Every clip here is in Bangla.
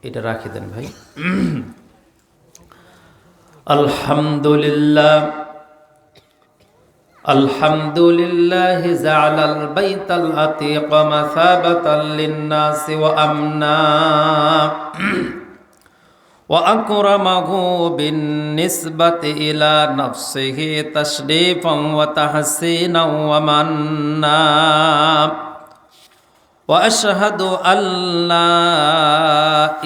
এটা রাখি দেন ভাই। আলহামদুলিল্লাহ আলহামদুলিল্লাহ জাআলাল বাইতাল আতীক মাসাবাতাল লিন-নাসি ওয়া আমনা ওয়া আকরামাহু বিন-নিসবাতি ইলা নাফসিহি তাশরীফান ওয়া তাহসীনান ওয়া মান্না ওয়া আশহাদু আল্লা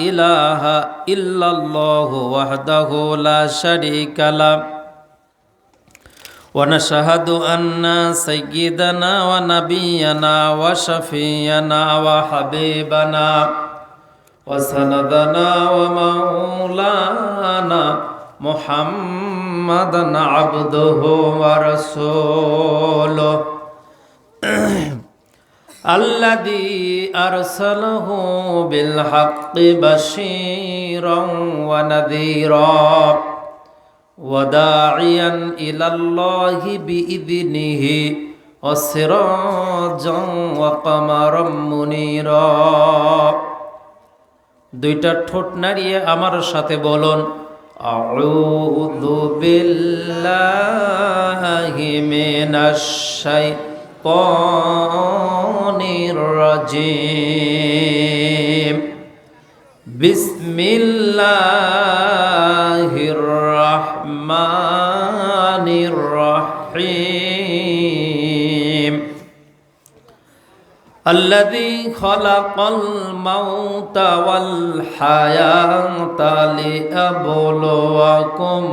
ইলাহা ইল্লাল্লাহু ওয়াহদাহু লা শারীকা লাহু ونشهد أن سيدنا ونبينا وشفينا وحبيبنا وسندنا ومولانا محمدا عبده ورسوله الذي أرسله بالحق بشيرا ونذيرا وداعيا إلى الله بإذنه وسراجا وقمرا منيرا দুইটা ঠোঁট নাড়িয়ে আমার সাথে বলুন আউযু বিল্লাহি মিনাশ শাইতানির রাজিম বিসমিল্লাহির রহমানির রহিম আল্লাযী খালাকাল মাউতা ওয়াল হায়াতা লিয়াবলুয়াকুম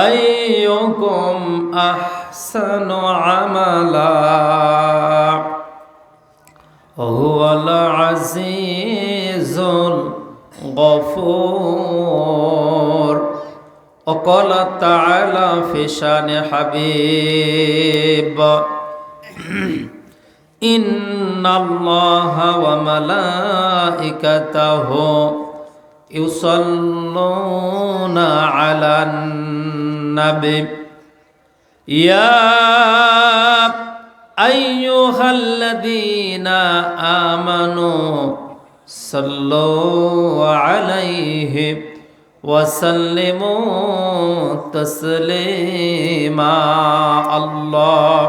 আইয়ুকুম আহসানু আমালা হুয়াল আজিজুল গফুর وقال تعالى في شان حبيب إن الله وملائكته يصلون على النبي يا أيها الذين آمنوا صلوا عليه وسلموا تسليما الله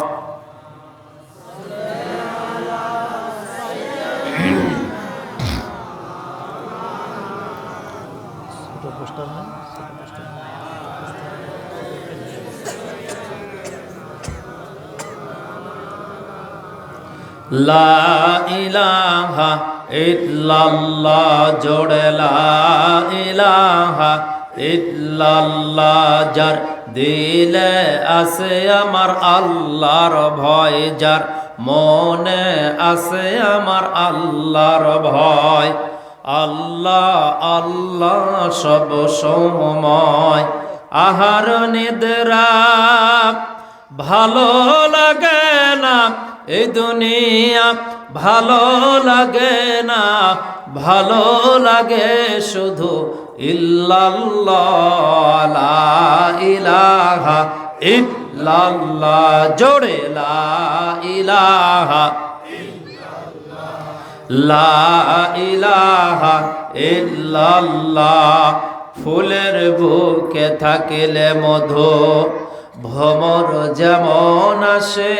লা ইলাহা ইল্লাল্লাহ জোড়ে লা ইলাহা ইল্লাল্লাহ যার দিলে আছে আমার আল্লাহর ভয় যার মনে আছে আমার আল্লাহর ভয় আল্লাহ আল্লাহ সব সময় আহার নিদ্রা ভালো লাগে না এই দুনিয়া ভালো লাগে না ভালো লাগে শুধু ইল্লাল্লাহ লা ইলাহা ইল্লাল্লাহ জোড়ে লা ইলাহা লা ইলাহা ইল্লাল্লাহ ফুলের বুকে থাকিলে মধু ভ্রমর যেমন আসে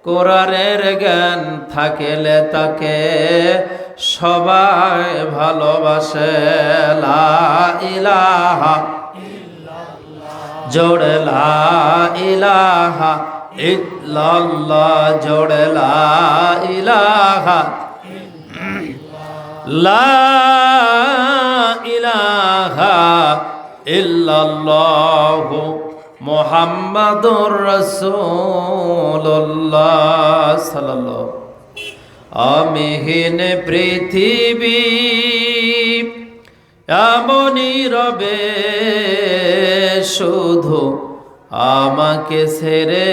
কোরআনের জ্ঞান থাকিলে তাকে সবাই ভালোবাসে লা ইলাহা জোড়ে লা ইলাহা ইল্লাল্লাহ জোড়ে লা ইলাহা লা ইলাহা ইল্লাল্লাহ মুহাম্মাদুর রাসূলুল্লাহ সাল্লাল্লাহু আমিহীন পৃথিবী এমনই রবে শুধু আমাকে ছেড়ে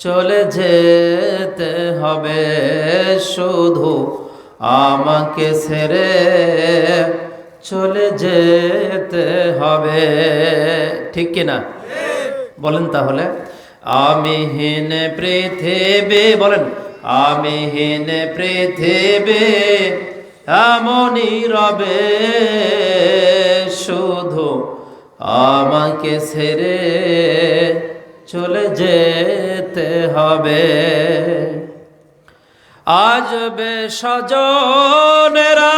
চলে যেতে হবে শুধু আমাকে ছেড়ে চলে যেতে হবে ঠিক কিনা বলেন তাহলে আমিহীন পৃথিবী, বলেন আমিহীন পৃথিবী এমনই রবে, শুধু আমাকে ছেড়ে চলে যেতে হবে। আসবে স্বজনেরা,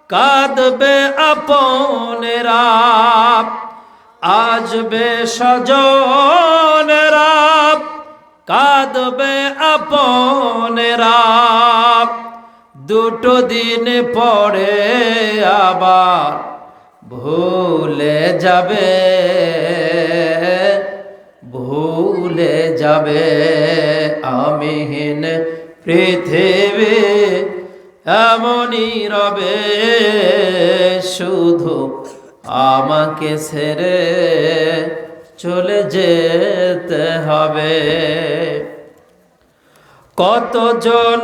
কাঁদবে আপনেরা, আসবে স্বজনেরা, কাঁদবে আপনেরা, দুটো দিন পরে আবার ভুলে যাবে, ভুলে যাবে। আমিহীন পৃথিবী এমনই রবে, শুধু আমাকে ছেড়ে চলে যেতে হবে। কতজন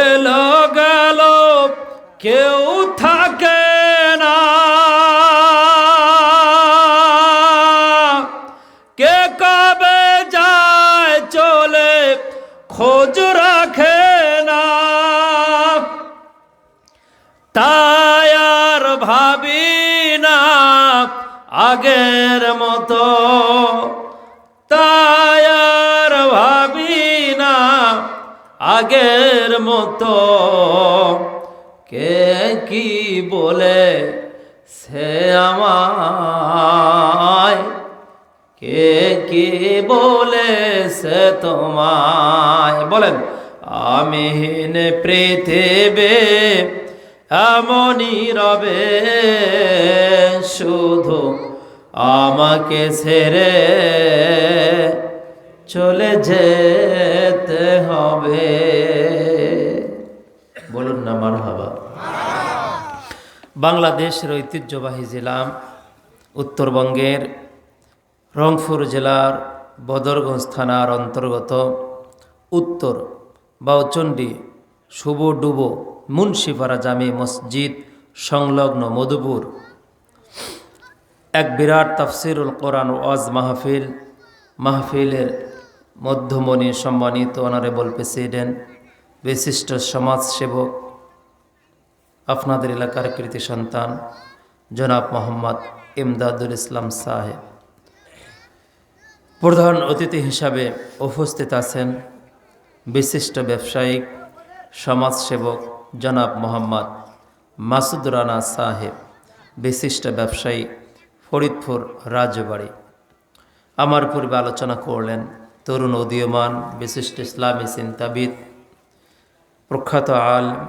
এলো গেল, কেউ থাকে না, কে কবে যায় চলে খোঁজ রাখে না। তাই আর ভাবি না আগের মতো, তাই আর ভাবি না আগের মতো। কে কি বলে সে আমায়, কে কি বলে সে তোমায়, বলেন আমিহীন পৃথিবী এমনই রবে, শুধু আমাকে ছেড়ে চলে যেতে হবে। বলুন না মারহাবা। বাংলাদেশের ঐতিহ্যবাহী জেলা উত্তরবঙ্গের রংপুর জেলার বদরগঞ্জ থানার অন্তর্গত উত্তর বাউচন্ডী শুভডুবো মুন্সিপাড়া জামে মসজিদ সংলগ্ন মধুপুর এক বিরাট তাফসিরুল কোরআন ওয়াজ মাহফিলের মধ্যমণি সম্মানিত অনারেবল প্রেসিডেন্ট, বিশিষ্ট সমাজসেবক, আপনাদের এলাকার কৃতি সন্তান জনাব মোহাম্মদ ইমদাদুল ইসলাম সাহেব। প্রধান অতিথি হিসাবে উপস্থিত আছেন বিশিষ্ট ব্যবসায়িক সমাজসেবক জনাব মোহাম্মদ মাসুদ রানা সাহেব, বিশিষ্ট ব্যবসায়ী, ফরিদপুর রাজবাড়ি। আমার পূর্বে আলোচনা করলেন তরুণ উদীয়মান বিশিষ্ট ইসলামী চিন্তাবিদ, প্রখ্যাত আলেম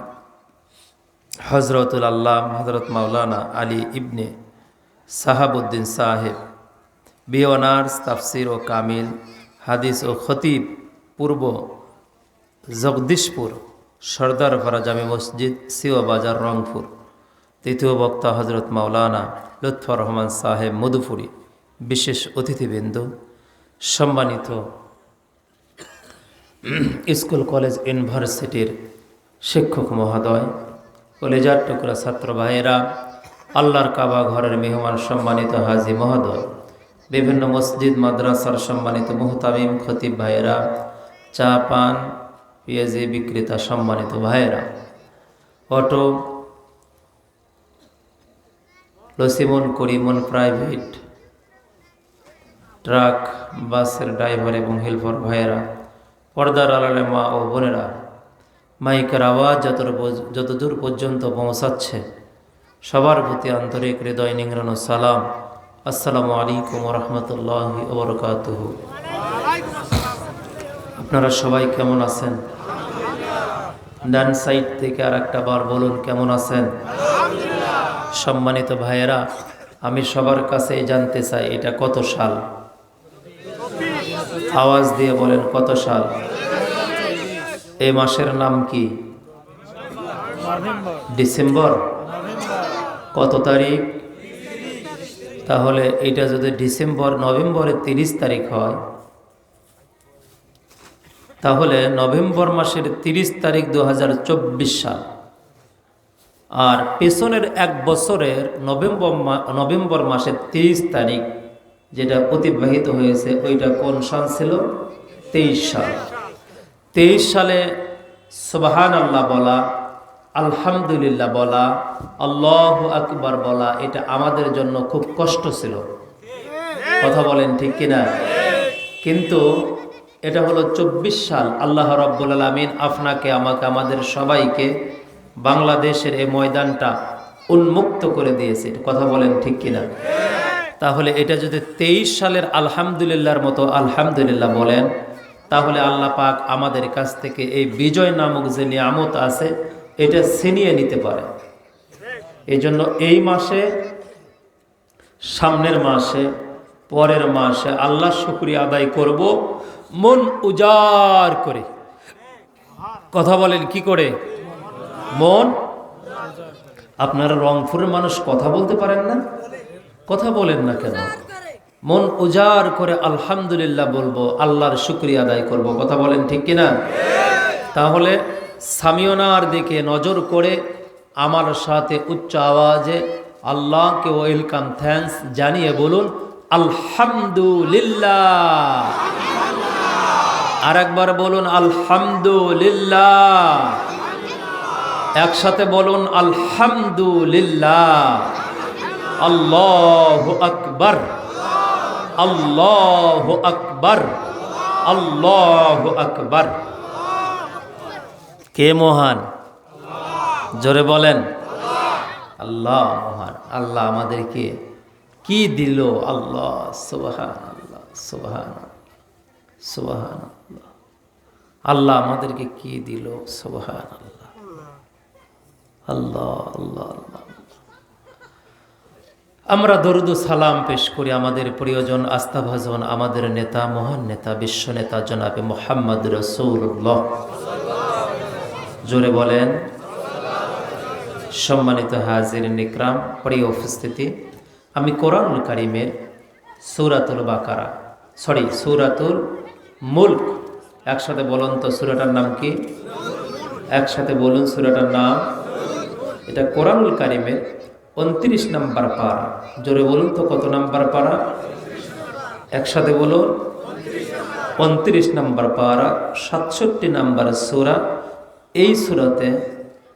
হজরতুল আল্লাহ হজরত মাওলানা আলী ইবনে সাহাবুদ্দিন সাহেব, বি অনার্স তাফসির ও কামিল হাদিস ও খতিব, পূর্ব জগদীশপুর সর্দারপাড়া জামে মসজিদ, সিও বাজার, রংপুর। তৃতীয় বক্তা হজরত মাওলানা লুৎফর রহমান সাহেব মধুপুরী। বিশেষ অতিথিবৃন্দ, সম্মানিত স্কুল কলেজ ইউনিভার্সিটির শিক্ষক মহোদয়, কলেজার টুকরা ছাত্র ভাইয়েরা, আল্লাহর কাবা ঘরের মেহমান সম্মানিত হাজি মহোদয়, বিভিন্ন মসজিদ মাদ্রাসার সম্মানিত মুহতামিম খতিব ভাইয়েরা, চা পান পেঁয়াজি বিক্রেতা সম্মানিত ভাইয়েরা, অটো লসিমন করিমন প্রাইভেট ট্রাক বাসের ড্রাইভার এবং হেল্পার ভাইয়েরা, পর্দার আড়ালে মা ও বোনেরা, মাইকের আওয়াজ যতদূর পর্যন্ত পৌঁছাচ্ছে সবার প্রতি আন্তরিক হৃদয় নিংড়ানো সালাম। আসসালামু আলাইকুম রহমতুল্লাহি ওয়া বারাকাতুহু। আপনারা সবাই কেমন আছেন? ডান সাইড থেকে আর একটা বার বলুন কেমন আছেন? সম্মানিত ভাইয়েরা, আমি সবার কাছে জানতে চাই এটা কত সাল? আওয়াজ দিয়ে বলেন কত সাল? এই মাসের নাম কি? ডিসেম্বর। কত তারিখ? তাহলে এটা যদি নভেম্বরের 30 তারিখ হয়, তাহলে নভেম্বর মাসের 30 তারিখ 2024 সাল। আর পেছনের এক বছরের নভেম্বর মাসের 30 তারিখ যেটা অতিবাহিত হয়েছে ওইটা কোন সাল ছিল? 23 সাল। 23 সালে সুবহানাল্লাহ বলা, আলহামদুলিল্লাহ বলা, আল্লাহু আকবার বলা, এটা আমাদের জন্য খুব কষ্ট ছিল। কথা বলেন ঠিক কিনা? কিন্তু এটা হলো 24 সাল। আল্লাহ রাব্বুল আলামিন আপনাকে, আমাকে, আমাদের সবাইকে বাংলাদেশের এই ময়দানটা উন্মুক্ত করে দিয়েছে। কথা বলেন ঠিক কিনা? তাহলে এটা যদি 23 সালের আলহামদুলিল্লাহর মতো আলহামদুলিল্লাহ বলেন, তাহলে আল্লাহ পাক আমাদের কাছ থেকে এই বিজয় নামক যে নিয়ামত আছে এটা ছিনিয়ে নিতে পারে। এই জন্য এই মাসে, সামনের মাসে, পরের মাসে আল্লাহ শুকরিয়া আদায় করব মন উজাড় করে। কথা বলেন কি করে? মন। আপনারা রংপুরের মানুষ কথা বলতে পারেন না? কথা বলেন না কেন? মন উজাড় করে আলহামদুলিল্লাহ বলবো, আল্লাহর শুকরিয়া আদায় করব। কথা বলেন ঠিক কিনা? তাহলে সামিওনার দিকে নজর করে আমার সাথে উচ্চ আওয়াজে আল্লাহকে ওয়েলকাম, থ্যাঙ্কস জানিয়ে বলুন আলহামদুলিল্লাহ। আর একবার বলুন আলহামদুলিল্লাহ। একসাথে বলুন আলহামদুলিল্লাহ। আল্লাহু আকবার, আল্লাহু আকবার, আল্লাহু আকবার। কে মহান? জোরে বলেন। আল্লাহ মহান। আল্লাহ আমাদেরকে কি দিল? আল্লাহ সুবহানাল্লাহ, সুবহানাল্লাহ, সুবহানাল্লাহ। আল্লাহ আমাদেরকে কি দিল? সুবহানাল্লাহ। আল্লাহ আল্লাহ আল্লাহ। আমরা দরুদ ও সালাম পেশ করি আমাদের প্রিয়জন, আস্থাভাজন, আমাদের নেতা, মহান নেতা, বিশ্ব নেতা জনাবে মুহাম্মদ রাসূলুল্লাহ। জোরে বলেন। সম্মানিত হাজিরিন ইকরাম, প্রিয় উপস্থিতি, আমি কোরআনুল কারীমের সূরাতুল বাকারা, সূরাতুল মুলক, একসাথে বলুন তো সূরাটার নাম কি? একসাথে বলুন সূরাটার নাম। এটা কোরআনুল কারীমের 29 নম্বর পারা। জোরে বলুন তো কত নম্বর পারা? একসাথে বলুন 29 নম্বর পারা, 67 নম্বর সূরা। এই সূরাতে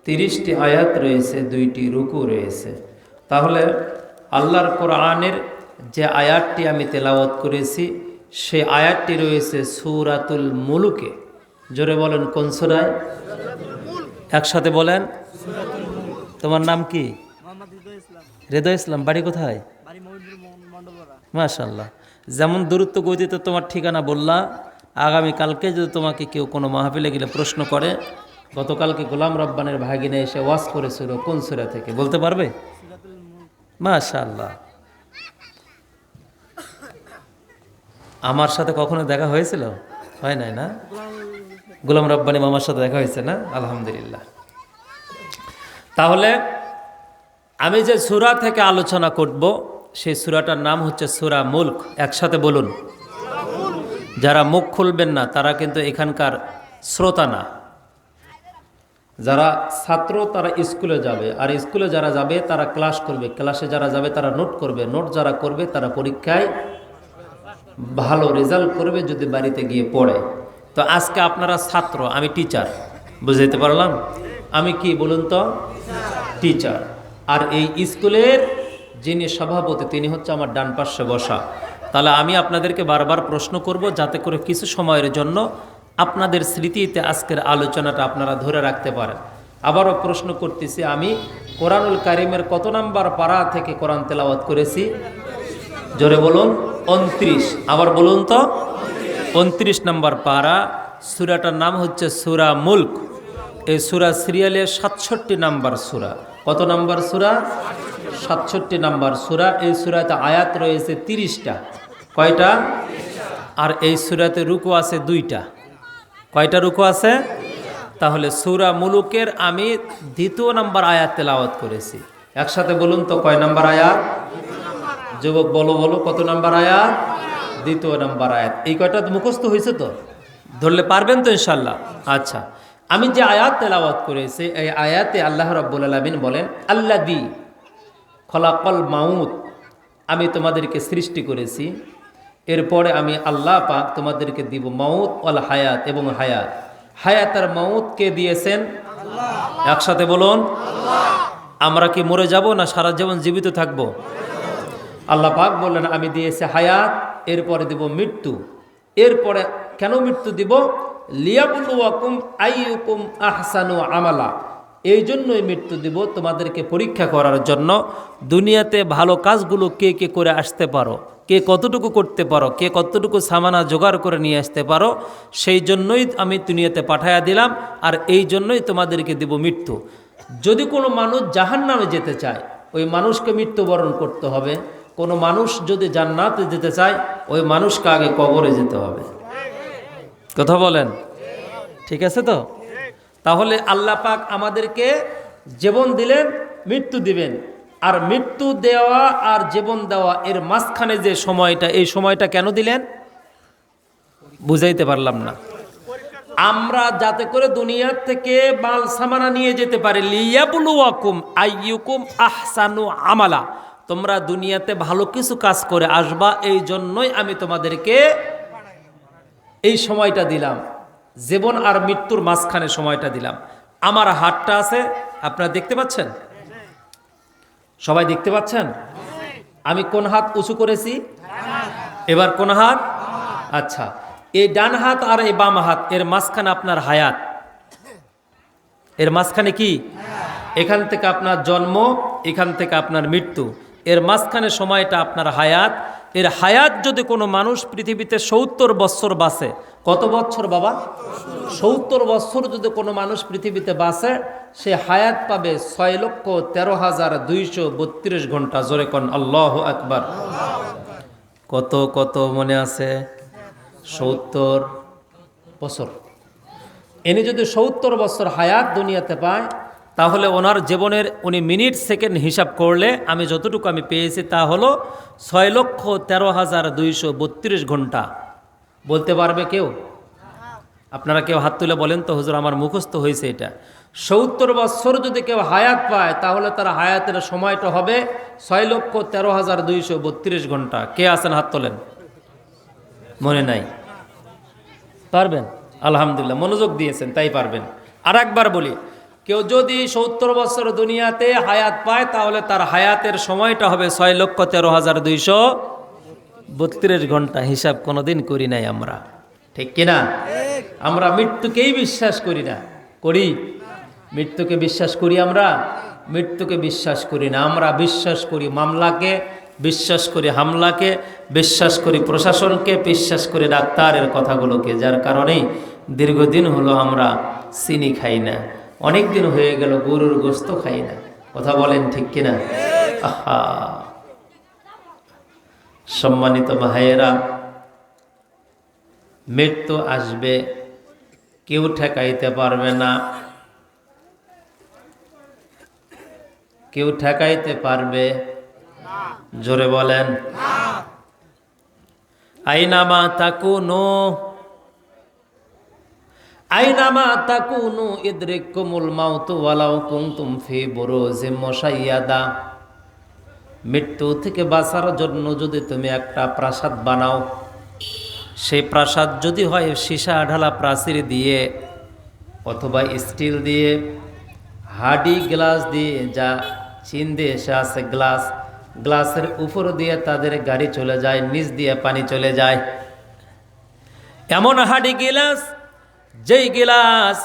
30টি আয়াত রয়েছে, 2টি রুকু রয়েছে। তাহলে আল্লাহর কোরআনের যে আয়াতটি আমি তেলাওয়াত করেছি সেই আয়াতটি রয়েছে সূরাতুল মুলকে। জোরে বলেন কোন সূরায়? একসাথে বলেন। তোমার নাম কি? হৃদয় ইসলাম। বাড়ি কোথায়? মাশাআল্লাহ। যেমন দূরত্ব গতিতে তোমার ঠিকানা বললা, আগামীকালকে যদি তোমাকে কেউ কোনো মাহফিলে গেলে প্রশ্ন করে গতকালকে গোলাম রব্বানের ভাগিনে এসে ওয়াজ করেছিল কোন সূরা থেকে, বলতে পারবে? মাশাআল্লাহ। আমার সাথে কখনো দেখা হয়েছিল? হয় নাই না? গোলাম রব্বানী মামার সাথে দেখা হয়েছে না? আলহামদুলিল্লাহ। তাহলে আমি যে সূরা থেকে আলোচনা করব সেই সূরাটার নাম হচ্ছে সূরা মুলক। একসাথে বলুন। যারা মুখ খুলবেন না তারা কিন্তু এখানকার শ্রোতা না। যারা ছাত্র তারা স্কুলে যাবে, আর স্কুলে যারা যাবে তারা ক্লাস করবে, ক্লাসে যারা যাবে তারা নোট করবে, নোট যারা করবে তারা পরীক্ষায় ভালো রেজাল্ট করবে যদি বাড়িতে গিয়ে পড়ে। তো আজকে আপনারা ছাত্র, আমি টিচার। বুঝাইতে পারলাম? আমি কি বলুন তো? টিচার। আর এই স্কুলের যিনি সভাপতি তিনি হচ্ছে আমার ডান পাশে বসা। তাহলে আমি আপনাদেরকে বারবার প্রশ্ন করব যাতে করে কিছু সময়ের জন্য আপনাদের স্মৃতিতে আজকের আলোচনাটা আপনারা ধরে রাখতে পারেন। আবারও প্রশ্ন করতেছি, আমি কোরআনুল কারীমের কত নাম্বার পারা থেকে কোরআন তেলাওয়াত করেছি? জোরে বলুন। 29। আবার বলুন তো। 29 নম্বর পারা। সূরাটার নাম হচ্ছে সূরা মুলক। এই সূরা সিরিয়ালের 67 নম্বর সূরা। কত নম্বর সূরা? 67 নম্বর সূরা। এই সূরাতে আয়াত রয়েছে 30টা। কয়টা? আর এই সূরাতে রুকু আছে 2টা। কয়টা রুকু আছে? তাহলে সূরা মুলুকের আমি 2য় নম্বর আয়াত তেলাওয়াত করেছি। একসাথে বলুন তো কয় নম্বর আয়াত? যুবক বলো বলো, কত নম্বর আয়াত? 2য় নম্বর আয়াত। এই কয়টা মুখস্থ হয়েছে তো? ধরলে পারবেন তো ইনশাল্লাহ? আচ্ছা, আমি যে আয়াত তেলাওয়াত করেছি এই আয়াতে আল্লাহ রাব্বুল আলামিন বলেন আল্লাযী খলাকাল মাউত আমি তোমাদেরকে সৃষ্টি করেছি, এরপরে আমি আল্লাহ পাক তোমাদেরকে দিব মাউত ওয়াল হায়াত এবং হায়াত। হায়াত আর মাউত কে দিয়েছেন? আল্লাহ। একসাথে বলুন আল্লাহ। আমরা কি মরে যাব না সারা জীবন জীবিত থাকব? আল্লাহ পাক বললেন আমি দিয়েছি হায়াত, এরপরে দিব মৃত্যু। এরপরে কেন মৃত্যু দিব? লিয়াবলুয়াকুম আইয়ুকুম আহসানু আমালা, এই জন্যই মৃত্যু দিব, তোমাদেরকে পরীক্ষা করার জন্য। দুনিয়াতে ভালো কাজগুলো কে কে করে আসতে পারো, কে কতটুকু করতে পারো, কে কতটুকু সামানা জোগাড় করে নিয়ে আসতে পারো, সেই জন্যই আমি দুনিয়াতে পাঠাইয়া দিলাম। আর এই জন্যই তোমাদেরকে দিব মৃত্যু। যদি কোনো মানুষ জাহান্নামে যেতে চায়, ওই মানুষকে মৃত্যুবরণ করতে হবে। কোনো মানুষ যদি জান্নাতে যেতে চায়, ওই মানুষকে আগে কবরে যেতে হবে। কথা বলেন, ঠিক আছে তো? তাহলে আল্লাহ পাক আমাদেরকে জীবন দিলেন, মৃত্যু দিবেন। আর মৃত্যু দেওয়া আর জীবন দেওয়া এর মাঝখানে যে সময়টা, এই সময়টা কেন দিলেন বুঝাইতে পারলাম না। আমরা যাতে করে দুনিয়ার থেকে মাল সামানা নিয়ে যেতে পারি। লিয়াবলুয়াকুম আইয়ুকুম আহসানু আমালা, তোমরা দুনিয়াতে ভালো কিছু কাজ করে আসবা, এই জন্যই আমি তোমাদেরকে এই সময়টা দিলাম, জীবন আর মৃত্যুর মাঝখানে সময়টা দিলাম। আমার হাতটা আছে, আপনারা দেখতে পাচ্ছেন? সবাই দেখতে পাচ্ছেন? আমি কোন হাত উঁচু করেছি? এবার কোন হাত? আচ্ছা, এই ডান হাত আর এই বাম হাত, এর মাঝখানে আপনার হায়াত। এর মাঝখানে কি? এখান থেকে আপনার জন্ম, এখান থেকে আপনার মৃত্যু, এর মাঝখানে সময়টা আপনার হায়াত। এর হায়াত যদি কোনো মানুষ পৃথিবীতে 70 বছর বাঁচে, কত বছর বাবা? 70 বছর যদি কোনো মানুষ পৃথিবীতে বাঁচে, সে হায়াত পাবে 6,13,232 ঘন্টা। জোরে কোন আল্লাহু আকবার। কত কত মনে আছে? 70 বছর। এনে যদি 70 বছর হায়াত দুনিয়াতে পায়, তাহলে ওনার জীবনের উনি মিনিট সেকেন্ড হিসাব করলে আমি যতটুকু আমি পেয়েছি তা হলো 6,13,232 ঘন্টা। বলতে পারবে কেউ? আপনারা কেউ হাত তুলে বলেন তো, হুজুর আমার মুখস্থ হয়েছে এটা। 70 বছর যদি কেউ হায়াত পায়, তাহলে তার হায়াতের সময়টা হবে 6,13,232 ঘন্টা। কে আছেন হাত তোলেন? মনে নাই? পারবেন? আলহামদুলিল্লাহ, মনোযোগ দিয়েছেন তাই পারবেন। আর একবার বলি, কেউ যদি 70 বছর দুনিয়াতে হায়াত পায়, তাহলে তার হায়াতের সময়টা হবে 6,13,232 ঘন্টা। হিসাব কোনোদিন করি নাই আমরা, ঠিক কিনা? আমরা মৃত্যুকেই বিশ্বাস করি না। করি? মৃত্যুকে বিশ্বাস করি আমরা? মৃত্যুকে বিশ্বাস করি না। আমরা বিশ্বাস করি মামলাকে, বিশ্বাস করি হামলাকে, বিশ্বাস করি প্রশাসনকে, বিশ্বাস করি ডাক্তারের কথাগুলোকে। যার কারণেই দীর্ঘদিন হলো আমরা চিনি খাই না, অনেক দিন হয়ে গেল গরুর গোশত খাই না। কথা বলেন ঠিক কিনা? আহা, সম্মানিত ভাইয়েরা, মৃত্যু আসবে, কেউ ঠেকাইতে পারবে না। কেউ ঠেকাইতে পারবে? জোরে বলেন। আইনামা তাকুনু, আইনামা তাকুনু ইদরিকুমুল মাউতু ওয়ালাউ কুনতুম ফি বুরুজিম মুশাইয়াদা। মৃত্যু থেকে বাঁচার জন্য যদি তুমি একটা প্রাসাদ বানাও, সেই প্রাসাদ যদি হয় সীসা ঢালা প্রাচীর দিয়ে অথবা স্টিল দিয়ে, হাডি গ্লাস দিয়ে, যা চীন দিয়ে এসে আছে গ্লাস, গ্লাসের উপর দিয়ে তাদের গাড়ি চলে যায়, নিচ দিয়ে পানি চলে যায়। এমন হাডি গ্লাস, যেই গ্লাস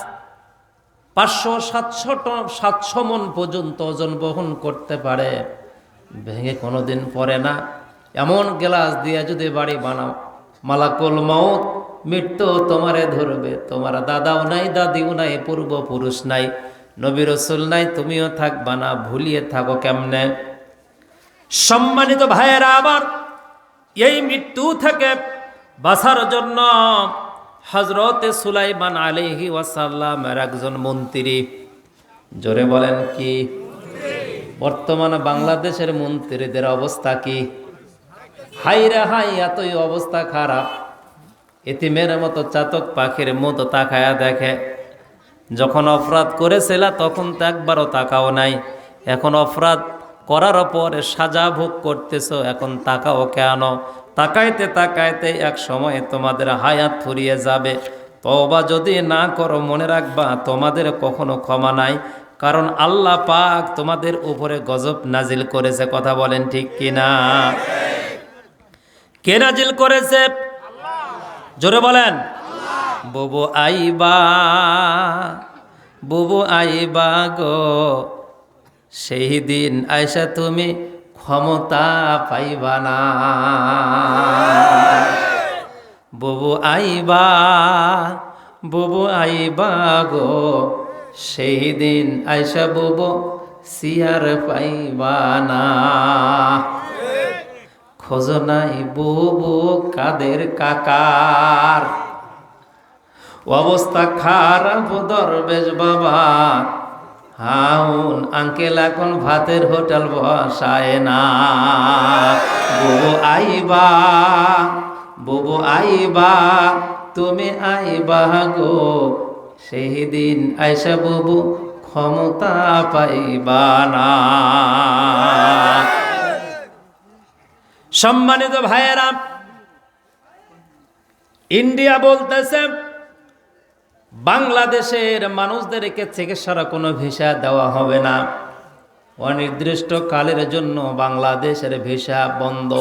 500-700 মন পর্যন্ত ওজন বহন করতে পারে, ভেঙে কোনোদিন পড়ে না। এমন গ্লাস দিয়ে যদি বাড়ি বানাও, মালাকুল মউত মৃত্যু তোমারে ধরবে। তোমার দাদাও নাই, দাদিও নাই, পূর্বপুরুষ নাই, নবী রাসূল নাই, তুমিও থাকবা না, ভুলিয়ে থাকো কেমনে? সম্মানিত ভাইয়েরা আমার, এই মৃত্যু থেকে বাঁচার জন্য হযরতে সুলাইমান আলাইহি ওয়াসাল্লামের একজন মন্ত্রী, জোরে বলেন কি? বর্তমানে বাংলাদেশের মন্ত্রীদের অবস্থা কি? হাইরে হাই, এতই অবস্থা খারাপ, এতিমের মতো চাতক পাখির মতো তাকায়া দেখে। যখন অপরাধ করেছিল তখন তো একবারও তাকাও নাই, এখন অপরাধ করার পরে সাজা ভোগ করতেছো, এখন তাকাও কেন? তাকাইতে তাকাইতে এক সময় তোমাদের হায়াত ফুরিয়ে যাবে। তওবা যদি না করো, মনে রাখবা তোমাদের কখনো ক্ষমা নাই, কারণ আল্লাহ পাক তোমাদের উপরে গজব নাজিল করেছে। কথা বলেন ঠিক কিনা? কে নাজিল করেছে? জোরে বলেন। বুবু আইবা, বুবু আইবা গো, সেই দিন আয়সা তুমি ক্ষমতা পাইবা না। বুবু আইবা, বুবু আইবা গো, সেই দিন আয়সা বুবু সিয়ার পাইবা না। খোঁজ নাই বুবু কাদের কাকার, অবস্থা খারাপ দরবেশ বাবা। হাউন আঙ্কেল এখন ভাতের হোটেল বসায় না। বুবু আইবা, বুবু আইবা, তুমি আইবা গো, সেই দিন আইসা বুবু ক্ষমতা পাইবা না। সম্মানিত ভাইয়েরা, ইন্ডিয়া বলতেছে বাংলাদেশের মানুষদেরকে চিকিৎসার কোনো ভিসা দেওয়া হবে না। অনির্দিষ্ট কালের জন্য বাংলাদেশের ভিসা বন্ধ,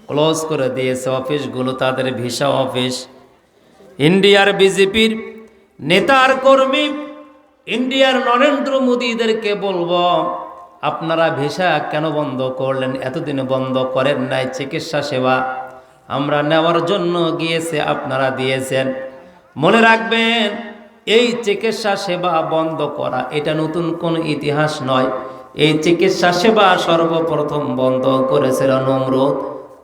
ক্লোজ করে দিয়েছে অফিসগুলো, তাদের ভিসা অফিস। ইন্ডিয়ার বিজেপির নেতার কর্মী, ইন্ডিয়ার নরেন্দ্র মোদীদেরকে বলবো, আপনারা ভিসা কেন বন্ধ করলেন? এতদিন বন্ধ করেন নাই। চিকিৎসা সেবা আমরা নেওয়ার জন্য গিয়েছে, আপনারা দিয়েছেন। মনে রাখবেন, এই চিকিৎসা সেবা বন্ধ করা এটা নতুন কোন ইতিহাস নয়। এই চিকিৎসা সেবা সর্বপ্রথম বন্ধ করেছিল নমরুদ,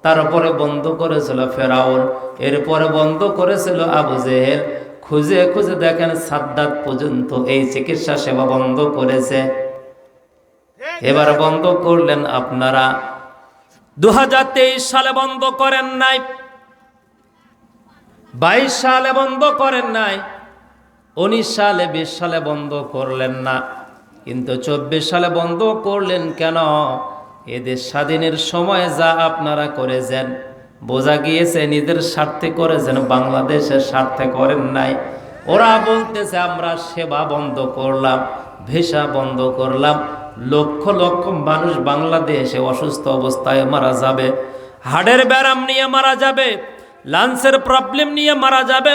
তারপরে বন্ধ করেছিল ফেরাউন, এরপরে বন্ধ করেছিল আবু জেহেল। খুঁজে খুঁজে দেখেন সাদ্দাত পর্যন্ত এই চিকিৎসা সেবা বন্ধ করেছে। এবার বন্ধ করলেন আপনারা। 2023 সালে বন্ধ করেন নাই, 22 সালে বন্ধ করেন নাই, 19 সালে 20 সালে বন্ধ করলেন না, কিন্তু 24 সালে বন্ধ করলেন কেন? এদের স্বাধীনের সময় যা আপনারা করেছেন, বোঝা গিয়েছে নিজের স্বার্থে করেছেন, বাংলাদেশের স্বার্থে করেন নাই। ওরা বলতেছে আমরা সেবা বন্ধ করলাম, ভিসা বন্ধ করলাম, লক্ষ লক্ষ মানুষ বাংলাদেশে অসুস্থ অবস্থায় মারা যাবে, হার্টের ব্যারাম নিয়ে মারা যাবে, লাংসের প্রবলেম নিয়ে মারা যাবে,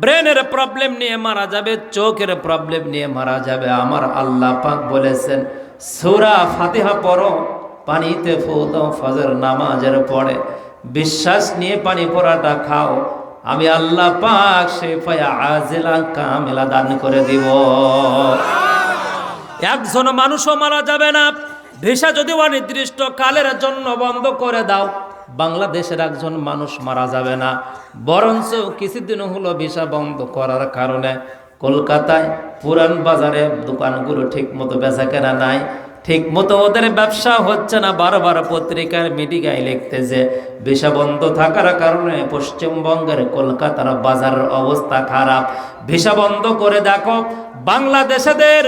ব্রেনের প্রবলেম নিয়ে মারা যাবে, চোখের প্রবলেম নিয়ে মারা যাবে। আমার আল্লাহ পাক বলেছেন, সূরা ফাতিহা পড়ো, পানিতে ফু দাও ফজর নামাজের পড়ে, বিশ্বাস নিয়ে পানি পড়াটা খাও, আমি আল্লাহ পাক শিফা আজিলা কামিলা দান করে দিব। একজন মানুষও মারা যাবে না। ভিসা যদি অনির্দিষ্ট কালের জন্য বন্ধ করে দাও, বাংলাদেশের একজন মানুষ মারা যাবে না। বরঞ্চ কিছুদিন হলো ভিসা বন্ধ করার কারণে কলকাতায় পুরান বাজারে দোকানগুলো ঠিক মতো বেচা কেনা নাই, ঠিক মতো ওদের ব্যবসা হচ্ছে না। বারবার পত্রিকার মিডিয়ায় লিখতেছে ভিসা বন্ধ থাকার কারণে পশ্চিমবঙ্গের কলকাতার বাজারের অবস্থা খারাপ। ভিসা বন্ধ করে দেখো, বাংলাদেশের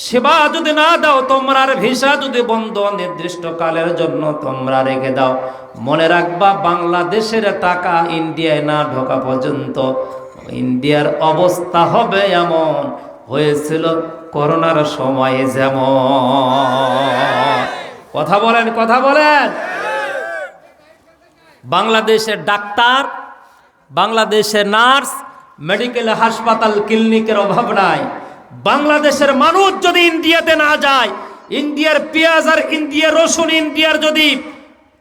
সেবা যদি না দাও, তোমরা ভিসা যদি বন্ধ নির্দিষ্ট কালের জন্য তোমরা রেখে দাও, মনে রাখবা বাংলাদেশের টাকা ইন্ডিয়ায় না ঢোকা পর্যন্ত ইন্ডিয়ার অবস্থা হবে এমন হয়েছিল করোনার সময়ে যেমন। কথা বলেন, কথা বলেন। বাংলাদেশের ডাক্তার, বাংলাদেশের নার্স, মেডিকেল হাসপাতাল, ক্লিনিকের অভাব নাই। বাংলাদেশের মানুষ যদি ইন্ডিয়াতে না যায়, ইন্ডিয়ার পেঁয়াজ আর ইন্ডিয়ার রসুন, ইন্ডিয়ার যদি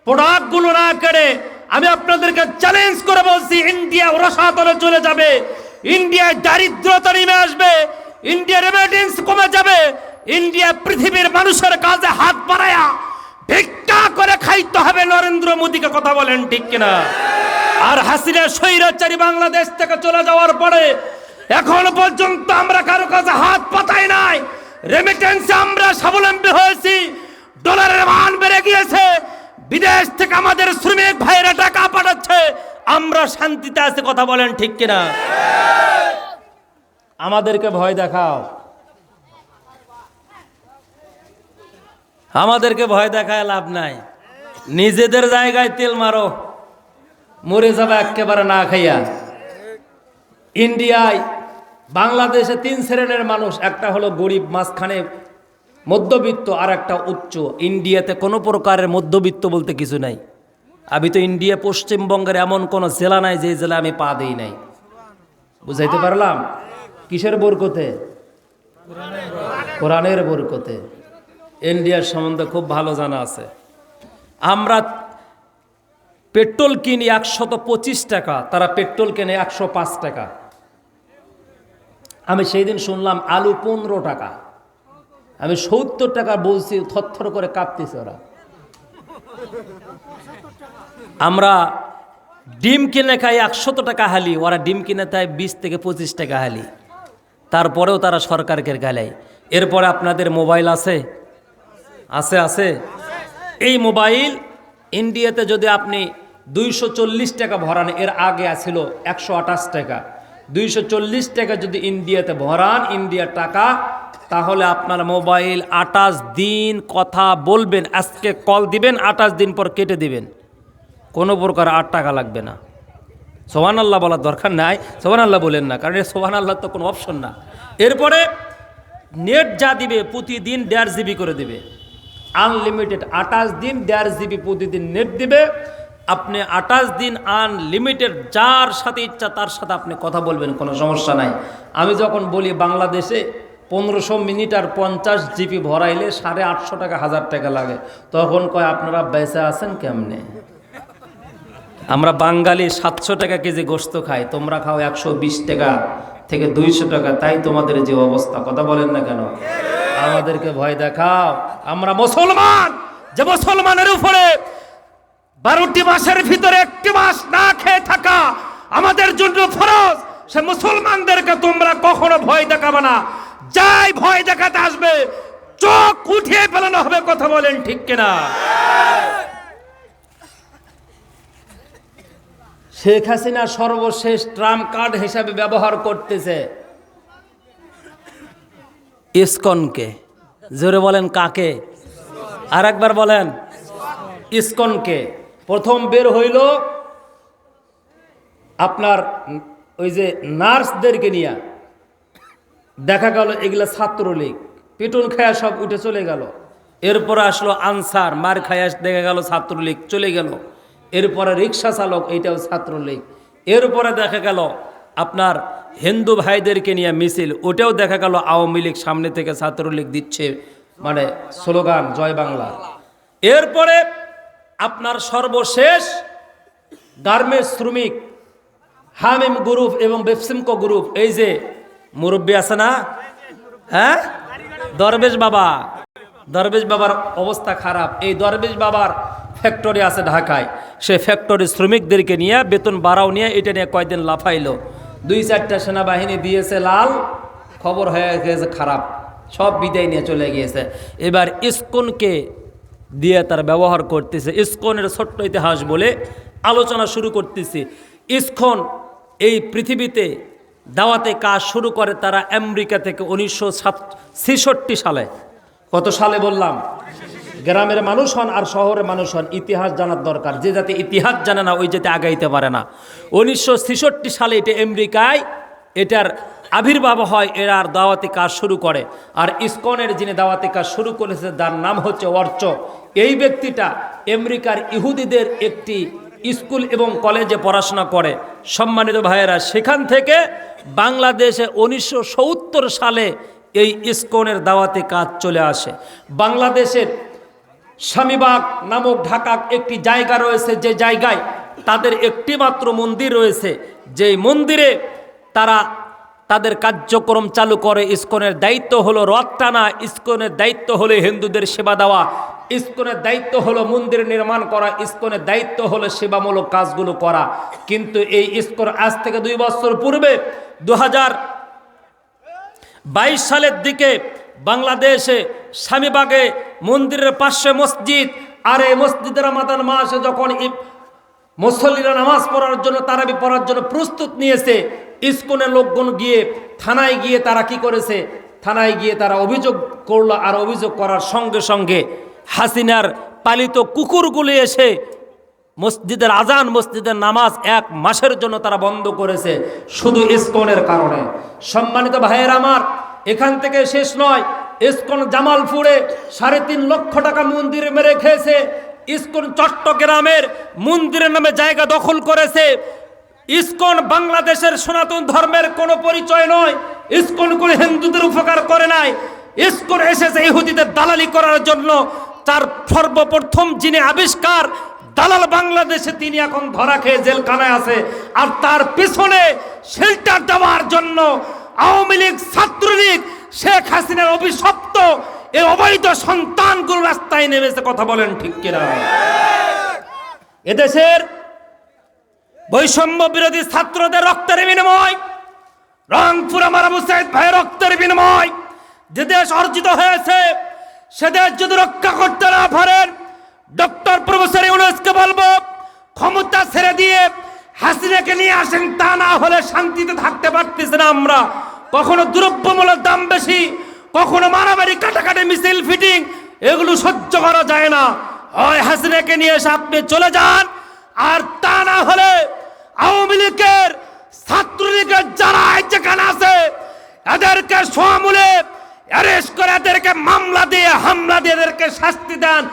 প্রোডাক্টগুলো না কেড়ে, আমি আপনাদেরকে চ্যালেঞ্জ করে বলছি, ইন্ডিয়া রসাতলে চলে যাবে, ইন্ডিয়ায় দারিদ্রতা নেমে আসবে, ইন্ডিয়ার রেমিটেন্স কমে যাবে, ইন্ডিয়া পৃথিবীর মানুষের কাছে হাত বাড়ায়া ভিক্ষা করে খাইতে হবে নরেন্দ্র মোদীকে। কথা বলেন ঠিক কিনা? আর হাসিনা স্বৈরাচারী বাংলাদেশ থেকে চলে যাওয়ার পরে এখন পর্যন্ত আমরা কারো কাছে হাত পাতাই নাই। রেমিটেন্সে আমরা স্বাবলম্বী হয়েছি, ডলারের মান বেড়ে গিয়েছে, বিদেশ থেকে আমাদের শ্রমিক ভাইরা টাকা পাঠাচ্ছে, আমরা শান্তিতে আছি। কথা বলেন ঠিক কিনা? আমাদেরকে ভয় দেখাও। আমাদেরকে ভয় দেখায় লাভ নাই, নিজেদের জায়গায় তেল মারো, মরে যাবে একেবারে না খাইয়া। ইন্ডিয়ায় বাংলাদেশে 3 শ্রেণীর মানুষ, একটা হলো গরিব, মাঝখানে মধ্যবিত্ত, আর একটা উচ্চ। ইন্ডিয়াতে কোনো প্রকারের মধ্যবিত্ত বলতে কিছু নাই। আমি তো ইন্ডিয়া পশ্চিমবঙ্গের এমন কোনো জেলা নাই যে জেলা আমি পা দিই নাই। বুঝাইতে পারলাম? কিসের বরকতে? কোরআনের বরকতে। ইন্ডিয়ার সম্বন্ধে খুব ভালো জানা আছে। আমরা পেট্রোল কিনি 125 টাকা, তারা পেট্রোল কেনে 105 টাকা। আমি সেই দিন শুনলাম আলু 15 টাকা। আমি 70 টাকা বলছি, থরথর করে কাঁপতেছে ওরা। আমরা ডিম কিনে খাই 100 টাকা হালি, ওরা ডিম কিনে খায় 20 থেকে 25 টাকা হালি। তারপরেও তারা সরকারকে গালায়। এরপরে আপনাদের মোবাইল আছে, আছে আছে। এই মোবাইল ইন্ডিয়াতে যদি আপনি 240 টাকা ভরান, এর আগে ছিল 128 টাকা, 240 টাকা যদি ইন্ডিয়াতে ভরান ইন্ডিয়ার টাকা, তাহলে আপনার মোবাইল 28 দিন কথা বলবেন। আজকে কল দিবেন, 28 দিন পর কেটে দিবেন, কোনো প্রকার 8 টাকা লাগবে না। সুবহানাল্লাহ বলার দরকার নাই, সুবহানাল্লাহ বলেন না, কারণ সুবহানাল্লাহ তো কোনো অপশন না। এরপরে নেট যা দিবে প্রতিদিন 1.5 জিবি করে দিবে, আনলিমিটেড। 28 দিন 1.5 জিবি প্রতিদিন নেট দিবে। আপনি 28 দিন আনলিমিটেড, যার সাথে ইচ্ছা তার সাথে আপনি কথা বলবেন, কোনো সমস্যা নাই। আমি যখন বলি বাংলাদেশে 1500 মিনিট আর 50 জিবি ভরাইলে 850 টাকা, 1000 টাকা লাগে, তখন কয় আপনারা বেঁচে আছেন কেমনে? আমরা বাঙালি 700 টাকা কেজি গোস্ত খাই, তোমরা খাও 120 টাকা থেকে 200 টাকা, তাই তোমাদের যে অবস্থা। কথা বলেন না কেন? আমাদেরকে ভয় দেখাও। আমরা মুসলমান, যে মুসলমানের উপরে 12টি মাসের ভিতরে 1টি মাস না খেয়ে থাকা আমাদের জন্য ফরজ। সে মুসলমানদেরকে তোমরা কখনো ভয় দেখাবে না। যাই ভয় দেখাতে আসবে চোখ উঠিয়ে ফেলানো হবে। কথা বলেন ঠিক কিনা? শেখ হাসিনা সর্বশেষ ট্রাম্প কার্ড হিসাবে ব্যবহার করতেছে ইসকনকে। জোরে বলেন কাকে? আর একবার বলেন। ইসকনকে। প্রথম বের হইল আপনার ওই যে নার্সদেরকে নিয়ে, দেখা গেল এগুলা ছাত্রলীগ, পিটুন খায়া সব উঠে চলে গেল। এরপরে আসলো আনসার, মার খায়া দেখা গেল ছাত্রলীগ চলে গেল। এরপরে রিক্সা চালক, এইটাও ছাত্রলীগ। এরপরে দেখা গেল আপনার হিন্দু ভাইদেরকে নিয়ে মিছিল, ওটাও দেখা গেল আওয়ামী লীগ সামনে থেকে ছাত্রলীগ দিচ্ছে, মানে স্লোগান জয় বাংলা। এরপরে আপনার সর্বশেষ গার্মেন্টস শ্রমিক হামিম গ্রুপ এবং বেপসিমকো গ্রুপ, এই যে মুরব্বী আছে না, হ্যাঁ, দরবেশ বাবা, দরবেশ বাবার অবস্থা খারাপ। এই দরবেশ বাবার ফ্যাক্টরি আছে ঢাকায়, সে ফ্যাক্টরি শ্রমিকদেরকে নিয়ে বেতন বাড়াও নিয়ে এটা নিয়ে কয়েকদিন লাফাইলো। 2-4টা সেনাবাহিনী দিয়েছে লাল, খবর হয়ে গেছে খারাপ, সব বিদায় নিয়ে চলে গিয়েছে। এবার ইসকনকে দিয়ে তার ব্যবহার করতেছে। ইসকনের ছোট্ট ইতিহাস বলে আলোচনা শুরু করতেছে। ইসকন এই পৃথিবীতে দাওয়াতে কাজ শুরু করে তারা আমেরিকা থেকে 1966 সালে। কত সালে বললাম? গ্রামের মানুষ হন আর শহরের মানুষ হন, ইতিহাস জানার দরকার। যে জাতি ইতিহাস জানে না ওই জাতি আগাইতে পারে না। 1966 সালে এটা আমেরিকায় এটার আবির্ভাব হয়, এরা আর দাওয়াতি কাজ শুরু করে। আর ইসকনের যিনি দাওয়াতি কাজ শুরু করেছে তার নাম হচ্ছে অর্চ। এই ব্যক্তিটা আমেরিকার ইহুদিদের একটি স্কুল এবং কলেজে পড়াশোনা করে। সম্মানিত ভাইয়েরা, সেখান থেকে বাংলাদেশে 1970 সালে এই ইসকনের দাওয়াতি কাজ চলে আসে। বাংলাদেশের স্বামীবাগ নামক ঢাকা একটি জায়গা রয়েছে, যে জায়গায় তাদের একটি মাত্র মন্দির রয়েছে, যেই মন্দিরে তারা তাদের কার্যক্রম চালু করে। ইসকনের দায়িত্ব হলো রথ টানা, ইসকনের দায়িত্ব হলো হিন্দুদের সেবা দেওয়া, ইসকনের দায়িত্ব হলো মন্দির নির্মাণ করা, ইসকনের দায়িত্ব হলো সেবামূলক কাজগুলো করা। কিন্তু এই ইসকন আজ থেকে 2 বছর পূর্বে 2022 সালের দিকে বাংলাদেশে স্বামীবাগে মন্দিরের পাশে মসজিদ, আর এই মসজিদের রমাদান মাসে যখন মুসল্লিরা নামাজ পড়ার জন্য, তারাবি পড়ার জন্য প্রস্তুত নিয়েছে, ইসকনের লোকজন গিয়ে থানায় গিয়ে তারা কি করেছে, থানায় গিয়ে তারা অভিযোগ করলো। আর অভিযোগ করার সঙ্গে সঙ্গে হাসিনার পালিত কুকুরগুলি এসে মসজিদের আজান, মসজিদের নামাজ 1 মাসের জন্য তারা বন্ধ করেছে শুধু ইসকনের কারণে। সম্মানিত ভাইয়েরা আমার, এখান থেকে শেষ নয়। ইসকন জামালপুরে 3.5 লক্ষ টাকা মন্দিরে মেরে খেয়েছে। ইসকন চট্টগ্রামের মন্দিরের নামে জায়গা দখল করেছে। ইসকন বাংলাদেশের সনাতন ধর্মের কোনো পরিচয় নয়। ইসকন কোনো হিন্দুদের উপকার করে নাই। ইসকন এসেছে ইহুদিদের দালালি করার জন্য। তার সর্বপ্রথম যিনি আবিষ্কার দালাল বাংলাদেশে, তিনি এখন ধরা খেয়ে জেলখানায় আছে। আর তার পিছনে শেল্টার দেওয়ার জন্য আওয়ামী লীগ, ছাত্রলীগ, শেখ হাসিনার অভিশপ্ত এই অবৈধ সন্তানগুলো রাস্তায় নেমেছে। কথা বলেন ঠিক কিনা? এদেশের বৈষম্য বিরোধী ছাত্রদের রক্তের বিনিময়, রংপুর আমার আবু সাইদ ভাইয়ের রক্তের বিনিময় যে দেশ অর্জিত হয়েছে, সে দেশ যদি রক্ষা করতে না পারেন, ডক্টর প্রফেসর ইউনূসকে বলবো ক্ষমতা ছেড়ে দিয়ে হাসিনাকে নিয়ে আসেন। তা না হলে শান্তিতে থাকতে পারতেছে না আমরা। কখনো দ্রব্যমূল্যের দাম বেশি, কখনো মারামারি, কাটাকাটি, মিছিল, ফিটিং, এগুলো সহ্য করা যায় না। হয় হাসিনাকে নিয়ে এসে আপনি চলে যান, আর তা না হলে আওয়ামী লীগের, ছাত্রলীগের যারা যেখানে আছে এদেরকে সমূলে অ্যারেস্ট করে এদেরকে মামলা দিয়ে, হামলা দিয়ে এদেরকে শাস্তি দেন।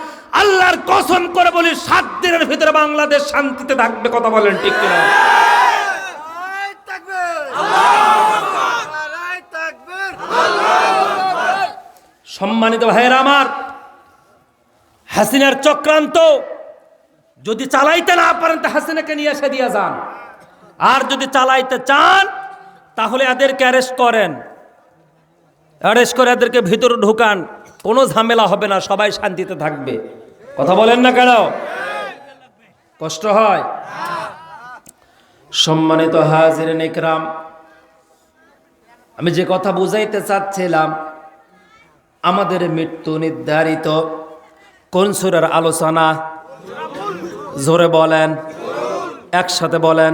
আল্লাহর কসম করে বলি 7 দিনের ভিতরে বাংলাদেশ শান্তিতে থাকবে। কথা বলেন ঠিক কিনা? সম্মানিত ভাইয়েরা আমার, হাসিনার চক্রান্ত যদি চালাইতে না পারেন তা হাসিনাকে নিয়ে এসে দিয়ে যান। আর যদি চালাইতে চান তাহলে এদেরকে অ্যারেস্ট করেন, অ্যারেস্ট করে এদেরকে ভিতরে ঢুকান। কোনো ঝামেলা হবে না, সবাই শান্তিতে থাকবে। কথা বলেন না কেন? কষ্ট হয়? সম্মানিত হাজিরিন ইকরাম, আমি যে কথা বুঝাইতে চাচ্ছিলাম, আমাদের মৃত্যু নির্ধারিত। কোন সূরার আলোচনা? জোরে বলেন, একসাথে বলেন।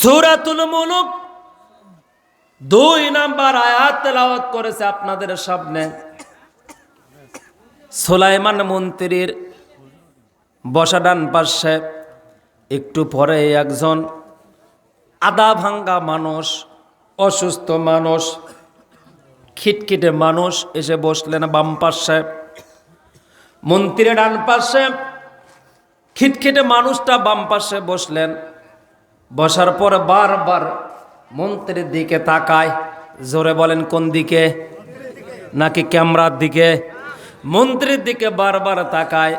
সূরাতুল মুলক 2 নাম্বার আয়াত তেলাওয়াত করেছে আপনাদের সামনে। সুলাইমান মন্ত্রীর বসা ডান পাশে একটু পরে একজন আদা ভাঙ্গা মানুষ, অসুস্থ মানুষ, খিটখিটে মানুষ এসে বসলেন বাম পাশে। মন্ত্রীর ডান পাশে খিটখিটে মানুষটা বাম পাশে বসলেন। বসার পর বারবার মন্ত্রীর দিকে তাকায়। জোরে বলেন, কোন দিকে? নাকি ক্যামেরার দিকে? মন্ত্রীর দিকে বারবার তাকায়।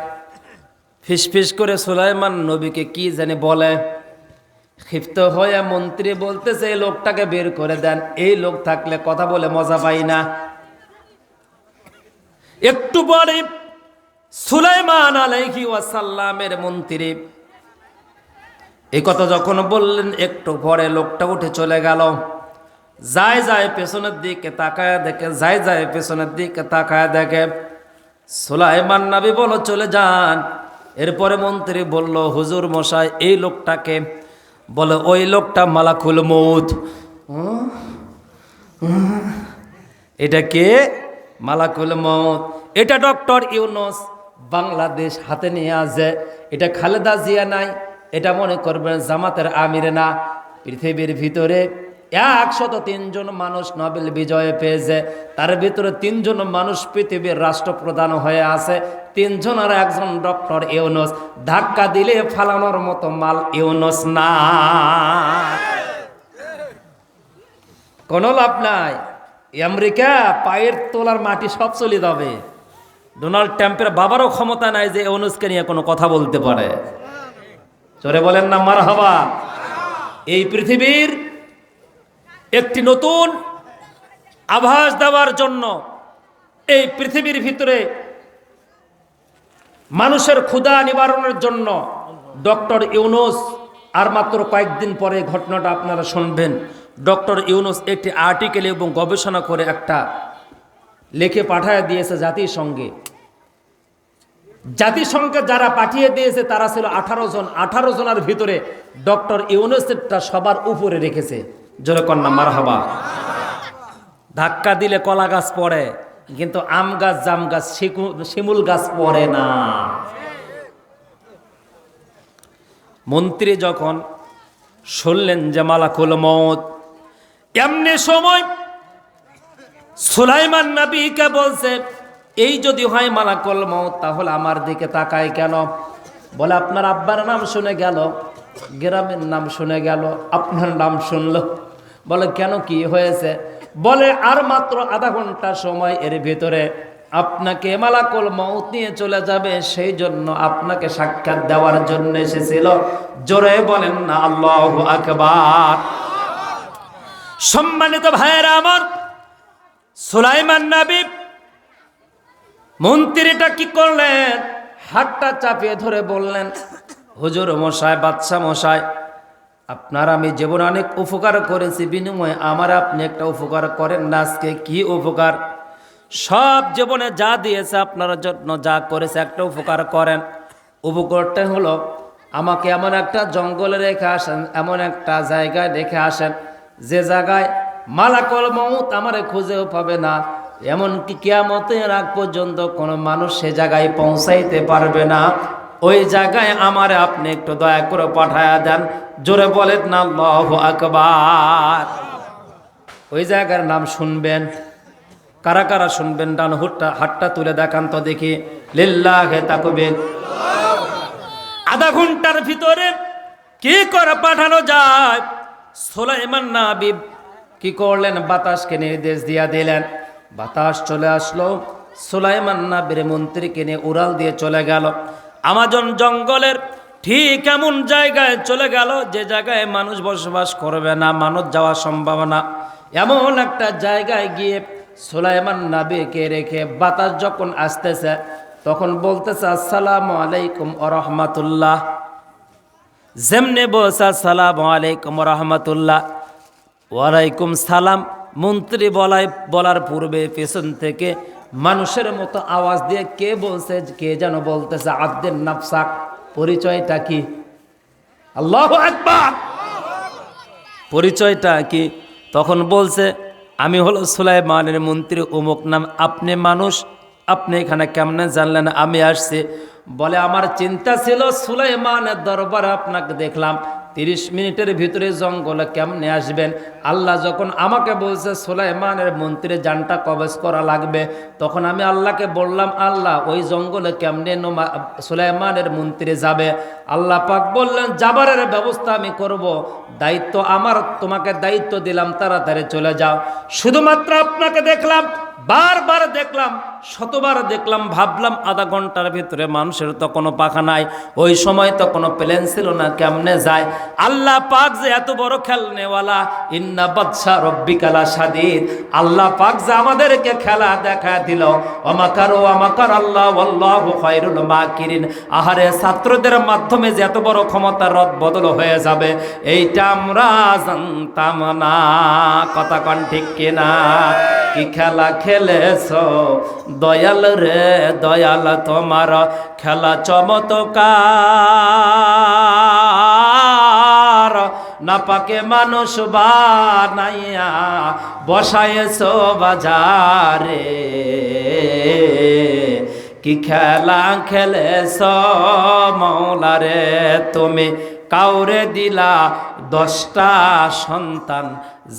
ফিসফিস করে সুলাইমান নবীকে কি জানি বলে। ক্ষিপ্ত হয়ে মন্ত্রী বলতেছে, এই লোকটাকে বের করে দেন, এই লোক থাকলে কথা বলে মজা পাই না। একটু পরে সুলাইমান আলাইহি ওয়াসাল্লামের মন্ত্রী এই কথা যখন বললেন, একটু পরে লোকটা উঠে চলে গেল। যায় যায় পেছনের দিকে তাকায় দেখে, যায় যায় পেছনের দিকে তাকায় দেখে সুলাইমান নবী বলো চলে যান। এরপরে মন্ত্রী বলল, হুজুর মশাই এই লোকটাকে? বলে ওই লোকটা মালাকুল মউত। এটা কে? মালাকুল মউত। এটা ডক্টর ইউনূস বাংলাদেশ হাতে নিয়ে আসে। এটা খালেদা জিয়া নাই, এটা মনে করবেন জামাতের আমির না। পৃথিবীর ভিতরে 103 জন মানুষ নোবেল বিজয় পেয়েছে, তার ভিতরে 3 জন মানুষ পৃথিবীর রাষ্ট্রপ্রধান হয়ে আছে। 3 জন আর একজন ডক্টর ইউনূস। ধাক্কা দিলে ফালানোর মতো মাল ইউনূস না, কোনো লাভ নাই। আমেরিকা পায়ের তোলার মাটি সব চলে যাবে। ডোনাল্ড ট্রাম্পের বাবারও ক্ষমতা নাই যে ইউনূসকে নিয়ে কোনো কথা বলতে পারে। চলে বলেন না মারহাবা। এই পৃথিবীর একটি নতুন আভাস দেওয়ার জন্য, এই পৃথিবীর ভিতরে মানুষের ক্ষুধা নিবারণের জন্য ডক্টর ইউনূস, আর মাত্র কয়েকদিন পরে ঘটনাটা আপনারা শুনবেন, ডক্টর ইউনূস একটি আর্টিকেল এবং গবেষণা করে একটা লিখে পাঠিয়ে দিয়েছে জাতিসংঘে। জাতিসংঘে যারা পাঠিয়ে দিয়েছে তারা ছিল 18 জন। 18 জনের ভিতরে ডক্টর ইউনূসেরটা সবার উপরে রেখেছে। জোরে কন্যা মারহাবা। ধাক্কা দিলে কলা গাছ পড়ে, কিন্তু আম গাছ, জাম গাছ, শিমুল গাছ পড়ে না। মন্ত্রী যখন শুনলেন যে মালাকুল মউত, এমনি সময় সুলাইমান নবীকে বলছে, এই যদি হয় মালাকুল মউত তাহলে আমার দিকে তাকায় কেন? বলে আপনার আব্বার নাম শুনে গেল, গ্রামের নাম শুনে গেল, আপনার নাম শুনলো। বলে কেন, কি হয়েছে? বলে আর মাত্র আধা ঘন্টা সময়, এর ভিতরে আপনাকে মালাকুল মউত নিয়ে চলে যাবে, সেই জন্য আপনাকে সাক্ষাৎ দেওয়ার জন্য এসেছিল। জোরে বলেন না আল্লাহু আকবার। সম্মানিত ভাইয়েরা আমার, সুলাইমান নবী মন্ত্রীটা কি করলেন? হাতটা চাপিয়ে ধরে বললেন, হুজুর মশাই, বাদশা মশাই, আপনার আমি জীবনে অনেক উপকার করেছি, বিনিময়ে আমার আপনি একটা উপকার করেন না। আজকে কি উপকার? সব জীবনে যা দিয়েছে আপনার জন্য, যা করেছে, একটা উপকার করেন। উপকারটা হলো আমাকে এমন একটা জঙ্গলে রেখে আসেন, এমন একটা জায়গায় রেখে আসেন যে জায়গায় মালাকুল মউত আমারে খুঁজেও পাবে না, এমনকি কিয়ামতের আগ পর্যন্ত কোনো মানুষ সে জায়গায় পৌঁছাইতে পারবে না। ওই জায়গায় আমারে আপনি একটু দয়া করে পাঠায়া দেন। জোরে বলেন না আল্লাহু আকবার। ওই জায়গার নাম শুনবেন। কারা কারা শুনবেন? ডান হাতটা তুলে দেখান তো দেখি। লিল্লাহে তাকবীর। আধা ঘন্টার ভিতরে কি করে পাঠানো যায়? সুলাইমান নবী কি করলেন? বাতাসকে নির্দেশ দিয়া দিলেন, বাতাস চলে আসলো, সুলাইমান নবীর মন্ত্রীকে নিয়ে উড়াল দিয়ে চলে গেল আমাজন জঙ্গলের ঠিক এমন জায়গায় চলে গেল যে জায়গায় মানুষ বসবাস করবে না, মানুষ যাওয়া সম্ভব না। এমন একটা জায়গায় গিয়ে সুলাইমান নবীকে রেখে বাতাস যখন আসতেছে, তখন বলতেছে আসসালামু আলাইকুম ওয়া রাহমাতুল্লাহ। যেমনে বলছে আসসালামু আলাইকুম ওয়া রাহমাতুল্লাহ, ওয়ালাইকুম সালাম, মন্ত্রী বলার পূর্বে পেছন থেকে মানুষের মতো আওয়াজ দিয়ে কে বলছে, কে যেন বলতেছে আব্দুন নাফসাক। পরিচয়টা কি? আল্লাহু আকবার। পরিচয়টা কি? তখন বলছে আমি হলো সুলাইমানের মন্ত্রী, অমুক নাম। আপনি মানুষ, আপনি এখানে কেমনে জানলেন আমি আসছি? বলে আমার চিন্তা ছিল সুলাইমানের দরবারে আপনাকে দেখলাম, 30 মিনিটের ভিতরে জঙ্গলে কেমনে আসবেন? আল্লাহ যখন আমাকে বলছে সুলাইমানের মন্ত্রী জানটা কবজ করা লাগবে, তখন আমি আল্লাহকে বললাম, আল্লাহ ওই জঙ্গলে কেমনে সুলাইমানের মন্ত্রী যাবে? আল্লাহ পাক বললেন যাবারের ব্যবস্থা আমি করব, দায়িত্ব আমার, তোমাকে দায়িত্ব দিলাম, তাড়াতাড়ি চলে যাও। শুধুমাত্র আপনাকে দেখলাম, বারবার দেখলাম, শতবার দেখলাম, ভাবলাম আধা ঘন্টার ভিতরে মানুষের তো কোনো পাখা নাই, ওই সময় তো কোনো প্লেন ছিল না, কেমনে যায়? আল্লাহ পাক যে এত বড় খেলনেওয়ালা, ইন্না বাদশা রব্বিকা লাশাদীদ, আল্লাহ পাক যে আমাদেরকে খেলা দেখা দিল। ওমাকারু ওমাকার আল্লাহ ওয়াল্লাহু খায়রুল মাকিরিন। আহারে, ছাত্রদের মাধ্যমে যে এত বড় ক্ষমতার রদ বদল হয়ে যাবে, এইটা আমরা জানতাম না। কথা কন ঠিক কিনা? কি খেলা খেলেছ দয়াল রে দয়াল, তোমার খেলা চমৎকার। না পাকে মানুষ বানাইয়া বসায়েছ বাজারে, কি খেলা খেলেছ মওলা রে তুমি। কাউরে দিলা 10টা সন্তান,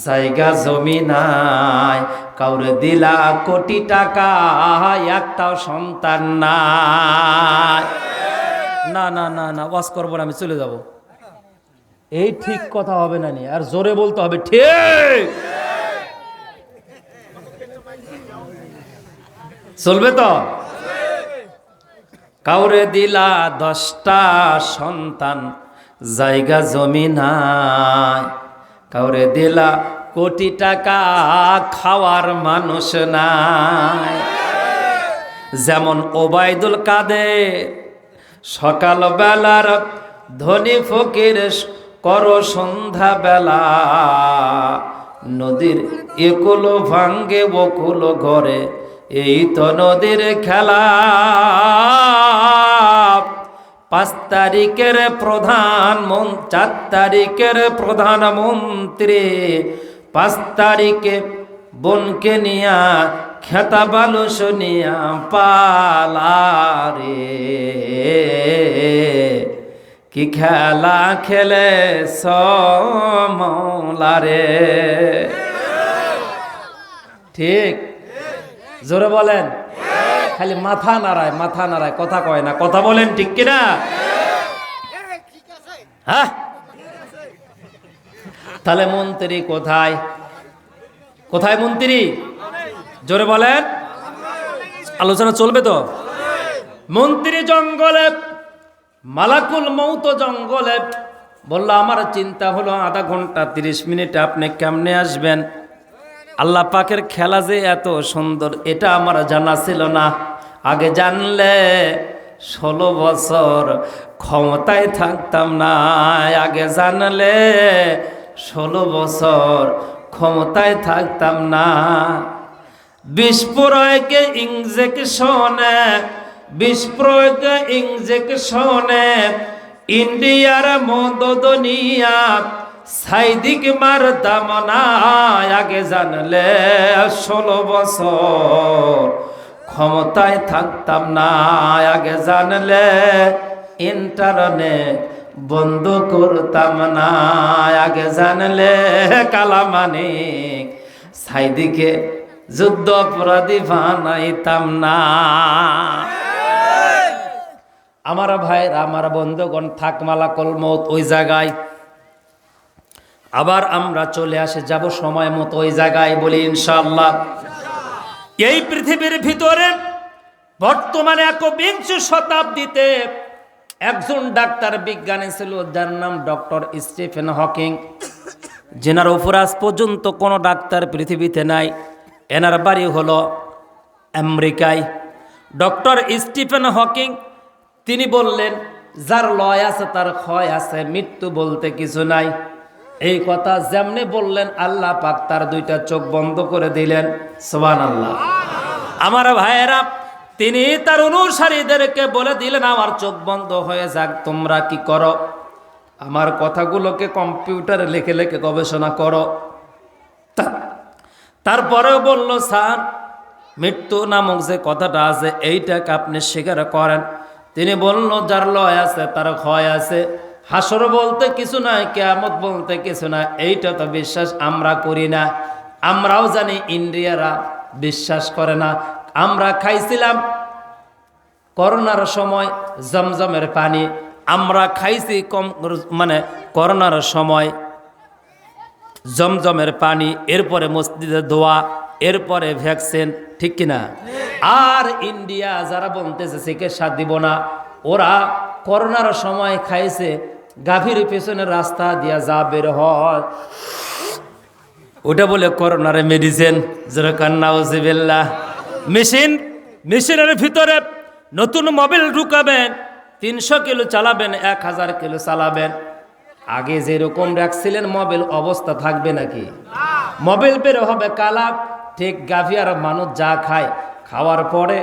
জায়গা জমি নাই। কাউরে দিলা কোটি টাকা, একটাও সন্তান নাই। না না না না, ওয়াজ করবো না, আমি চলে যাব। এই ঠিক কথা হবে না, আর জোরে বলতে হবে ঠিক। চলবে তো? কাউরে দিলা 10টা সন্তান, জায়গা জমি নাই। কাউরে দিলা কোটি টাকা, খাওয়ার মানুষ নাই। যেমন ওবায়দুল কাদের, সকাল বেলার ধনী ফকির করো সন্ধ্যা বেলা, নদীর একুলো ভাঙ্গে বকুলো ঘরে, এই তো নদীর খেলা। 5 তারিখের প্রধানমন্ত্রী, 4 তারিখের প্রধানমন্ত্রী, 5 তারিখে বোনকে নিয়া খেতা বালু শুনিয়া পালারে, কি খেলা খেলে সমলারে। ঠিক, জোরে বলেন। খালি মাথা নাড়ায়, মাথা নাড়ায়, কথা কয় না। কথা বলেন ঠিক কিনা? হ্যাঁ, তাহলে মন্ত্রী কোথায়? কোথায় মন্ত্রী? জোরে বলেন। আলোচনা চলবে তো? মন্ত্রী জঙ্গলে, মালাকুল মৌত জঙ্গলে। বললো আমার চিন্তা হলো আধা ঘন্টা 30 মিনিটে আপনি কেমনে আসবেন? আল্লাহ পাকের খেলা যে এত সুন্দর এটা আমার জানা ছিল না। আগে জানলে 16 বছর ক্ষমতায় থাকতাম না। আগে জানলে 16 বছর ক্ষমতায় থাকতাম না। বিস্ফোরকে ইঞ্জেকশনে, বিস্ফোরকে ইঞ্জেকশনে ইন্ডিয়ার মদদ নিয়া সাইদিক মারতাম না। আগে জানলে 16 বছর ক্ষমতায় থাকতাম না। আগে জানলে ইন্টারনেট বন্ধ করতাম না। আগে জানলে কালামানিক সাইদিকে যুদ্ধ অপরাধী বানাইতাম না। আমার ভাইরা, আমার বন্ধুগণ, থাক মালাকুল মউত ওই জায়গায়। আবার আমরা চলে আসে যাব সময় মতো ওই জায়গায়, বলি ইনশাআল্লাহ। এই পৃথিবীর ভিতরে বর্তমানে 21 শতাব্দীতে একজন ডাক্তার বিজ্ঞানী ছিল, যার নাম ডক্টর স্টিফেন হকিং, যেনার উপর আজ পর্যন্ত কোনো ডাক্তার পৃথিবীতে নাই। এনার বাড়ি হলো আমেরিকায়। ডক্টর স্টিফেন হকিং তিনি বললেন, যার লয় আছে তার ক্ষয় আছে, মৃত্যু বলতে কিছু নাই। এই কথা যেমনি বললেন, আল্লাহ পাক তার 2টা চোখ বন্ধ করে দিলেন। সুবহানাল্লাহ। আমার ভাইয়েরা, তিনি তার অনুসারীদেরকে বলে দিলেন, আমার চোখ বন্ধ হয়ে যাক, তোমরা কি করো? আমার কথাগুলোকে কম্পিউটারে লিখে লিখে গবেষণা করো। তারপরেও বলল, স্যার, মৃত্যু নামক যে কথাটা আছে এইটাকে আপনি স্বীকার করেন? তিনি বলল, যার লয় আছে তার ক্ষয় আছে, হাসর বলতে কিছু নাই, কিয়ামত বলতে কিছু নাই, এইটা তো বিশ্বাস আমরা করি না। আমরাও জানি ইন্ডিয়ারা বিশ্বাস করে না। আমরা খাইছিলাম করোনার সময় জমজমের পানি, আমরা খাইছি করোনার সময় জমজমের পানি, এরপরে মসজিদে দোয়া, এরপরে ভ্যাকসিন, ঠিক কিনা? আর ইন্ডিয়া যারা বলতেছে চিকিৎসা দিব না, ওরা করোনার সময় খাইছে গাভীর পেছনে রাস্তা দিয়া যা বের হয় ওটা বলে করোনার মেডিসিন। নাউযুবিল্লাহ। মেশিনের ভিতরে নতুন মোবাইল ঢুকাবেন, 300 কিলো চালাবেন, 1000 কিলো চালাবেন। আগে যেরকম রাখছিলেন মোবাইল অবস্থা থাকবে নাকি? মোবাইল বের হবে কালা। ঠিক গাভী আর মানুষ যা খায়, খাওয়ার পরে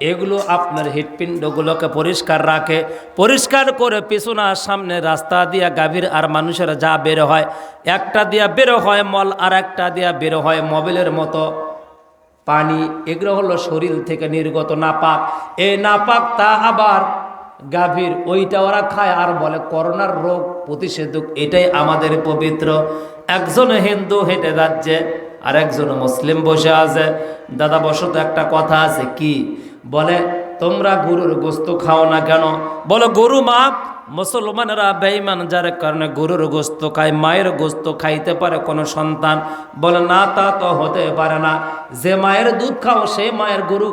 এগুলো আপনার হৃৎপিণ্ডগুলোকে পরিষ্কার রাখে, পরিষ্কার করে পিছনে সামনে রাস্তা দিয়া গাভীর আর মানুষের যা বের হয়, একটা দিয়া বের হয় মল, আর একটা দিয়া বের হয় মোবাইলের মতো পানি। এগুলো হলো শরীর থেকে নির্গত নাপাক। এই নাপাক তা আবার গাভীর, ওইটা ওরা খায় আর বলে করোনার রোগ প্রতিষেধক, এটাই আমাদের পবিত্র। একজন হিন্দু হেঁটে যাচ্ছে আর একজন মুসলিম বসে আছে। দাদা বসো তো, একটা কথা আছে। কি বলে? তোমরা গরুর গোস্ত খাও না কেন? বলো গরু মা। মুসলমানেরা বেঈমান, যার কারণে গরুর গোস্ত খায়। মায়ের গোস্ত খাইতে পারে কোনো সন্তান? বলে না, তা তো হতে পারে না। যে মায়ের দুধ খাও সেই মায়ের গরু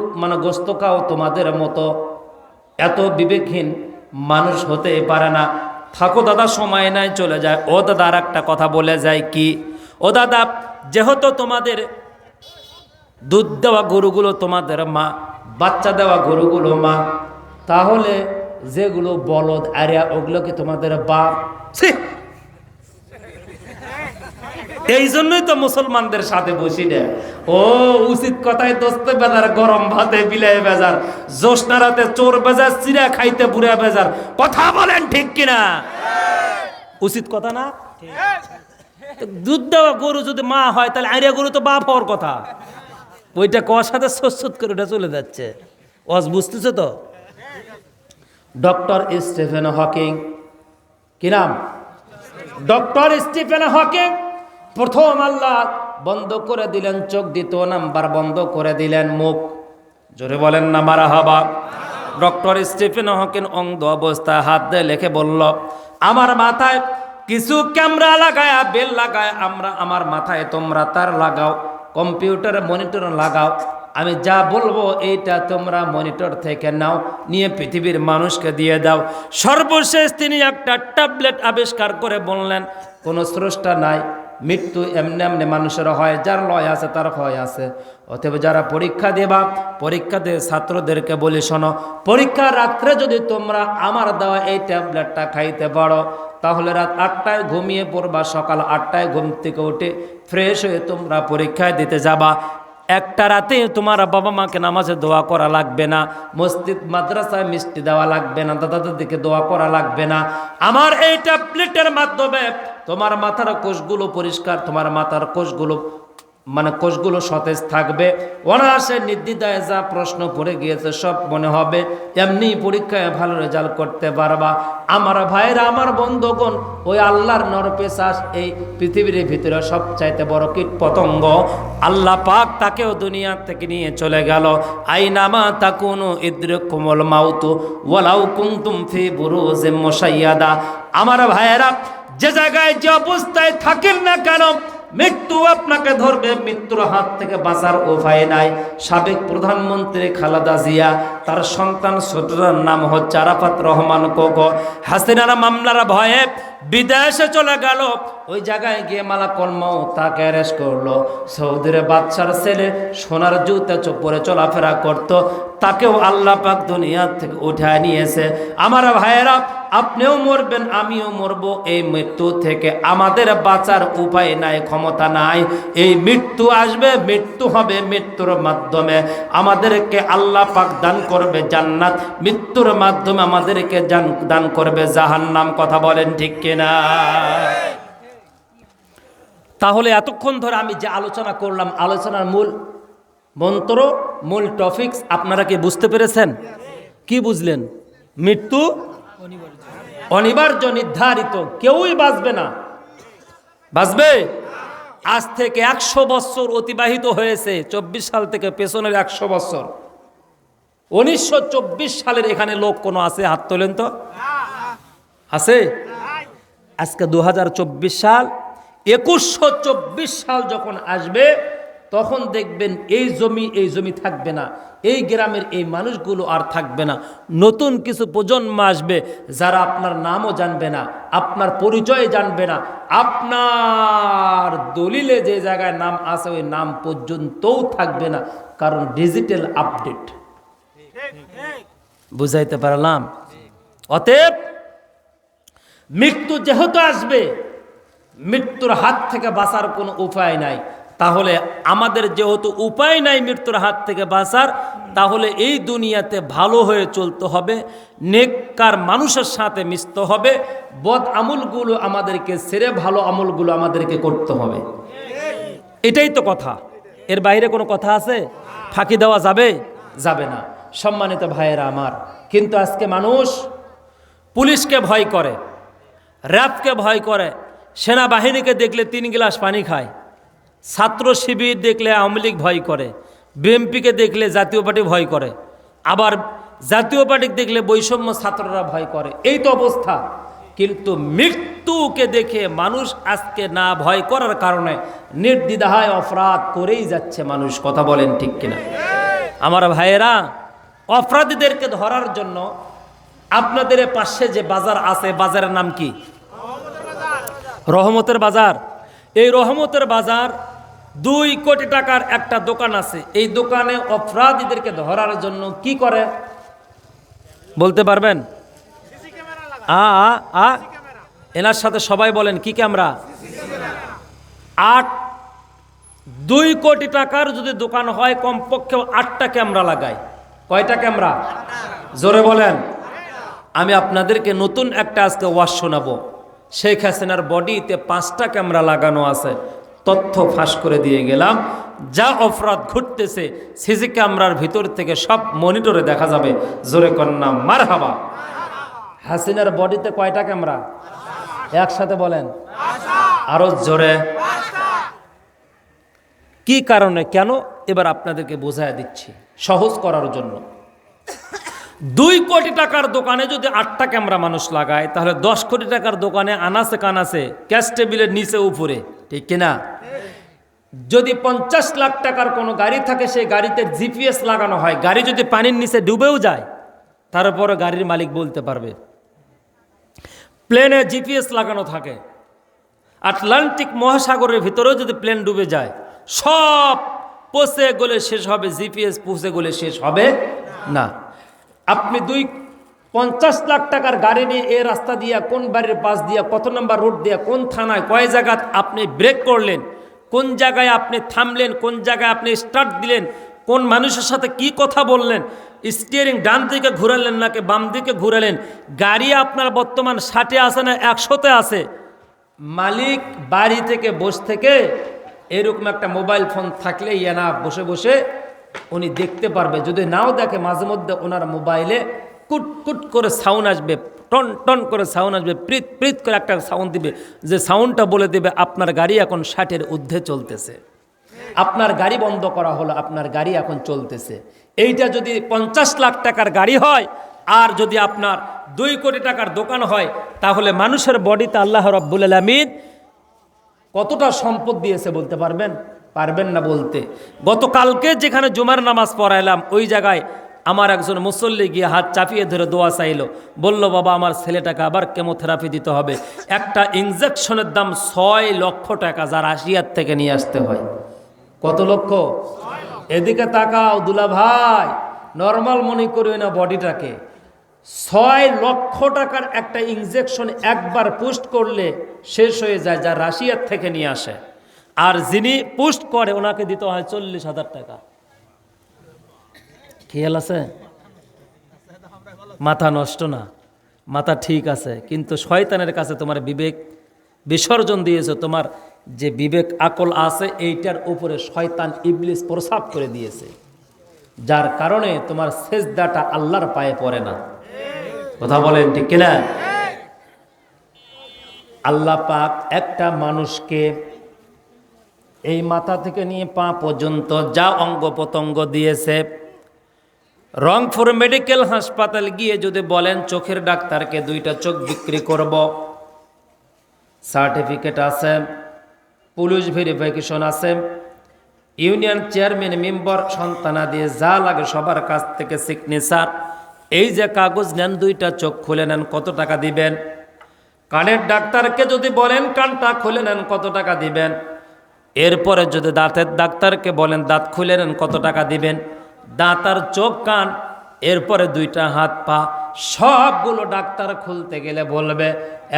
গোস্ত খাও, তোমাদের মতো এত বিবেকহীন মানুষ হতে পারে না। থাকো দাদা, সময় নাই, চলে যায়। ও দাদা আর একটা কথা বলে যায়। কি? ও দাদা, যেহেতু তোমাদের দুধ দেওয়া গরুগুলো তোমাদের মা, বাচ্চা দেওয়া গরুগুলো মা, তাহলে যেগুলো বলদ আরিয়া ওগুলো কি তোমাদের বাপ? এই জন্যই তো মুসলমানদের সাথে বসি না। ও উচিত কথায় দোস্তে বেজার, গরম ভাতে বিলাই বেজার, জ্যোৎস্না রাতে চোর বেজার, চিরা খাইতে বুড়া বেজার। কথা বলেন ঠিক কিনা? উচিত কথা না? দুধ দেওয়া গরু যদি মা হয়, তাহলে আরিয়া গরু তো বাপ হওয়ার কথা। ওইটা কওয়ার সাথে সস্যত করে ওটা চলে যাচ্ছে। ওয়াজ বুঝতেছে তো? ডক্টর স্টিফেন হকিং, কি নাম? ডক্টর স্টিফেন হকিং প্রথম আল্লাহ বন্ধ করে দিলেন চোখ, দ্বিতীয় নাম্বার বন্ধ করে দিলেন মুখ। জোরে বলেন না মারহাবা। ডক্টর স্টিফেন হকিং অন্ধ অবস্থায় হাত দিয়ে লিখে বলল, আমার মাথায় কিছু ক্যামেরা লাগায়, বেল লাগায়, আমার মাথায় তোমরা তার লাগাও, কম্পিউটারে মনিটর লাগাও, আমি যা বলবো এইটা তোমরা মনিটর থেকে নাও, নিয়ে পৃথিবীর মানুষকে দিয়ে দাও। সর্বশেষ তিনি একটা ট্যাবলেট আবিষ্কার করে বললেন, কোনো স্রষ্টা নাই, মৃত্যু এমনি এমনি মানুষের হয়, যার লয় আছে তার হয় আছে। অতএব যারা পরীক্ষা দেবা, পরীক্ষা দিয়ে ছাত্রদেরকে বলি, শোনো, পরীক্ষার রাত্রে যদি তোমরা আমার দেওয়া এই ট্যাবলেটটা খাইতে পারো, তাহলে রাত 8টায় ঘুমিয়ে পড়বা, সকাল 8টায় ঘুম থেকে উঠে ফ্রেশ হয়ে তোমরা পরীক্ষায় দিতে যাবা। একটা রাতে তোমার বাবা মাকে নামাজে দোয়া করা লাগবে না, মসজিদ মাদ্রাসায় মিষ্টি দেওয়া লাগবে না, দাদা দাদিকে দোয়া করা লাগবে না। আমার এই ট্যাবলেটের মাধ্যমে তোমার মাথার কোষগুলো পরিষ্কার, তোমার মাথার কোষগুলো কোষগুলো সতেজ থাকবে, অনায়াসে নির্দ্বিধায় যা প্রশ্ন পড়ে গিয়েছে সব মনে হবে, এমনি পরীক্ষায় ভালো রেজাল্ট করতে পারবা। আমার ভাইরা, আমার বন্ধুগণ, ওই আল্লাহর নরপিশাচ এই পৃথিবীর ভিতরে সবচাইতে বড় কীট পতঙ্গ, আল্লাহ পাক তাকেও দুনিয়া থেকে নিয়ে চলে গেল। আইনামা তাকুনু ইদরিকুমুল মাউতু ওয়ালাউ কুনতুম ফি বুরুজিম মুশাইয়াদা। আমার ভাইয়েরা, যে জায়গায় যে অবস্থায় থাকেন না কেন, মৃত্যু আপনাকে ধরবে, মৃত্যুর হাত থেকে বাঁচার উপায় নাই। সাবেক প্রধানমন্ত্রী খালেদা জিয়া, তার সন্তান ছোটটার নাম হচ্ছে আরাফাত রহমান কোকো, হাসিনার মামলার ভয়ে বিদেশে চলে গেল। ওই জায়গায় গিয়ে মালাকুল মউত তাকে অ্যারেস্ট করলো। সৌদির বাদশার ছেলে সোনার জুতা পরে চলাফেরা করত, তাকেও আল্লাহ পাক দুনিয়া থেকে উঠায় নিয়েছে। আমার ভাইয়েরা, আপনিও মরবেন, আমিও মরবো। এই মৃত্যু থেকে আমাদের বাঁচার উপায় নাই, ক্ষমতা নাই। এই মৃত্যু আসবে, মৃত্যু হবে, মৃত্যুর মাধ্যমে আমাদেরকে আল্লাহ পাক দান করবে জান্নাত, মৃত্যুর মাধ্যমে আমাদেরকে দান করবে জাহান্নাম। কথা বলেন ঠিক কিনা? তাহলে এতক্ষণ ধরে আমি যে আলোচনা করলাম, আলোচনার মূল মন্ত্র, মূল টপিকস আপনারা কি বুঝতে পেরেছেন? কি বুঝলেন? মৃত্যু অনিবার্য, নির্ধারিত, কেউই বাঁচবে না। বাঁচবে? আজ থেকে 100 বছর অতিবাহিত হয়েছে, 24 সাল থেকে পেছনের 100 বছর। 1924 সালের এখানে লোক কোনো আছে? হাত তোলেন তো। আছে? আজকে 2024 সাল, 2124 সাল যখন আসবে, তখন দেখবেন এই জমি থাকবে না, এই গ্রামের এই মানুষগুলো আর থাকবে না। নতুন কিছু প্রজন্ম আসবে, যারা আপনার নামও জানবে না, আপনার পরিচয় জানবে না, আপনার দলিলে যে জায়গায় নাম আছে ওই নাম পর্যন্তও থাকবে না, কারণ ডিজিটাল আপডেট। বুঝাইতে পারলাম? অতএব মৃত্যু যেহেতু আসবে, মৃত্যুর হাত থেকে বাঁচার কোনো উপায় নাই। তাহলে আমাদের যেহেতু উপায় নাই মৃত্যুর হাত থেকে বাঁচার, তাহলে এই দুনিয়াতে ভালো হয়ে চলতে হবে, নেককার মানুষের সাথে মিশতে হবে, বদ আমলগুলো আমাদেরকে ছেড়ে ভালো আমলগুলো আমাদেরকে করতে হবে। এটাই তো কথা, এর বাইরে কোনো কথা আছে? ফাঁকি দেওয়া যাবে? যাবে না। সম্মানিত ভাইয়েরা আমার, কিন্তু আজকে মানুষ পুলিশকে ভয় করে, র্যাবকে ভয় করে, সেনাবাহিনীকে দেখলে 3 গ্লাস পানি খায়, ছাত্র শিবির দেখলে আওয়ামী লীগ ভয় করে, বিএনপিকে দেখলে জাতীয় পার্টি ভয় করে, আবার জাতীয় পার্টি দেখলে বৈষম্য ছাত্ররা ভয় করে। এই তো অবস্থা। কিন্তু মৃত্যুকে দেখে মানুষ আজকে না ভয় করার কারণে নির্দ্বিধায় অপরাধ করেই যাচ্ছে মানুষ। কথা বলেন ঠিক কিনা? আমার ভাইয়েরা, অপরাধীদেরকে ধরার জন্য আপনাদের পাশে যে বাজার আছে, বাজারের নাম কি? রহমতের বাজার। এই রহমতের বাজার 2 কোটি টাকার একটা দোকান আছে। এই দোকানে অপরাধীদেরকে ধরার জন্য কি করে বলতে পারবেন? এনার সাথে সবাই বলেন, কি ক্যামেরা? 2 কোটি টাকার যদি দোকান হয়, কমপক্ষে 8টা ক্যামেরা লাগায়। কয়টা ক্যামেরা? জোরে বলেন। আমি আপনাদেরকে নতুন একটা আজকে ওয়াজ শোনাবো। শেখ হাসিনার বডিতে 5টা ক্যামেরা লাগানো আছে। তথ্য ফাঁস করে দিয়ে গেলাম। যা অপরাধ ঘটতেছে সিসি ক্যামেরার ভিতর থেকে সব মনিটরে দেখা যাবে। জোরে কন্যা মারহাবা। হাসিনার বডিতে কয়টা ক্যামেরা? একসাথে বলেন, আরো জোরে। কি কারণে, কেন? এবার আপনাদেরকে বোঝায় দিচ্ছি সহজ করার জন্য। 2 কোটি টাকার দোকানে যদি 8টা ক্যামেরা মানুষ লাগায়, তাহলে 10 কোটি টাকার দোকানে আনাসে কানাসে ক্যাশ টেবিলের নিচে উপরে, ঠিক কিনা? যদি 50 লাখ টাকার কোনো গাড়ি থাকে, সেই গাড়িতে জিপিএস লাগানো হয়, গাড়ি যদি পানির নিচে ডুবেও যায় তারপরে গাড়ির মালিক বলতে পারবে। প্লেনে জিপিএস লাগানো থাকে, আটলান্টিক মহাসাগরের ভিতরেও যদি প্লেন ডুবে যায়, সব পচে গলে শেষ হবে, জিপিএস পচে গলে শেষ হবে না। আপনি 50 লাখ টাকার গাড়ি নিয়ে এই রাস্তা দিয়া, কোন বাড়ির পাশ দিয়া, কত নম্বর রোড দিয়া, কোন থানায়, কয় জায়গা আপনি ব্রেক করলেন, কোন জায়গায় আপনি থামলেন, কোন জায়গায় আপনি স্টার্ট দিলেন, কোন মানুষের সাথে কি কথা বললেন, স্টিয়ারিং ডান দিকে ঘুরালেন নাকি বাম দিকে ঘুরালেন, গাড়ি আপনার বর্তমান 60-এ আছে না 100-তে আছে, মালিক বাড়ি থেকে বসে থেকে এরকম একটা মোবাইল ফোন থাকলে না বসে বসে উনি দেখতে পারবে। যদি নাও দেখে, মাঝে মধ্যে ওনার মোবাইলে কুট কুট করে সাউন্ড আসবে, টন টন করে সাউন্ড আসবে, প্রীত প্রীত করে একটা সাউন্ড দিবে, যে সাউন্ডটা বলে দেবে আপনার গাড়ি এখন 60-এর ঊর্ধ্বে চলতেছে, আপনার গাড়ি বন্ধ করা হলো, আপনার গাড়ি এখন চলতেছে। এইটা যদি 50 লাখ টাকার গাড়ি হয়, আর যদি আপনার 2 কোটি টাকার দোকান হয়, তাহলে মানুষের বডিতে আল্লাহ রাব্বুল আলামিন কতটা সম্পদ দিয়েছে বলতে পারবেন? পারবেন না বলতে। গতকালকে যেখানে জুমার নামাজ পড়াইলাম, ওই জায়গায় আমার একজন মুসল্লি গিয়ে হাত চাপিয়ে ধরে দোয়া চাইলো, বলল, বাবা আমার ছেলেটাকে আবার কেমোথেরাপি দিতে হবে, একটা ইনজেকশনের দাম 6 লক্ষ টাকা, যা রাশিয়ার থেকে নিয়ে আসতে হয়। কত লক্ষ? এদিকে তাকাও দুলা ভাই, নর্মাল মনে করি না বডিটাকে। 6 লক্ষ টাকার একটা ইনজেকশন একবার পুস্ট করলে শেষ হয়ে যায়, যা রাশিয়ার থেকে নিয়ে আসে। আর যিনি পুস্ট করে ওনাকে দিতে হয় 40,000 টাকা। খেয়াল আছে? মাথা নষ্ট না, মাথা ঠিক আছে, কিন্তু শয়তানের কাছে তোমার বিবেক বিসর্জন দিয়েছে। তোমার যে বিবেক আকল আছে, এইটার উপরে শয়তান ইবলিস প্রসাব করে দিয়েছে, যার কারণে তোমার সেজদাটা আল্লাহর পায়ে পড়ে না। কথা বলেন ঠিক কিনা? আল্লাহ পাক একটা মানুষকে এই মাথা থেকে নিয়ে পা পর্যন্ত যা অঙ্গ প্রত্যঙ্গ দিয়েছে, রংপুর মেডিকেল হাসপাতাল গিয়ে যদি বলেন চোখের ডাক্তারকে 2টা চোখ বিক্রি করব, সার্টিফিকেট আছে, পুলিশ ভেরিফিকেশন আছে, ইউনিয়ন চেয়ারম্যান মেম্বার সন্তানাদি যা লাগে সবার কাছ থেকে সিগনেচার, এই যে কাগজ নেন, 2টা চোখ খুলে নেন, কত টাকা দিবেন? কানের ডাক্তারকে যদি বলেন কানটা খুলে নেন, কত টাকা দিবেন? এরপরে যদি দাঁতের ডাক্তারকে বলেন দাঁত খুলে নেন, কত টাকা দিবেন? দাঁত আর চোখ কান, এরপরে 2টা হাত পা, সবগুলো ডাক্তার খুলতে গেলে বলবে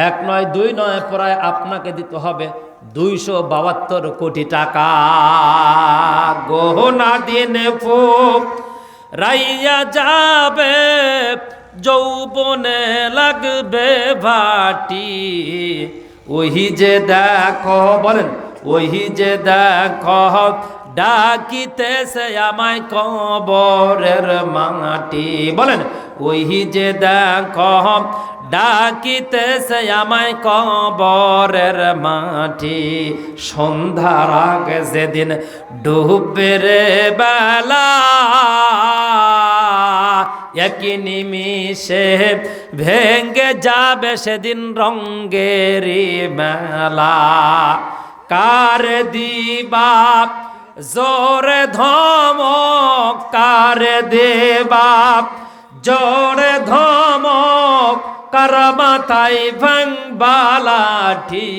1 নয় 2 নয়, প্রায় আপনাকে দিতে হবে 272 কোটি টাকা। গহনা দিনে ফুক রাইয়া যাবে, যৌবনে লাগবে ভাটি, ওহি যে দেখো, বলেন ওহি যে দেখো, ডাকিতেছে আমায় কবরের মাটি, বলেন ওহি যে দেখো, ডাকিতেছে আমায় কবরের মাটি, সন্ধ্যার আগে যেদিন ডুববে রে বেলা, একই নিমিষে ভেঙ্গে যাবে সেদিন রঙ্গেরি মেলা। কার দিবা জোরে ধমক, কার দেবা জোরে ধমক, কার মাথায় ভাঙবা লাঠি,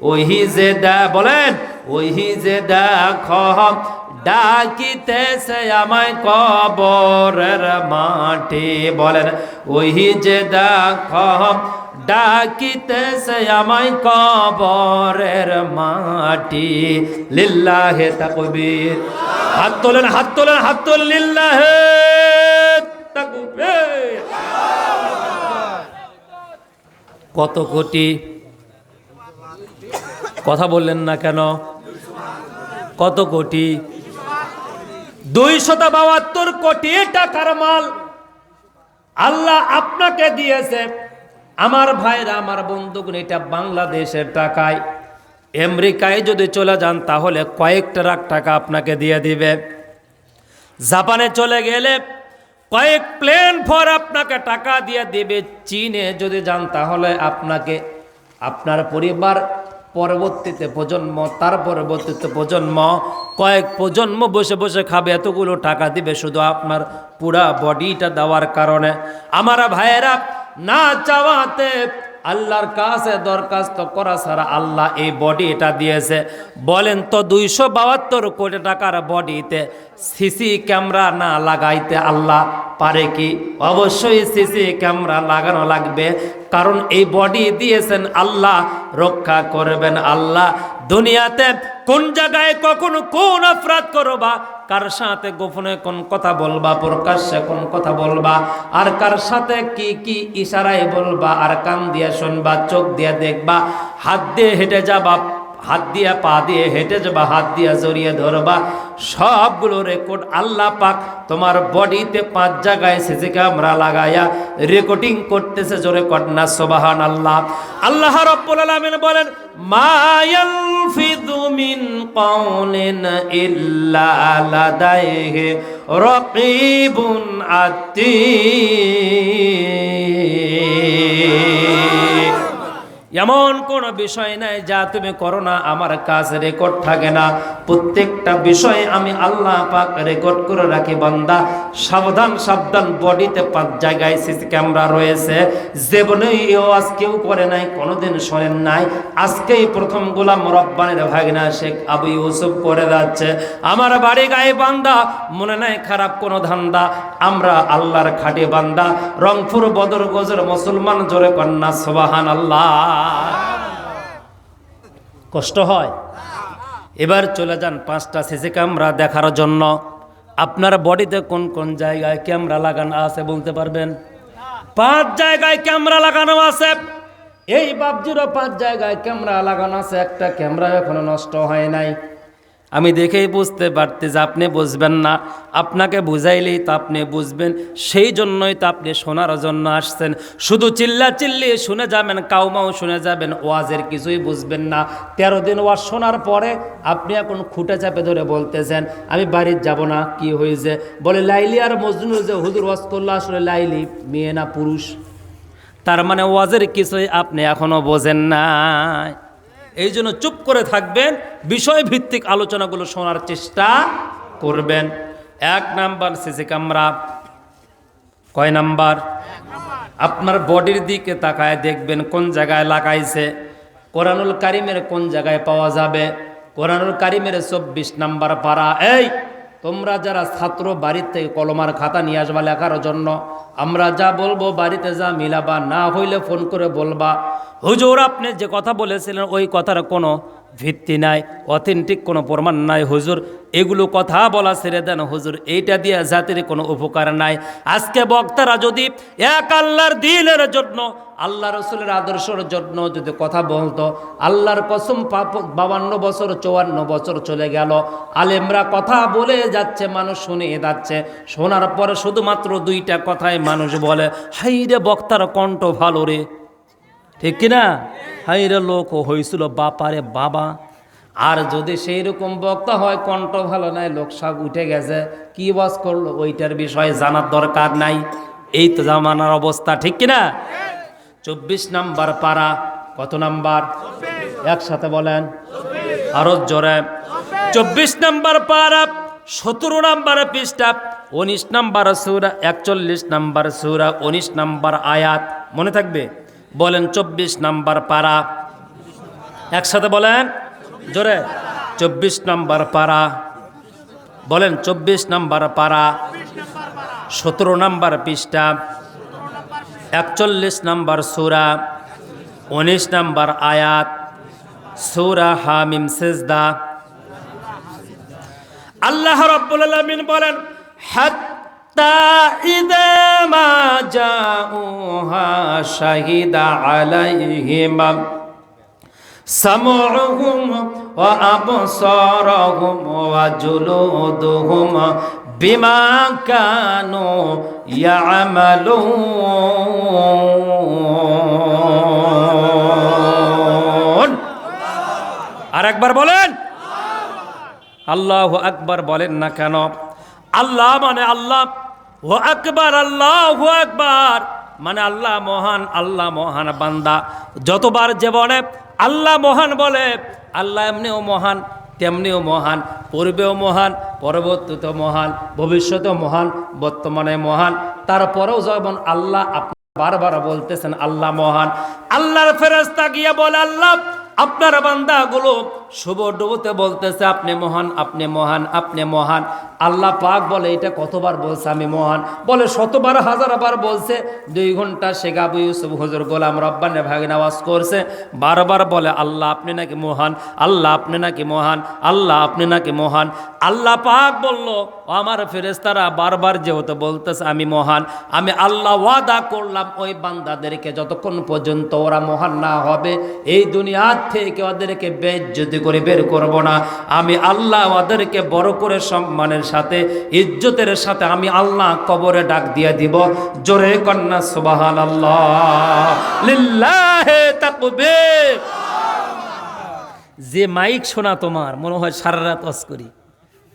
ওহি যে বলেন ওহি যে দেখো, ডাকিতেছে আমায় কবরের মাটি, বলেন ওহি যে দেখো, ডাকিতেছে আমায় কবরের মাটি। লিল্লাহে তাকবীর। হাত তোলেন, হাত তোলেন, হাত তোলেন, লিল্লাহে তাকবীর। কত কোটি? কথা বললেন না কেন? কত কোটি? 272 কোটি টাকার মাল আল্লাহ আপনাকে দিয়েছে। আমার ভাইরা, আমার বন্ধুগণ, এটা বাংলাদেশের টাকায়। আমেরিকায় যদি চলে যান তাহলে কয়েক লাখ টাকা আপনাকে দিয়ে দিবে। জাপানে চলে গেলে কয়েক প্লেন ফর আপনাকে টাকা দিয়ে দিবে। চীনে যদি যান তাহলে আপনাকে, আপনার পরিবার, পরবর্তীতে প্রজন্ম, তার পরবর্তীতে প্রজন্ম, কয়েক প্রজন্ম বসে বসে খাবে, এতগুলো টাকা দিবে শুধু আপনার পুরা বডিটা দেওয়ার কারণে। আমার ভাইয়েরা, না চাওয়াতে আল্লাহর কাছে দরখাস্ত করা ছাড়া আল্লাহ এই বডি এটা দিয়েছে। বলেন তো 272 কোটি টাকার বডিতে সিসি ক্যামেরা না লাগাইতে আল্লাহ পারে কি? অবশ্যই সিসি ক্যামেরা লাগানো লাগবে, কারণ এই বডি দিয়েছেন আল্লাহ, রক্ষা করবেন আল্লাহ। দুনিয়াতে কোন জায়গায় কখন কোন অপরাধ করবা, কার সাথে গোপনে কোন কথা বলবা, প্রকাশ্যে কোন কথা বলবা, আর কার সাথে কি কি ইশারায় বলবা, আর কান দিয়ে শুনবা, চোখ দিয়ে দেখবা, হাত দিয়ে হেঁটে যাবা, হাত দিয়ে পা দিয়ে হেঁটে যাবা, হাত দিয়ে জড়িয়ে ধরবা, সবগুলো রেকর্ড আল্লাহ পাক তোমার বডিতে 5 জায়গায় সিসি ক্যামেরা লাগায়া রেকর্ডিং করতেছে। জোরে কন্যা সুবহানাল্লাহ। আল্লাহ রাব্বুল আলামিন বলেন, মা ইয়ালফিযু মিন কাওলিন ইল্লা লাদাইহি রাকীবুন আতীদ। এমন কোন বিষয় নাই যা তুমি করো না আমার কাছে রেকর্ড থাকে না। প্রত্যেকটা বিষয় আমি আল্লাহ পাক রেকর্ড করে রাখি। বান্দা সাবধান সাবধান, বডিতে 5 জায়গায় সিসি ক্যামেরা রয়েছে। জীবনে এই ওয়াজ কেউ করে নাই, কোনোদিন শোনেন নাই, আজকেই প্রথম গোলাম রব্বানির ভাগনা শেখ আবু ইউসুফ করে যাচ্ছে। আমার বাড়ি গায়ে বান্দা, মনে নাই খারাপ কোনো ধান্দা, আমরা আল্লাহর খাঁটি বান্দা, রংপুর বদরগঞ্জের মুসলমান। জোরে কন্যা সুবহানাল্লাহ। কষ্ট হয়? এবার চলে যান 5টা সিসি ক্যামেরা দেখার জন্য। আপনার বডিতে কোন কোন জায়গায় ক্যামেরা লাগানো আছে বলতে পারবেন? 5 জায়গায় ক্যামেরা লাগানো আছে। এই বাবজিরও 5 জায়গায় ক্যামেরা লাগানো আছে। একটা ক্যামেরা এখনো নষ্ট হয় নাই। আমি দেখেই বুঝতে পারতে যে আপনি বুঝবেন না, আপনাকে বুঝাইলেই তো আপনি বুঝবেন। সেই জন্যই তো আপনি শোনার জন্য আসছেন। শুধু চিল্লা চিল্লি শুনে যাবেন, কাউমাও শুনে যাবেন, ওয়াজের কিছুই বুঝবেন না। 13 দিন ওয়াজ শোনার পরে আপনি এখন খুঁটে চাপে ধরে বলতেছেন আমি বাড়ির যাব না। কি হয়েছে? বলে লাইলি আর মজনু যে হুজুর ওয়াজ করলো, আসলে লাইলি মেয়ে না পুরুষ। তার মানে ওয়াজের কিছুই আপনি এখনো বোঝেন না। এই জন্য চুপ করে থাকবেন, বিষয় ভিত্তিক আলোচনাগুলো শোনার চেষ্টা করবেন। 1 নাম্বার সিসি ক্যামেরা। কয় নাম্বার? আপনার বডির দিকে তাকায় দেখবেন কোন জায়গায় লাগাইছে। কোরআনুল কারিমের কোন জায়গায় পাওয়া যাবে? কোরআনুল কারিমের 24 নাম্বার পারা। এই তোমরা যারা ছাত্র, বাড়ির থেকে কলমার খাতা নিয়ে আসবা লেখার জন্য। আমরা যা বলবো বাড়িতে যা মিলাবা, না হইলে ফোন করে বলবা হুজুর আপনি যে কথা বলেছিলেন ওই কথার কোনো ভিত্তি নাই, অথেন্টিক কোনো প্রমাণ নাই হুজুর, এগুলো কথা বলা ছেড়ে দেন হুজুর, এইটা দিয়ে জাতির কোনো উপকার নাই। আজকে বক্তারা যদি এক আল্লাহর দ্বীনের জন্য, আল্লাহ রসুলের আদর্শের জন্য যদি কথা বলতো, আল্লাহর কসম 52 বছর 54 বছর চলে গেল, আলেমরা কথা বলে যাচ্ছে, মানুষ শুনে যাচ্ছে, শোনার পরে শুধুমাত্র 2টা কথায় মানুষ বলে হাই রে বক্তার কণ্ঠ ভালো রে, ঠিক কিনা? হাই রে লোক হয়েছিল বাপারে বাবা। আর যদি সেই রকম বক্তা হয় কণ্ঠ ভালো নাই, লোক সব উঠে গেছে, কি ওয়াজ করলো ওইটার বিষয়ে জানার দরকার নাই। এই তো জামানার অবস্থা, ঠিক কিনা? 24 নাম্বার পারা। কত নাম্বার? একসাথে বলেন, আরো জোরে। 24 নাম্বার পারা, 17 নাম্বার পৃষ্ঠা, 19 নাম্বার সূরা, 41 নাম্বার সূরা, 19 নাম্বার আয়াত। মনে থাকবে? বলেন 24 নাম্বার পারা। একসাথে বলেন জোরে, 24 নাম্বার পারা। বলেন 24 নাম্বার পারা, 17 নাম্বার পৃষ্ঠা, 41 নাম্বার সূরা, 19 নাম্বার আয়াত, সূরা হামিম সিজদা। আল্লাহ রাব্বুল আলামিন বলেন হাত্তা ইযা মা জাউহা শাহিদা আলাইহিম সামউহুম ওয়া আবসারুহুম ওয়া জুলুদুহুম বিমা কানু ইয়ামালুন। আর একবার বলেন আল্লাহু আকবার বলেন না কেন? আল্লাহ মানে আল্লাহ, ও আকবার, আল্লাহু আকবার মানে আল্লাহ মহান, আল্লাহ মহান। বান্দা যতবার জীবনে আল্লাহ মহান বলে, আল্লাহ এমনিও মহান তেমনিও মহান, পূর্বেও মহান, পরবর্তীতেও মহান, ভবিষ্যতেও মহান, বর্তমানে মহান। তারপরেও যখন আল্লাহ আপনি বারবার বলতেছেন আল্লাহ মহান, আল্লাহর ফেরেশতা গিয়ে বলে আল্লাহ আপনার বান্দাগুলো শুভ ডুবুতে বলতেছে আপনি মহান, আপনি মহান, আপনি মহান। আল্লাহ পাক বলে এটা কতবার বলছে আমি মহান? বলে শতবার, হাজারবার বলছে। 2 ঘন্টা শেখ আবু ইউসুফ হুজুর গোলাম রব্বানী ভাগিন আওয়াজ করছে, বারবার বলে আল্লাহ আপনি নাকি মহান, আল্লাহ আপনি নাকি মহান, আল্লাহ আপনি নাকি মহান। আল্লাহ পাক বলল আমার ফেরেশতারা বারবার যেহেতু বলতেছে আমি মহান, আমি আল্লাহ ওয়াদা করলাম ওই বান্দাদেরকে যতক্ষণ পর্যন্ত ওরা মহান না হবে এই দুনিয়ার থেকে ওদেরকে বেইজ্জতি করে বের করব না। আমি আল্লাহ ওদেরকে বড় করে সম্মানের সাথে, ইজ্জতের সাথে আমি আল্লাহ কবরে ডাক দিয়ে দিব। জোরে কন্যা সুবহানাল্লাহ, লিল্লাহি তাকবীর। যে মাইক শোনা তোমার মনে হয় সারা রাত ওয়াজ করি,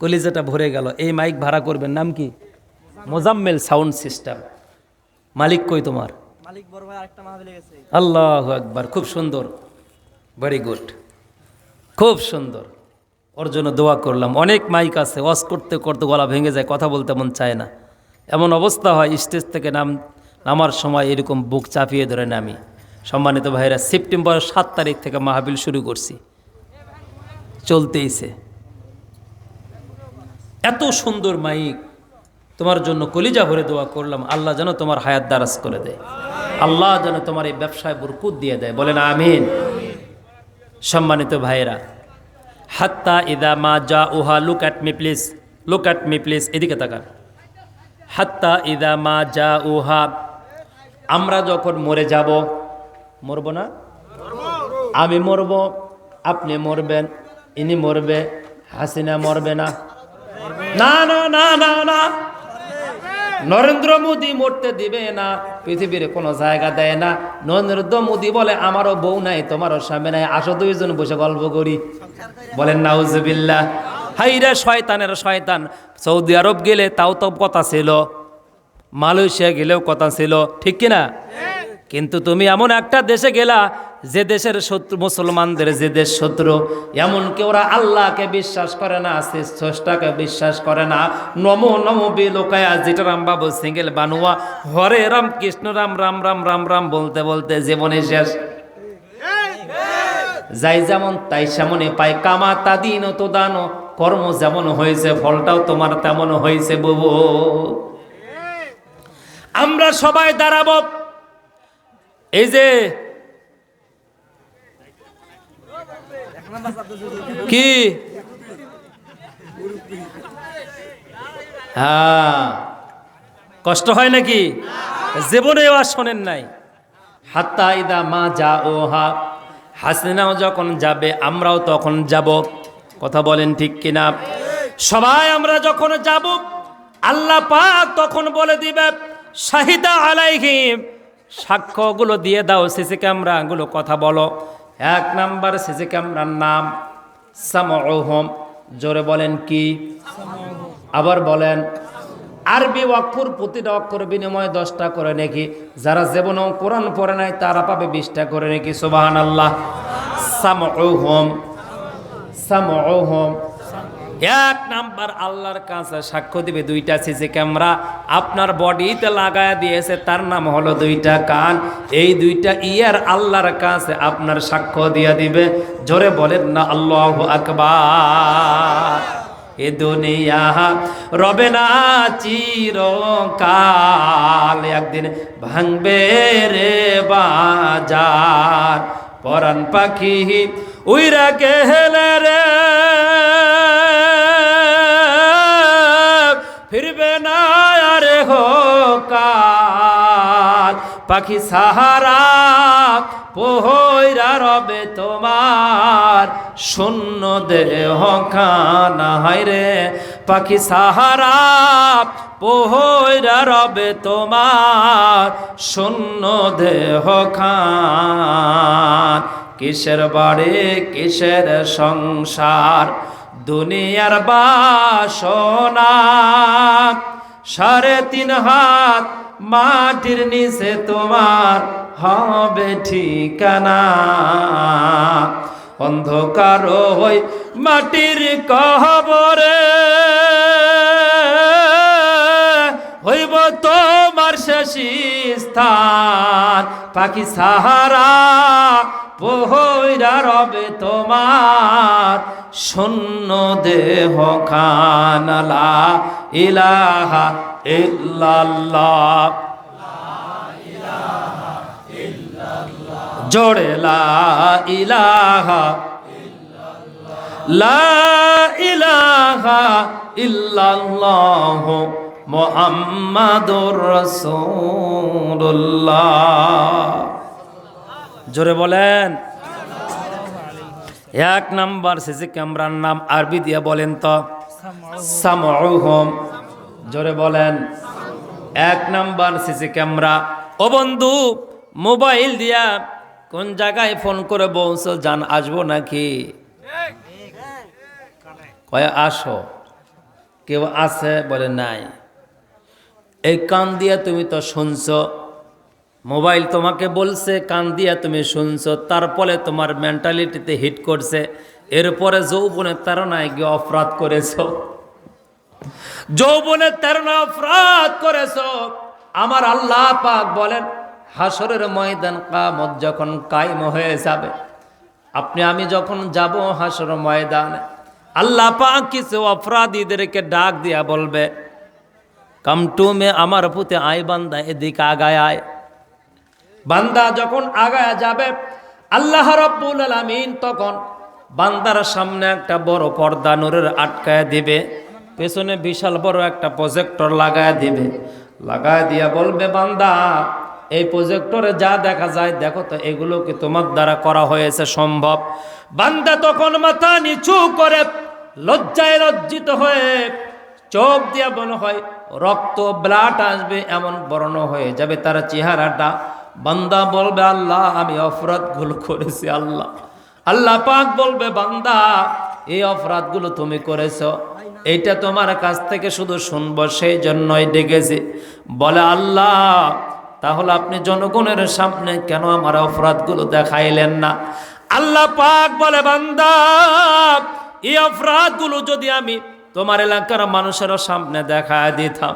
কলিজাটা ভরে গেল। এই মাইক ভাড়া করবেন, নাম কি? Mozammel sound system. মালিক কই তোমার? মালিক বড় ভাই আরেকটা মাহফিলে গেছে। আল্লাহু আকবার, খুব সুন্দর, ভেরি গুড, খুব সুন্দর। ওর জন্য দোয়া করলাম। অনেক মাইক আছে, ওয়াজ করতে করতে গলা ভেঙে যায়, কথা বলতে মন চায় না, এমন অবস্থা হয়। স্টেজ থেকে নামার সময় এরকম বুক চাপিয়ে ধরে নামি। সম্মানিত ভাইরা, সেপ্টেম্বর 7 তারিখ থেকে মাহফিল শুরু করছি, চলতেইছে। এত সুন্দর মাইক, তোমার জন্য কলিজা ভরে দোয়া করলাম আল্লাহ যেন তোমার হায়াত দারাজ করে দেয়, আল্লাহ যেন তোমার এই ব্যবসায় বরকত দিয়ে দেয়, বলেন আমিন। সম্মানিত ভাইরা, হাত্তা ইদা মা যা উহা, look at me please, look at me please, এদিকে তাকান। হাত্তা ইদা মা যা উহা, আমরা যখন মরে যাব, মরব না? আমি মরব, আপনি মরবেন, ইনি মরবে, হাসিনা মরবে না? না না না না না, নরেন্দ্র মোদী মরতে দিবে না, পৃথিবীর কোনো জায়গা দেয় না। নরেন্দ্র মোদী বলে আমারও বউ নাই, তোমারও স্বামী নাই, আসো 2 জন বসে গল্প করি, বলেন নাউজুবিল্লাহ। হাইরে শয়তানের শয়তান। সৌদি আরব গেলে তাও তো কথা ছিল, মালয়েশিয়া গেলেও কথা ছিল, ঠিক কিনা? কিন্তু তুমি এমন একটা দেশে গেলা যে দেশের শত্রু, মুসলমানদের যে দেশ শত্রু, এমনকি ওরা আল্লাহকে বিশ্বাস করে না, স্রষ্টাকে বিশ্বাস করে না। নমো নমো বিলোকায়া, যেটা রামবাবু সিঙ্গেল বানুয়া, হরে রাম কৃষ্ণ রাম রাম রাম রাম রাম বলতে বলতে জীবনে শেষ। যাই যেমন তাই সেমনই পাই, কামা তাদিন তো দানো, কর্ম যেমন হয়েছে ফলটাও তোমার তেমন হয়েছে বুবু। আমরা সবাই দাঁড়াবো, এই যে কি, হ্যাঁ কষ্ট হয় নাকি? জীবনেও আর শোনেন নাই। হাত্তা ইদা মা যা ওহা, হাসিনাও যখন যাবে আমরাও তখন যাব, কথা বলেন ঠিক কিনা? সবাই আমরা যখন যাব আল্লাহ পাক তখন বলে দিবে শাহিদা আলাইহিম, সাক্ষ্যগুলো দিয়ে দাও, সিসি ক্যামেরাগুলো কথা বলো। 1 নাম্বার সিসি ক্যামেরার নাম সামউহুম, জোরে বলেন কি? আবার বলেন। আরবি অক্ষর, প্রতিটা অক্ষর বিনিময়ে 10টা করে নাকি, যারা জীবনেও কোরআন পড়ে নাই তারা পাবে 20টা করে নাকি, সুবহানাল্লাহ। সামউহুম, সামউহুম। 1 নাম্বার আল্লাহর কাছে সাক্ষ্য দিবে 2টা সিসি ক্যামেরা, আপনার বডিতে লাগায়া দিয়েছে, তার নাম হলো 2টা কান। এই 2টা ইয়ার আল্লাহর কাছে আপনার সাক্ষ্য দিয়া দিবে। জোরে বলেন না আল্লাহু আকবার। এ দুনিয়া রবে না চিরকাল, একদিন ভাঙবে রে বাজার, পরাণ পাখি উইরা গেলে রে ফিরবে না আরে হো কাল, পাখি সাহারা পহইরা রবে তোমার শূন্য দেহ খানা। হায় রে পাখি সাহারা পহইরা রবে তোমার শূন্য দেহ খান। কিসের বাড়ি কিসের সংসার দুনিয়ার বাসনা, 3.5 হাত মাটির নিচে তোমার হবে ঠিকানা। অন্ধকার হই মাটির কবরে হইব তোমার শেষ স্থান। পাখি সাহারা পহইরা রবে তোমার শূন্য দেহ খান। লা ইলাহা ইল্লাল্লাহ, জোরে লা ইলাহা লা ইলাহা ইল্লাল্লাহ মুহাম্মাদুর রাসূলুল্লাহ। জোরে বলেন। 1 নাম্বার সিসি ক্যামেরার নাম আরবি দিয়ে বলেন তো, সামউহুম। জোরে বলেন। 1 নাম্বার সিসি ক্যামেরা। ও বন্ধু, মোবাইল দিয়া কোন জায়গায় ফোন করে বলছো জান আসবো নাকি? কয় আসো। কেউ আছে বলে নাই। এই কান দিয়া তুমি তো শুনছো, মোবাইল তোমাকে বলছে, কান দিয়া তুমি শুনছো, তারপরে তোমার মেন্টালিটিতে হিট করছে। এরপরে যৌবনের তাড়নায় গিয়ে অপরাধ করেছো, যৌবনের তাড়নায় অপরাধ করেছো। আমার আল্লাহ পাক বলেন হাসরের ময়দান কিয়ামত যখন কায়েম হয়ে যাবে, আপনি আমি যখন যাব হাসর ময়দানে, আল্লাহ পাক কিছু অপরাধীদেরকে ডাক দিয়া বলবে কাম টু মে, আমার পুতে আয় বান্দা, এদিকে আগায় আয়। বান্দা যখন আগায় যাবে, আল্লাহ রাব্বুল আলামিন তখন বান্দার সামনে একটা বড় পর্দা নূরের আটকায় দিবে, পেছনে বিশাল বড় একটা প্রজেক্টর লাগায় দিবে। লাগায় দিয়া বলবে বান্দা এই প্রজেক্টরে যা দেখা যায় দেখো তো, এগুলো কি তোমার দ্বারা করা হয়েছে সম্ভব? বান্দা তখন মাথা নিচু করে লজ্জায় লজ্জিত হয়ে চোখ দিয়া মনে হয় রক্ত ব্লাড আসবে এমন বর্ণ হয়ে যাবে তার চেহারাটা। বান্দা বলবে আল্লাহ আমি অপরাধগুলো করেছি। আল্লাহ আল্লাহ পাক বলবে বান্দা এই অপরাধগুলো তুমি করেছো, এইটা তোমার কাছ থেকে শুধু শুনবো সেই জন্যই ডেকেছি। বলে আল্লাহ তাহলে আপনি জনগণের সামনে কেন আমার অপরাধগুলো দেখাইলেন না? আল্লাহ পাক বলে বান্দা এই অপরাধগুলো যদি আমি তোমার এলাকার মানুষের সামনে দেখায় দিতাম,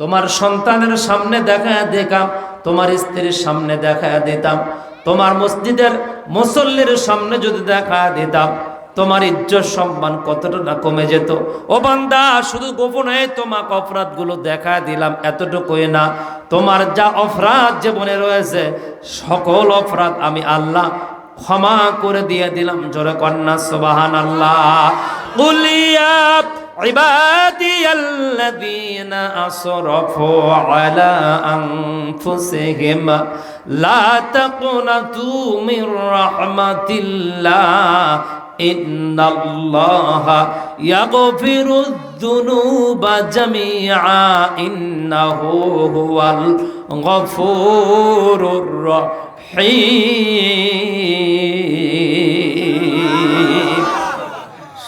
তোমার সন্তানের সামনে দেখায় দিতাম, তোমার স্ত্রীর সামনে দেখায় দিতাম, তোমার মসজিদের মুসল্লির সামনে যদি দেখায় দিতাম, তোমার ইজ্জত সম্মান কতটা না কমে যেত। ও বান্দা শুধু গোপনে তোমাকে অপরাধগুলো দেখায় দিলাম এতটুকুই না, তোমার যা অপরাধ জীবনে রয়েছে সকল অপরাধ আমি আল্লাহ ক্ষমা করে দিয়ে দিলাম। জোরে কন্যা সুবহানাল্লাহ। কুলিয়া ইবাদিয়াল্লাযীনা আসরাফু আলা আনফুসিহিম লা তাকুনাতু মির রাহমাতিল্লাহ ইন্নাল্লাহা ইয়াগফিরুয যুনুবা জামিআ ইন্নাহু হুয়াল গফুরুর রহিম।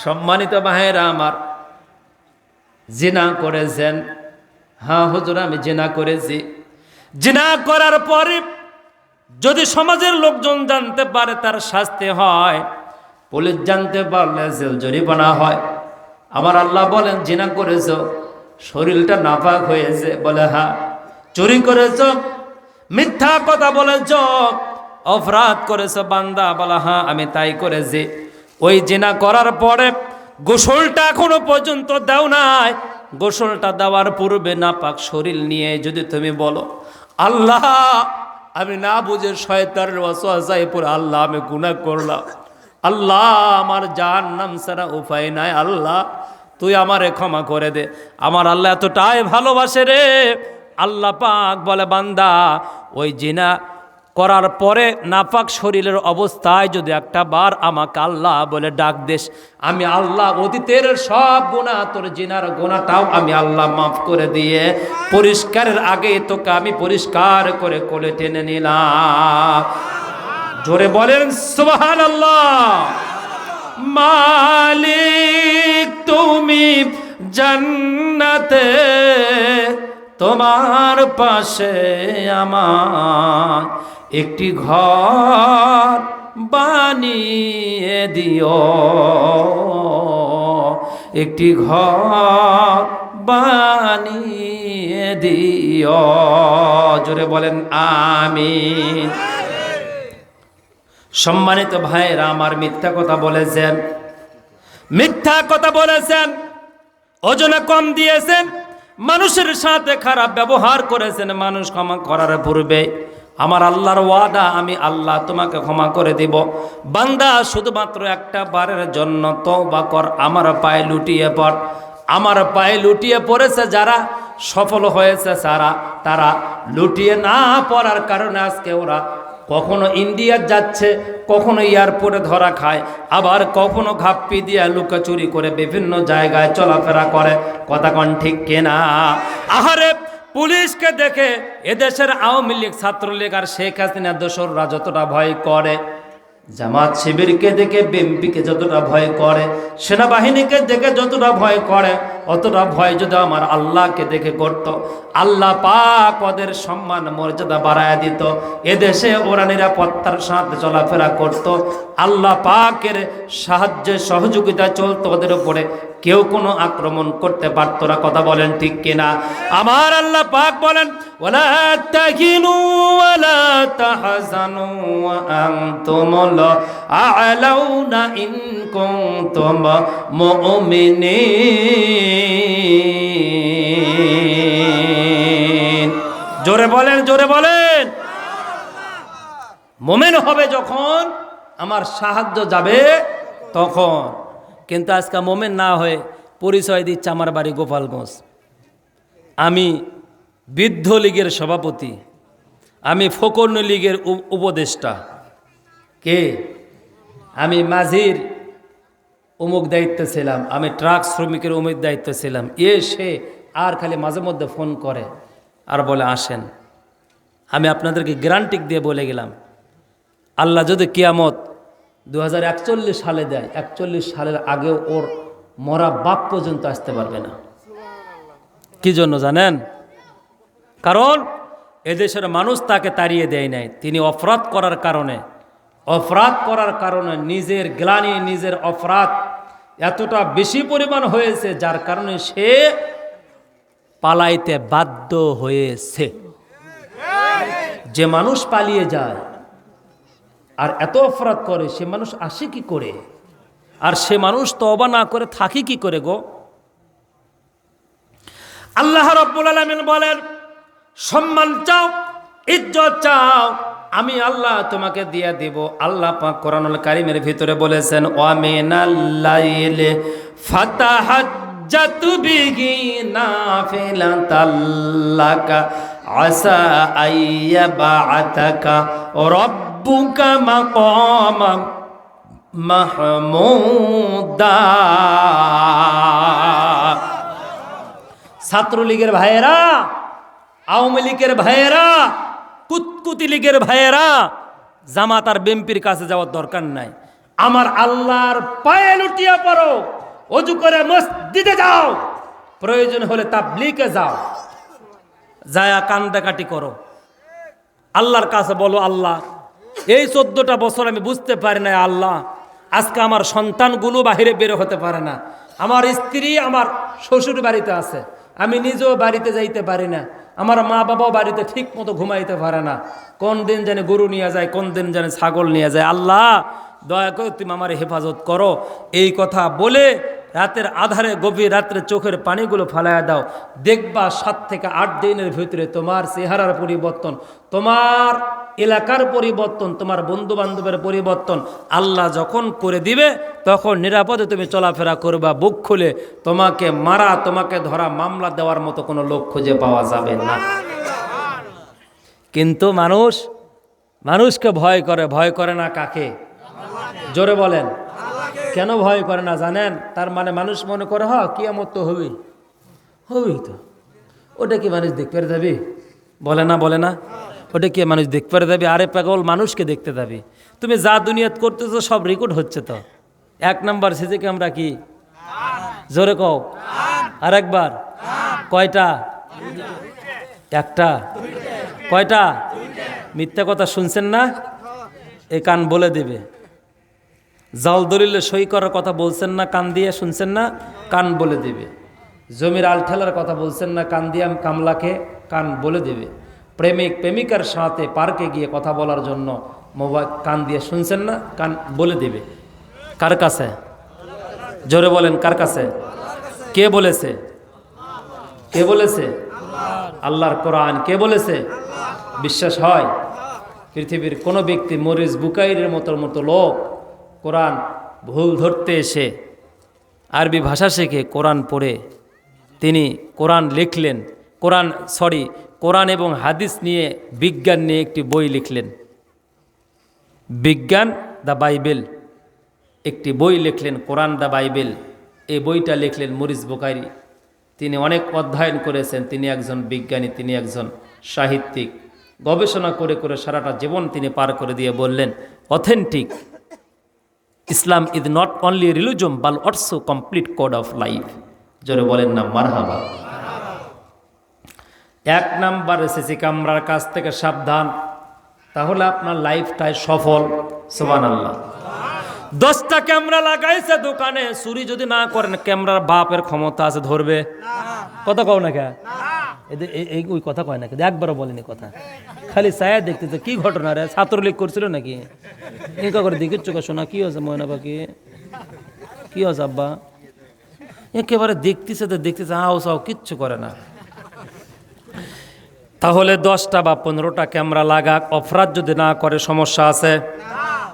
সম্মানিত ভাইরা আমার, জিনা করেছেন? হ্যাঁ হুজুর আমি জিনা করেছি। জিনা করার পরে যদি সমাজের লোকজন জানতে পারে তার শাস্তি হয়, পুলিশ জানতে পারলে জেল জরিমানা হয়। আমার আল্লাহ বলেন জিনা করেছো, শরীরটা নাপাক হয়েছে? বলে হ্যাঁ। চুরি করেছো, মিথ্যা কথা বলেছ, অপরাধ করেছো? বান্দা বলে হ্যাঁ আমি তাই করেছি। ওই জিনা করার পরে গোসলটা এখনো পর্যন্ত দাও নাই, গোসলটা দেওয়ার পূর্বে নাপাক শরীর নিয়ে যদি তুমি বলো আল্লাহ আমি না বুঝে শয়তানের ওয়াসওয়াসায় পড়ে আল্লাহ আমি গুনাহ করলাম, আল্লাহ আমার জাহান্নাম ছাড়া উপায় নাই, আল্লাহ তুই আমারে ক্ষমা করে দে। আমার আল্লাহ এতটাই ভালোবাসে রে, আল্লাহ পাক বলে বান্দা ওই জিনা করার পরে নাপাক শরীরের অবস্থায় যদি একটা বার আমাকে আল্লাহ বলে ডাক দেশ, আমি আল্লাহ অতীতের সব গুনাহ, তোর জিনার গুনাহটাও আমি আল্লাহ মাফ করে দিয়ে পরিষ্কারের আগে তোকে আমি পরিষ্কার করে কোলে টেনে নিলাম। জোরে বলেন সুবহানাল্লাহ। মালিক তুমি জান্নাতে, তোমার পাশে আমার একটি ঘর বানিয়ে দিও, একটি ঘর বানিয়ে দিও। জোরে বলেন আমিন। সম্মানিত ভাইরা আমার, মিথ্যা কথা বলেছেন, মিথ্যা কথা বলেছেন, ওজনে কম দিয়েছেন, মানুষের সাথে খারাপ ব্যবহার করেছেন, মানুষ ক্ষমা করার পূর্বে আমার আল্লাহর ওয়াদা, আমি আল্লাহ তোমাকে ক্ষমা করে দিব। বান্দা শুধুমাত্র একটা বারের জন্য তওবা কর, আমার পায়ে লুটিয়ে পড়। আমার পায়ে লুটিয়ে পড়েছে যারা সফল হয়েছে, তারা লুটিয়ে না পড়ার কারণে আজকে ওরা কখনো ইন্ডিয়া যাচ্ছে, কখনো এয়ারপোর্টে ধরা খায়, আবার কখনো ঘাপ্পি দিয়ে লুকাচুরি করে বিভিন্ন জায়গায় চলাফেরা করে। কথা কোন ঠিক কিনা? আহারে, পুলিশকে দেখে এদেশের আওয়ামী লীগ, ছাত্রলীগ আর শেখ হাসিনা দোসররা যতটা ভয় করে, জামাত শিবিরকে দেখে বিএনপিকে যতটা ভয় করে, সেনাবাহিনীকে দেখে যতটা ভয় করে, অতটা ভয় যদি আমার আল্লাহকে দেখে করত, আল্লাহ পাক ওদের সম্মান মর্যাদা বাড়ায় দিত। এদেশে ওরা নিরাপত্তার সাথে চলাফেরা করত, আল্লাহ পাকের সাহায্যে সহযোগিতা চলতো ওদের উপরে, কেউ কোনো আক্রমণ করতে পারতো না। কথা বলেন ঠিক কিনা? আমার আল্লাহ পাক বলেন, ওয়ালা তাহিনু ওয়ালা তাহজানু ওয়া আনতুমুল আ'লাউনা ইন কুনতুম মুমিনিন। জোরে বলেন, জোরে বলেন। মুমিন হবে যখন আমার সাহায্য যাবে তখন। কিন্তু আজকে মোমেন না হয়ে পরিচয় দিচ্ছে আমার বাড়ি গোপালগঞ্জ, আমি বৃদ্ধ লীগের সভাপতি, আমি ফকরন লীগের উপদেষ্টা, কে আমি মাঝির অমুক দায়িত্বে ছিলাম, আমি ট্রাক শ্রমিকের অমুক দায়িত্বে ছিলাম। সে আর খালি মাঝে মধ্যে ফোন করে আর বলে আসেন। আমি আপনাদেরকে গ্যারান্টি দিয়ে বলে গেলাম, আল্লাহ যদি কিয়ামত 2041 সালে দেয়, 41 সালের আগেও ওর মরা বাপ পর্যন্ত আসতে পারবে না। কি জন্য জানেন? কারণ এদেশের মানুষ তাকে তাড়িয়ে দেয় নাই, তিনি অপরাধ করার কারণে নিজের গ্লানি, নিজের অপরাধ এতটা বেশি পরিমাণ হয়েছে, যার কারণে সে পালাইতে বাধ্য হয়েছে। যে মানুষ পালিয়ে যায় আর এত অপরাধ করে, সে মানুষ আসে কি করে? আর সে মানুষ তওবা না করে থাকি কি করে গো? আল্লাহ রাব্বুল আলামিন বলেন, সম্মান চাও, ইজ্জত চাও, আমি আল্লাহ তোমাকে দিয়ে দিব। আল্লাহ পাক কোরআনুল কারীমের ভিতরে বলেছেন, ওয়া মিনাল লাইলি ফাতাহাজ্জাতু বিহি নাফিলাতাল লাকা আসা আইয়াবাআতাকা রাব্বুকা মাকামান মাহমুদা। ছাত্রলীগের ভাইয়েরা, আওয়ামী লীগের ভাইয়েরা, কুতকুতি লীগের ভাইয়েরা, জামাত আর বিএনপির কাছে যাওয়ার দরকার নাই। আমার আল্লাহর পায়ে লুটিয়ে পড়ো, ওযু করে মসজিদে যাও, প্রয়োজন হলে তাবলীগে যাও, যায়া কান্দাকাটি করো, আল্লাহর কাছে বলো, আল্লাহ এই 14টা বছর আমি বুঝতে পারি না, আল্লাহ আজকে আমার সন্তানগুলো বাহিরে বের হতে পারে না, আমার স্ত্রী আমার শ্বশুর বাড়িতে আছে, আমি নিজেও বাড়িতে যাইতে পারি না, আমার মা বাবাও বাড়িতে ঠিক মতো ঘুমাইতে পারে না, কোন দিন জানে গরু নিয়ে যায়, কোন দিন জানে ছাগল নিয়ে যায়, আল্লাহ দয়া করে তুমি আমার হেফাজত করো। এই কথা বলে রাতের আধারে, গভীর রাত্রে চোখের পানিগুলো ফালাইয়া দাও, দেখবা 7 থেকে 8 দিনের ভিতরে তোমার চেহারার পরিবর্তন, তোমার এলাকার পরিবর্তন, তোমার বন্ধু বান্ধবের পরিবর্তন আল্লাহ যখন করে দিবে, তখন নিরাপদে তুমি চলাফেরা করবা বুক খুলে। তোমাকে মারা, তোমাকে ধরা, মামলা দেওয়ার মতো কোনো লোক খুঁজে পাওয়া যাবে না। কিন্তু মানুষকে ভয় করে না কাকে? জোরে বলেন। কেন ভয় করে না জানেন? তার মানে মানুষ মনে করে কিয়ামত তো হবেই তো। ওটা কি মানুষ দেখতে পারে যাবে? বলে না ওটা কি মানুষ দেখতে পারে যাবে? আরে পাগল, মানুষকে দেখতে যাবে। তুমি যা দুনিয়াত করতেছো সব রেকর্ড হচ্ছে তো। 1 নাম্বার সিসি ক্যামেরা কি? জোরে কও। আর একবার। কয়টা? একটা। কয়টা? মিথ্যা কথা শুনছেন না? এই কান বলে দেবে। জাল দলিলে সই করার কথা বলছেন না, কান দিয়ে শুনছেন না, কান বলে দেবে। জমির আল ঠেলার কথা বলছেন না, কান দিয়ে কামলাকে, কান বলে দেবে। প্রেমিকার সাথে পার্কে গিয়ে কথা বলার জন্য মোবাইল কান দিয়ে শুনছেন না, কান বলে দেবে। কার কাছে? জোরে বলেন, কার কাছে? কে বলেছে? কে বলেছে? আল্লাহর কোরআন। কে বলেছে? বিশ্বাস হয়? পৃথিবীর কোনো ব্যক্তি মরিস বুকাইরের মতো লোক কোরআন ভুল ধরতে এসে আরবি ভাষা শিখে কোরআন পড়ে তিনি কোরআন লিখলেন। কোরআন এবং হাদিস নিয়ে, বিজ্ঞান নিয়ে একটি বই লিখলেন। বিজ্ঞান দ্য বাইবেল, একটি বই লিখলেন, কোরআন দ্য বাইবেল। এই বইটা লিখলেন মরিস বুকাইরি। তিনি অনেক অধ্যয়ন করেছেন, তিনি একজন বিজ্ঞানী, তিনি একজন সাহিত্যিক। গবেষণা করে সারাটা জীবন তিনি পার করে দিয়ে বললেন, authentic Islam is not only religion but also complete code of life. জোরে বলেন না মারহাবা। 1 নাম্বার সিসি ক্যামেরার কাছ থেকে সাবধান, তাহলে আপনার লাইফটাই সফল। সুবহানাল্লাহ। 10টা ক্যামেরা লাগাইছে দোকানে, চুরি যদি না করেন ক্যামেরার বাপের ক্ষমতা আছে ধরবে? কথা কও না কে? এই ওই কথা কয় না, কিন্তু একবারও বলেনি কথা, খালি ছায়া দেখতেছে। কি ঘটনা রে? ছাত্রলীগ করছিল নাকি? একা করে দিকে চোখে শোনা। কি হয়েছে ময়না পাখি? কি হয়েছে আব্বা? একেবারে দেখতেছে হাও কিচ্ছু করে না। তাহলে 10টা বা 15টা ক্যামেরা লাগাক, অপরাধ যদি না করে সমস্যা আছে?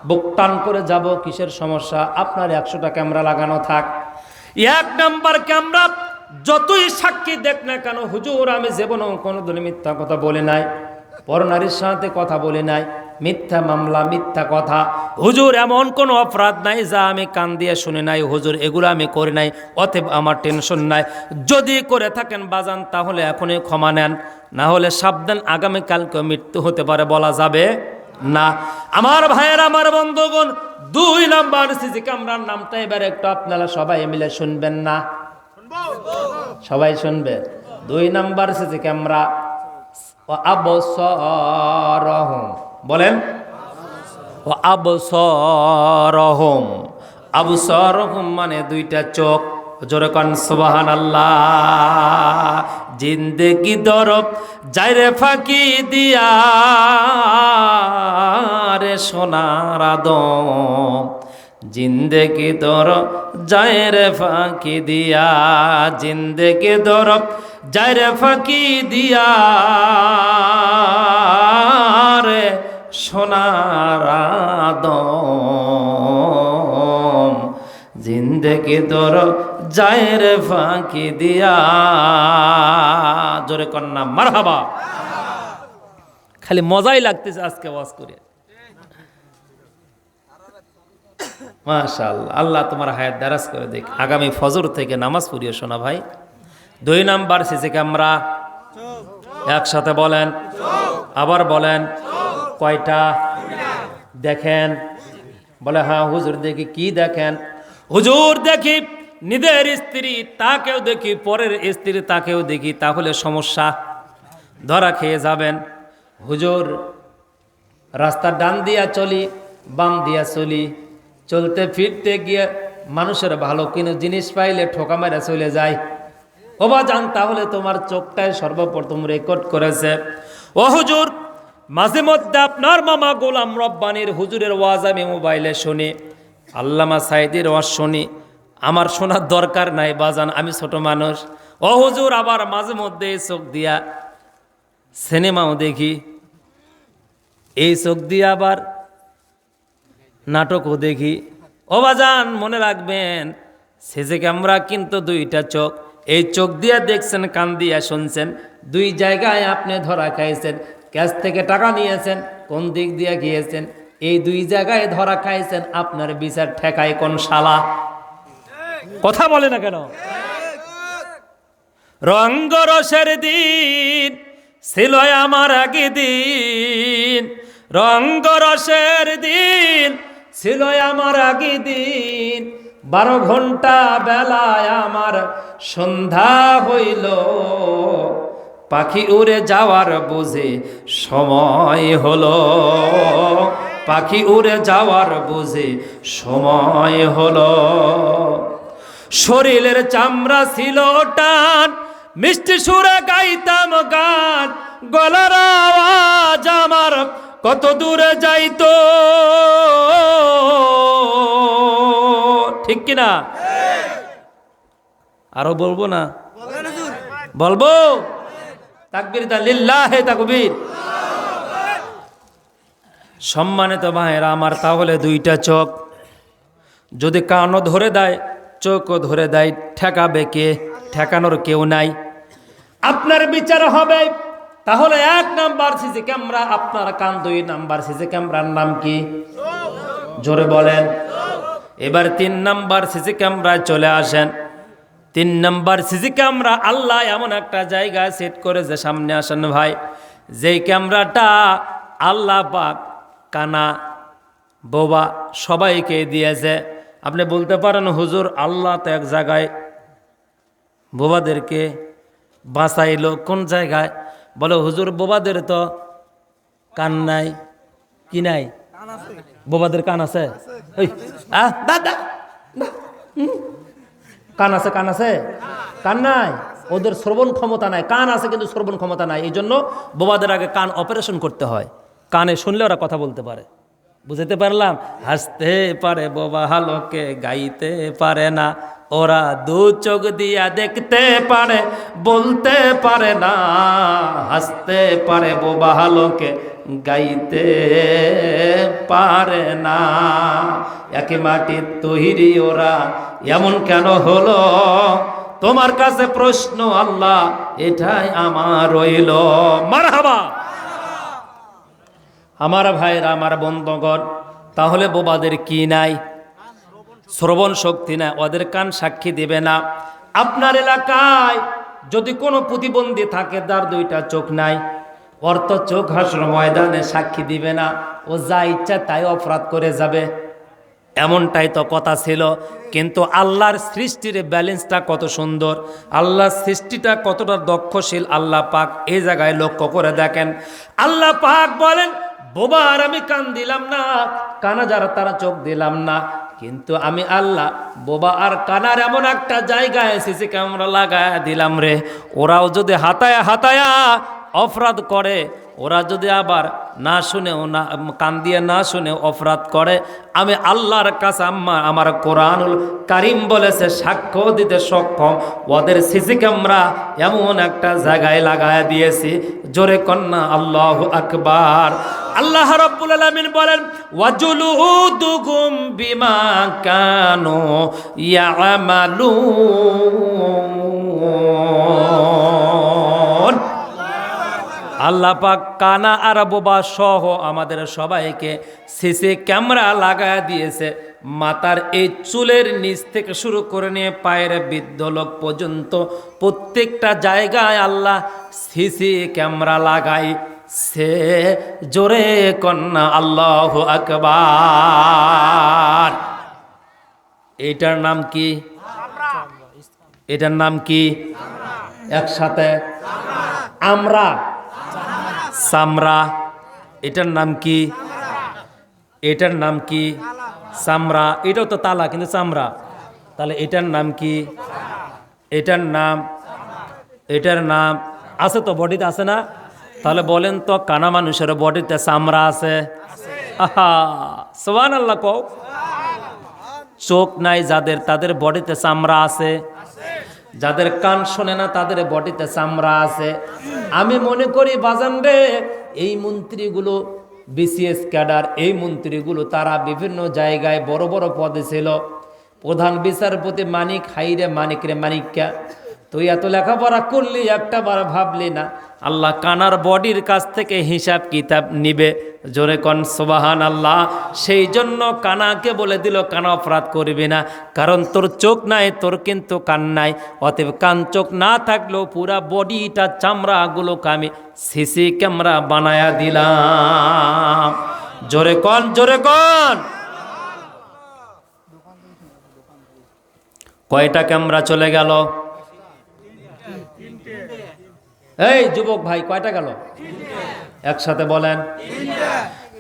বুক টান করে যাব, কিসের সমস্যা? আপনার 100টা ক্যামেরা লাগানো থাক। 1 নাম্বার ক্যামেরা যতই সাক্ষী দেখ না কেন, হুজুর আমি জীবনে কোনোদিন মিথ্যা কথা বলে নাই, পরনারীর সাথে কথা বলে নাই, মিথ্যা মামলা, মিথ্যা কথা, হুজুর এমন কোনো অপরাধ নাই যা আমি কান দিয়ে শুনে নাই, হুজুর এগুলো আমি করি নাই, অতএব আমার টেনশন নাই। যদি করে থাকেন বাজান তাহলে এখনই ক্ষমা নেন, না হলে সাবধান, আগামীকালকে মৃত্যু হতে পারে, বলা যাবে না। আমার ভাইয়ের, আমার বন্ধুগণ, 2 নাম্বার সিসি ক্যামেরার নামটা এবার একটু আপনারা সবাই মিলে শুনবেন না? সবাই শুনবে। 2 নাম্বার সিসি ক্যামেরা আবসারহুম। বলেন আবসারহুম। আবসারহুম মানে 2টা চোখ। জোরে কান সুবহানাল্লাহ। জিন্দেগি দরব যাইরে ফাঁকি দিয়া রে সোনার আদম, জিন্দেগি দরব যাইরে ফাঁকি দিয়া, জিন্দেগি দরব যাইরে ফাঁকি দিয়া রে সোনার আদম, জিন্দেগি দরব যাইরে ফাঁকি দিয়া। জোরে কন্যা মারহাবা। খালি মজাই লাগতেছে আজকে ওয়াজ করে। মাশাআল্লাহ, আল্লাহ তোমার হায়াত দারাজ করে দেখ। আগামী ফজর থেকে নামাজ পড়িও শোনা ভাই। 2 নাম্বার সিসি ক্যামেরা, একসাথে বলেন, আবার বলেন। কয়টা? দেখেন। বলে হ্যাঁ হুজুর দেখি। কি দেখেন? হুজুর দেখি নিজের স্ত্রী তাকেও দেখি, পরের স্ত্রী তাকেও দেখি, তাহলে সমস্যা, ধরা খেয়ে যাবেন। হুজুর রাস্তার ডান দিয়া চলি, বাম দিয়া চলি, চলতে ফিরতে গিয়ে মানুষের ভালো কোনো জিনিস পাইলে ঠোকা মেরে চলে যায়। ও বাজান তাহলে তোমার চোখটাই সর্বপ্রথম রেকর্ড করেছে। ও হুজুর মাঝে মধ্যে আপনার মামা গোলাম রব্বানির হুজুরের ওয়াজ আমি মোবাইলে শুনি, আল্লামা সাইদির ওয়াজ শুনি, আমার শোনার দরকার নাই বাজান, আমি ছোট মানুষ। ও হুজুর আবার মাঝে মধ্যে এই চোখ দিয়া সিনেমাও দেখি, এই চোখ দিয়ে আবার নাটকও দেখি। ও বাজান মনে রাখবেন, সিসি ক্যামেরা কিন্তু 2টা চোখ। এই চোখ দিয়ে দেখছেন, কান দিয়ে শুনছেন, 2 জায়গায় আপনি ধরা খাইছেন। ক্যাশ থেকে টাকা নিয়েছেন, কোন দিক দিয়ে গিয়েছেন, এই দুই জায়গায় ধরা খাইছেন, আপনার বিচার ঠেকায় কোন শালা? কথা বলে না কেন? রঙ্গরসের দিন ছিল আমার আগে দিন, রঙ্গরসের দিন ছিল আমার আগে দিন, 12 ঘন্টা বেলায় আমার সন্ধ্যা হইল, পাখি উড়ে যাওয়ার বুঝে সময় হলো, পাখি উড়ে যাওয়ার বুঝে সময় হলো। শরীরের চামড়া ছিল টান, মিষ্টি সুরে গাইতাম গান, গলার আওয়াজ আমার কত দূরে যাইতো, ঠিক কিনা? আরো বলবো না? বলবো? তাকবীর লিল্লাহে তাকবীর। সম্মানিত ভাইরা আমার, তাহলে দুইটা চোখ, যদি কানও ধরে দেয় চোখও ধরে দেয়, ঠেকাবে কে? ঠেকানোর কেউ নাই। আপনার বিচার হবে তাহলে 1 নাম্বার সিসি ক্যামেরা আপনার কান, 2 নাম্বার সিসি ক্যামেরার নাম কি? জোরে বলেন। এবার 3 নাম্বার সিসি ক্যামেরায় চলে আসেন। 3 নাম্বার সিসি ক্যামেরা আল্লাহ এমন একটা জায়গায় সেট করেছে, সামনে আসেন ভাই, যেই ক্যামেরাটা আল্লাহ পাক কানা বোবা সবাইকে দিয়েছে। আপনি বলতে পারেন হুজুর আল্লাহ তো এক জায়গায় বোবাদেরকে বাঁচাইলো, কোন জায়গায়? বলে হুজুর বোবাদের তো কান নাই। কি নাই? বোবাদের কান আছে? কান আছে? কান আছে? কান নাই। ওদের শ্রবণ ক্ষমতা নাই। কান আছে কিন্তু শ্রবণ ক্ষমতা নাই। এই জন্য বোবাদের আগে কান অপারেশন করতে হয়, কানে শুনলে ওরা কথা বলতে পারে। বুঝতে পারলাম? হাসতে পারে বোবা হালোকে, গাইতে পারে না। ওরা 2 চোখ দিয়া দেখতে পারে, বলতে পারে না। হাসতে পারে বোবা হালোকে, গাইতে পারে না। একে মাটির তৈরি ওরা, এমন কেন হলো? তোমার কাছে প্রশ্ন আল্লাহ, এটাই আমার রইল। মারহাবা। আমার ভাইরা, আমার বন্ধুগণ, তাহলে বোবাদের কি নাই? শ্রবণ শক্তি নাই, ওদের কান সাক্ষী দেবে না। আপনার এলাকায় যদি কোনো প্রতিবন্ধী থাকে, যার 2টা চোখ নাই, ওর তো চোখ হাসর ময়দানে সাক্ষী দিবে না, ও যা ইচ্ছা তাই অপরাধ করে যাবে, এমনটাই তো কথা ছিল। কিন্তু আল্লাহর সৃষ্টির ব্যালেন্সটা কত সুন্দর, আল্লাহর সৃষ্টিটা কতটা দক্ষশীল আল্লাহ পাক এই জায়গায় লক্ষ্য করে দেখেন। আল্লাহ পাক বলেন, বোবার আমি কান দিলাম না, কানা যারা তারা চোখ দিলাম না, কিন্তু আমি আল্লাহ বোবা আর কানার এমন একটা জায়গায় সিসি ক্যামেরা লাগায় দিলাম রে। ওরাও যদি হাতায়া হাতায়া অপরাধ করে, ওরা যদি আবার না শুনেও, না কান দিয়ে না শুনে অপরাধ করে, আমি আল্লাহর কাছে আমার কোরআনুল কারিম বলেছে সাক্ষ্য দিতে সক্ষম, ওদের সিসি ক্যামেরা এমন একটা জায়গায় লাগায় দিয়েছি। জোরে কন্যা আল্লাহু আকবার। আল্লাহ রাব্বুল আলামিন বলেন, ওয়াজুলুদুহুম বিমা কানু ইয়ামালুন। আল্লাহ পাক কানা আর বোবা সহ আমাদের সবাইকে সিসি ক্যামেরা লাগায় দিয়েছে। মাথার এই চুলের নিচ থেকে শুরু করে নিয়ে পায়ের বৃদ্ধ লোক পর্যন্ত প্রত্যেকটা জায়গায় আল্লাহ সিসি ক্যামেরা লাগাই সে। জোরে কন্যা আল্লাহু আকবার। এটার নাম কি? এটার নাম কি? একসাথে আমরা সামরা। এটার নাম কি? এটার নাম কি? চামড়া। এটাও তো তালা কিন্তু চামড়া। তাহলে এটার নাম কি? এটার নাম, এটার নাম আছে তো, বডিতে আছে না? তাহলে বলেন তো, কানা মানুষের বডিতে চামড়া আছে? আহা, সুবহানাল্লাহ কও। চোখ নাই যাদের, তাদের বডিতে চামড়া আছে। যাদের কান শোনে না তাদের বডিতে চামড়া আছে। আমি মনে করি বাজান রে, এই মন্ত্রীগুলো বিসিএস ক্যাডার, এই মন্ত্রীগুলো তারা বিভিন্ন জায়গায় বড় বড় পদে ছিল। প্রধান বিচারপতি মানিক, হাইরে মানিক রে মানিকা, তুই এত লেখাপড়া করলি, একটা বার ভাবলি না আল্লাহ কানার বডির কাছ থেকে হিসাব কিতাব নিবে? জোরে কন সুবহান আল্লাহ। সেই জন্য কানাকে বলে দিল কানা অপরাধ করবি না, কারণ তোর চোখ নাই, তোর কিন্তু কান নাই। অতএব কান চোখ না থাকলেও পুরা বডিটা চামড়াগুলোকে আমি সিসি ক্যামেরা বানায়া দিলাম। জোরে কন, জোরে কন। কয়টা ক্যামেরা চলে গেল? এই যুবক ভাই, কয়টা গেল? একসাথে বলেন।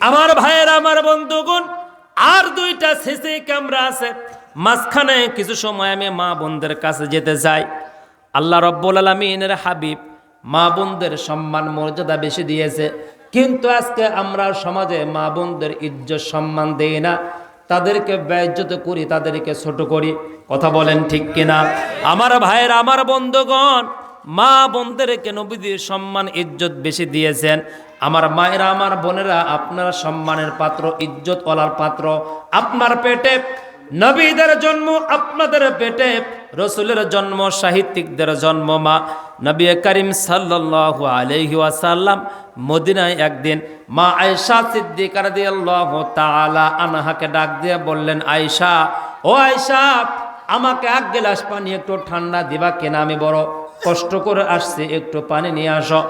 আমার ভাইয়ের, আমার বন্ধুগণ, আর 2টা সিসি ক্যামেরা আছে। মাঝখানে কিছু সময় আমি মা বোনদের কাছে যেতে চাই। আল্লাহ রব্বুল আলামিনের হাবিব মা বোনদের সম্মান মর্যাদা বেশি দিয়েছে, কিন্তু আজকে আমরা সমাজে মা বোনদের ইজ্জত সম্মান দেই না, তাদেরকে বেইজ্জত করি, তাদেরকে ছোট করি। কথা বলেন ঠিক কিনা? আমার ভাইয়ের, আমার বন্ধুগণ, মা বোনদেরকে নবীদের সম্মান ইজ্জত বেশি দিয়েছেন। আমার মায়েরা, আমার বোনেরা, আপনারা সম্মানের পাত্র, ইজ্জত ওয়ালার পাত্র। আপনার পেটে নবীদের জন্ম, আপনাদের পেটে রসুলের জন্ম, সাহিত্যিকদের জন্ম। মা নবী করিম সাল্লাল্লাহু আলাইহি ওয়াসাল্লাম মদিনায় একদিন মা আয়েশা সিদ্দিকা রাদিয়াল্লাহু তাআলা আনহাকে ডাক দিয়ে বললেন, আয়েশা, ও আয়েশা, আমাকে 1 গ্লাস পানি একটু ঠান্ডা দিবা কিনা? আমি বড় কষ্ট করে আসছি, একটু পানি নিয়ে আসো।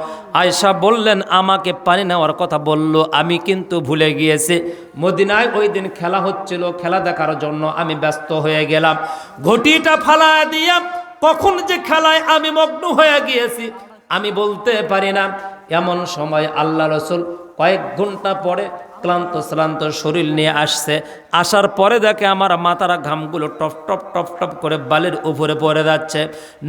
আয়েশা বললেন, আমাকে পানি নেওয়ার কথা বললো, আমি কিন্তু ভুলে গিয়েছি। মদিনায় ওই দিন খেলা হচ্ছিল, খেলা দেখার জন্য আমি ব্যস্ত হয়ে গেলাম। ঘটিটা ফালা দিয়া কখন যে খেলায় আমি মগ্ন হয়ে গিয়েছি আমি বলতে পারি না। এমন সময় আল্লাহ রসুল কয়েক ঘন্টা পরে ক্লান্ত শ্রান্ত শরীর নিয়ে আসছে। আসার পরে দেখে আমার মাথার ঘামগুলো টপ টপ টপ টপ করে বালির উপরে পড়ে যাচ্ছে।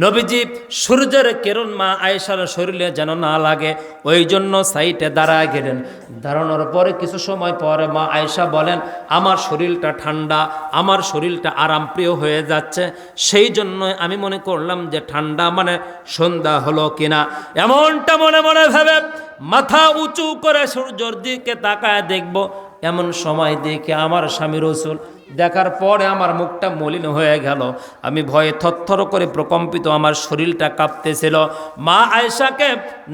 নবীজি সূর্যের কিরণ মা আয়েশার শরীরে যেন না লাগে, ওই জন্য সাইডে দাঁড়ায় গেলেন। দাঁড়ানোর পরে কিছু সময় পরে মা আয়েশা বলেন, আমার শরীরটা ঠান্ডা, আমার শরীরটা আরামপ্রিয় হয়ে যাচ্ছে, সেই জন্য আমি মনে করলাম যে ঠান্ডা মানে সন্ধ্যা হলো কিনা। এমনটা মনে মনে ভেবে মাথা উঁচু করে সূর্যের দিকে তাকায় দেখব, এমন সময় দেখে আমার স্বামী রসুল। দেখার পরে আমার মুখটা মলিন হয়ে গেল, আমি ভয়ে থরথর করে প্রকম্পিত, আমার শরীরটা কাঁপতেছিল। মা আয়েশাকে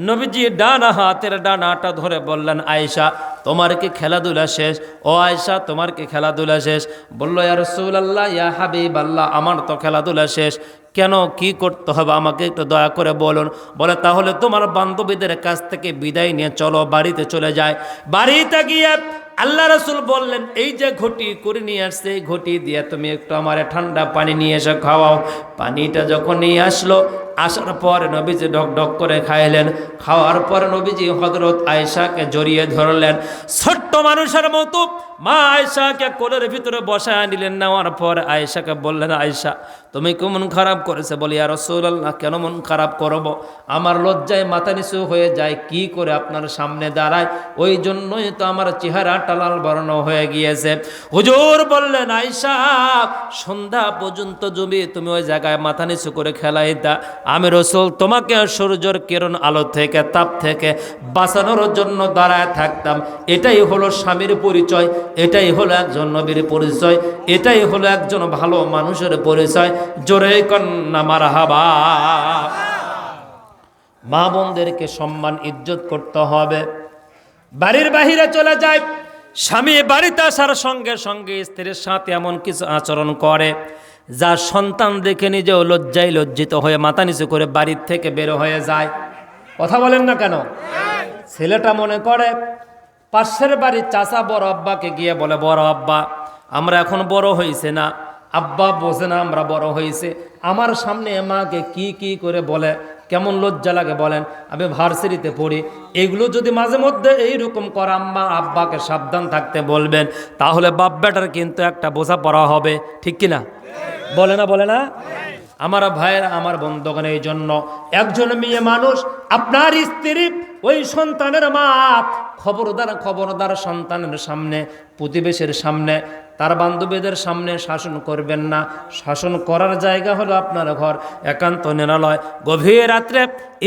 নবীজি ডানা হাতের ডানাটা ধরে বললেন, আয়েশা, তোমার কি খেলাধুলা শেষ? ও আয়েশা, তোমার কি খেলাধুলা শেষ? বলল, ইয়া রাসূলুল্লাহ, ইয়া হাবিবাল্লাহ, আমার তো খেলাধুলা শেষ। কেন, কি করতে হবে আমাকে একটু দয়া করে বলুন। বলে, তাহলে তোমার বান্ধবীদের কাছ থেকে বিদায় নিয়ে চলো, বাড়িতে চলে যায়। বাড়িতে গিয়ে আল্লাহ রসুল বললেন, এই যে ঘটি করে নিয়ে আসছে, এই ঘটি দিয়ে তুমি একটু আমার ঠান্ডা পানি নিয়ে এসে খাওয়াও। পানিটা যখন নিয়ে আসলো, আসার পরে নবীজি ঢক ঢক করে খাইলেন। খাওয়ার পরে নবীজি হযরত আয়েশাকে জড়িয়ে ধরলেন, ছোট্ট মানুষের মতো মা আয়েশাকে কোলের ভিতরে বসায় নিলেন। নেওয়ার পর আয়েশাকে বললেন, আয়েশা, তুমি কি মন খারাপ করেছে? বলি, ইয়া রাসূলুল্লাহ, কেন মন খারাপ করব? আমার লজ্জায় মাথা নিচু হয়ে যায়, কি করে আপনার সামনে দাঁড়ায়, ওই জন্যই তো আমার চেহারাটা লাল বর্ণ হয়ে গিয়েছে। হুজুর বললেন, আয়েশা, সন্ধ্যা পর্যন্ত জমি তুমি ওই জায়গায় মাথা নিচু করে খেলাইতা, আমি রসুল তোমাকে সূর্যের কিরণ, আলো থেকে, তাপ থেকে বাঁচানোর জন্য দাঁড়ায় থাকতাম। এটাই হলো স্বামীর পরিচয়, এটাই হলো একজন নবীর পরিচয়, এটাই হলো একজন ভালো মানুষের পরিচয়। জোরে কন্যা মারহাবা। মা বোনদেরকে সম্মান ইজ্জত করতে হবে। বাড়ির বাহিরে চলে যায়, স্বামী বাড়িতে আসার সঙ্গে সঙ্গে স্ত্রীর সাথে এমন কিছু আচরণ করে যা সন্তান দেখে নিজেও লজ্জায় লজ্জিত হয়ে মাথা নিচু করে বাড়ির থেকে বের হয়ে যায়। কথা বলেন না কেন? ছেলেটা মনে করে পাশের বাড়ির চাচা বড় আব্বাকে গিয়ে বলে, বড় আব্বা, আমরা এখন বড় হয়েছে না, আব্বা বোঝে না আমরা বড় হয়েছে, আমার সামনে মাকে কি কি করে বলে, কেমন লজ্জা লাগে বলেন। আমি ভার্সিটিতে পড়ি, এগুলো যদি মাঝে মধ্যে এইরকম করে আম্মা আব্বাকে সাবধান থাকতে বলবেন, তাহলে বাপ বেটার কিন্তু একটা বোঝা পড়া হবে, ঠিক কিনা? বলে না, বলে না? আমার ভাইয়ের, আমার বন্ধুগণ, এই জন্য একজন মেয়ে মানুষ, আপনার স্ত্রী, ওই সন্তানের মা, খবরদার খবরদার সন্তানের সামনে, প্রতিবেশীর সামনে, তার বান্ধবীদের সামনে শাসন করবেন না। শাসন করার জায়গা হলো আপনার ঘর, একান্ত নিরালয়। গভীর রাত্রে